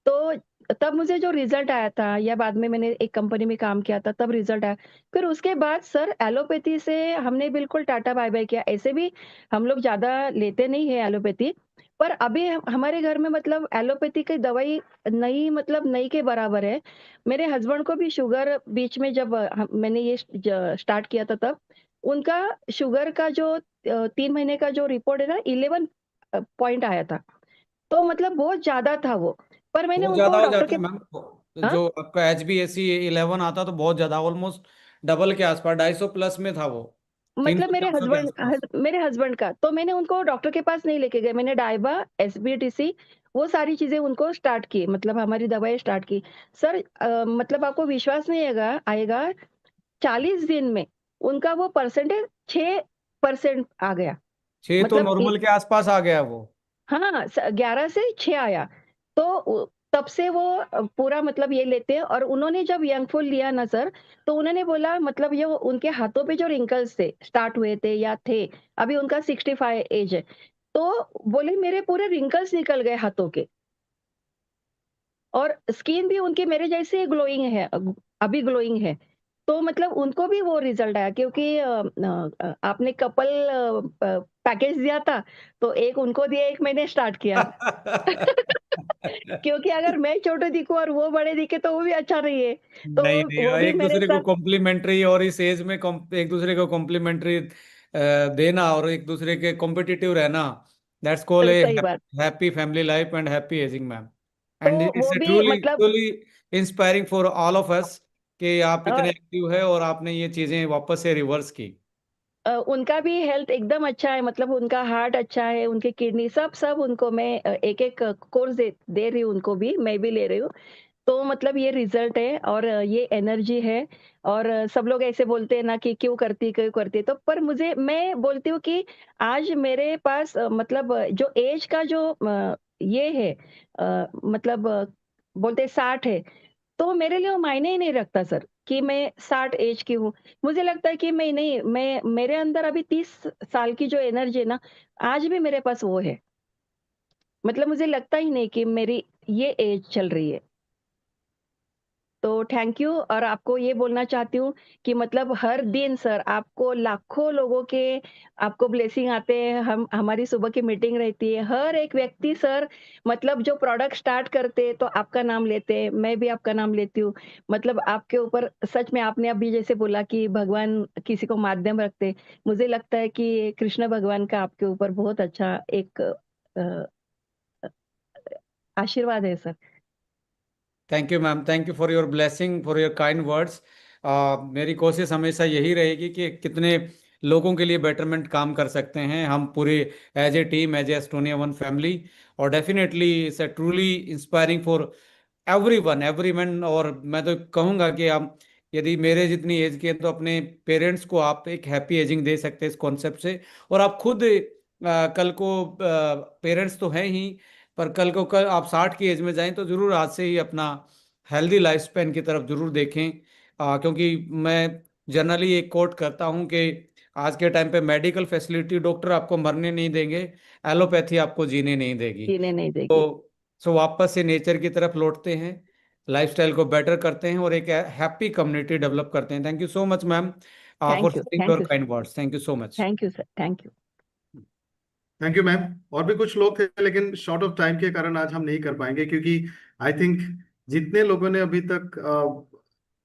तो तब मुझे जो रिजल्ट आया था, या बाद में मैंने एक कंपनी में काम किया था तब रिजल्ट आया। फिर उसके बाद सर एलोपैथी से हमने बिल्कुल टाटा बाय बाय किया। ऐसे भी हम लोग ज़्यादा लेते नहीं है एलोपैथी, पर अभी हमारे घर में मतलब एलोपैथी की दवाई नहीं, मतलब नहीं के बराबर है। मेरे हस्बैंड को भी शुगर बीच में, जब मैंने ये स्टार्ट किया था तब, उनका शुगर का जो 3 महीने का जो रिपोर्ट है ना, 11 पॉइंट आया था। तो मतलब बहुत ज्यादा था वो, पर मैंने बहुत उनको ज्यादा हो डॉक्टर जाता के। है मैम। हाँ, जो आपका HbA11 आता तो बहुत ज्यादा, ऑलमोस्ट डबल के आसपास, 250 प्लस में था वो, तीन मतलब सौ मेरे चार सौ के हस्बैंड आसपास। मेरे हस्बैंड का, तो मैंने उनको डॉक्टर के पास नहीं लेके गए, मैंने डाइबा, एसबीटीसी, वो सारी चीजें उनको स्टार्ट की, मतलब हमारी दवाई स्टार्ट की। सर मतलब आपको विश्वास नहीं आएगा आएगा 40 दिन में उनका वो परसेंटेज 6% आ गया। छह तो मतलब नॉर्मल के आसपास आ गया वो। हाँ, 11 से 6 आया। तो तब से वो पूरा मतलब ये लेते हैं, और उन्होंने जब यंग फुल लिया ना सर, तो उन्होंने बोला, मतलब ये उनके हाथों पे जो रिंकल्स थे, स्टार्ट हुए थे या थे, अभी उनका 65 एज है, तो बोले मेरे पूरे रिंकल्स निकल गए हाथों के, और स्किन भी उनकी मेरे जैसे ग्लोइंग है, अभी ग्लोइंग है। तो मतलब उनको भी वो रिजल्ट आया, क्योंकि आपने कपल पैकेज दिया था, तो एक उनको दिया, एक मैंने स्टार्ट किया। क्योंकि अगर मैं छोटे दिखूं और वो बड़े दिखे तो वो भी अच्छा नहीं है। तो नहीं नहीं, वो भी एक मेरे दूसरे को साथ। कॉम्प्लीमेंट्री, और इस एज में एक दूसरे को कॉम्प्लीमेंट्री देना, और एक दूसरे के कॉम्पिटिटिव रहना, दैट्स कॉल ए सही बात। Happy family life and happy ageing ma'am. तो एंड इट्स वो भी ट्रूली मतलब truly inspiring for all of us कि आप इतने और एक्टिव है और आपने ये चीजें वापस से रिवर्स की। उनका भी हेल्थ एकदम अच्छा है, मतलब उनका हार्ट अच्छा है, उनकी किडनी, सब सब उनको मैं एक एक कोर्स दे रही हूँ, उनको भी मैं भी ले रही हूँ। तो मतलब ये रिजल्ट है, और ये एनर्जी है। और सब लोग ऐसे बोलते हैं ना कि क्यों करती है, तो पर मुझे, मैं बोलती हूँ कि आज मेरे पास मतलब जो एज का जो ये है, मतलब बोलते हैं 60 है, तो मेरे लिए वो मायने ही नहीं रखता सर कि मैं 60 एज की हूँ। मुझे लगता है कि मैं नहीं, मैं, मेरे अंदर अभी 30 साल की जो एनर्जी है ना, आज भी मेरे पास वो है। मतलब मुझे लगता ही नहीं कि मेरी ये एज चल रही है। तो थैंक यू, और आपको ये बोलना चाहती हूँ कि मतलब हर दिन सर आपको लाखों लोगों के आपको ब्लेसिंग आते हैं। हम, हमारी सुबह की मीटिंग रहती है, हर एक व्यक्ति सर, मतलब जो प्रोडक्ट स्टार्ट करते हैं तो आपका नाम लेते हैं, मैं भी आपका नाम लेती हूँ। मतलब आपके ऊपर सच में, आपने अभी जैसे बोला कि भगवान किसी को माध्यम रखते हैं, मुझे लगता है कि कृष्ण भगवान का आपके ऊपर बहुत अच्छा एक आशीर्वाद है sir. Thank you ma'am, thank you for your blessing, for your kind words. मेरी कोशिश हमेशा यही रहेगी कि कितने लोगों के लिए बेटरमेंट काम कर सकते हैं हम पूरे, as a team, as a Estonia one family. और definitely it's a truly inspiring for everyone. और मैं तो कहूँगा कि आप यदि मेरे जितनी एज के हैं तो अपने पेरेंट्स को आप एक हैप्पी एजिंग दे सकते हैं इस कॉन्सेप्ट से। और आप खुद कल को पेरेंट्स तो हैं ही, पर कल को कल आप 60 की एज में जाएं तो जरूर आज से ही अपना हेल्दी लाइफ स्पैन की तरफ जरूर देखें। क्योंकि मैं जनरली एक कोट करता हूं कि आज के टाइम पे मेडिकल फैसिलिटी, डॉक्टर आपको मरने नहीं देंगे, एलोपैथी आपको जीने नहीं देगी। जीने नहीं देगी। तो वापस से नेचर की तरफ लौटते हैं। लाइफस्टाइल को बेटर करते हैं और एक हैप्पी कम्युनिटी डेवलप करते हैं। Thank you so much ma'am for sharing your kind words. Thank you so much. Thank you sir, thank you. Thank you ma'am. और भी कुछ लोग थे लेकिन शॉर्ट ऑफ टाइम के कारण आज हम नहीं कर पाएंगे, क्योंकि आई थिंक जितने लोगों ने अभी तक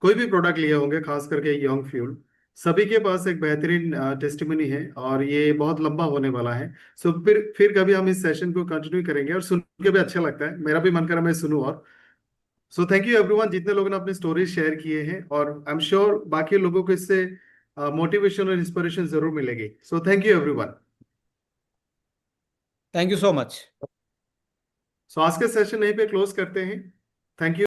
कोई भी प्रोडक्ट लिए होंगे, खास करके यंग फ्यूल, सभी के पास एक बेहतरीन टेस्टिमनी है और ये बहुत लंबा होने वाला है। सो फिर कभी हम इस सेशन को कंटिन्यू करेंगे और सुन के भी अच्छा लगता है, मेरा भी मन करा मैं सुनूं। और सो थैंक यू एवरीवन जितने लोगों ने अपनी स्टोरीज शेयर किए हैं, और आई एम श्योर बाकी लोगों को इससे मोटिवेशन और इंस्पिरेशन जरूर मिलेगी। So thank you everyone. Thank you so much. So आज के सेशन यहीं पे क्लोज करते हैं। Thank you.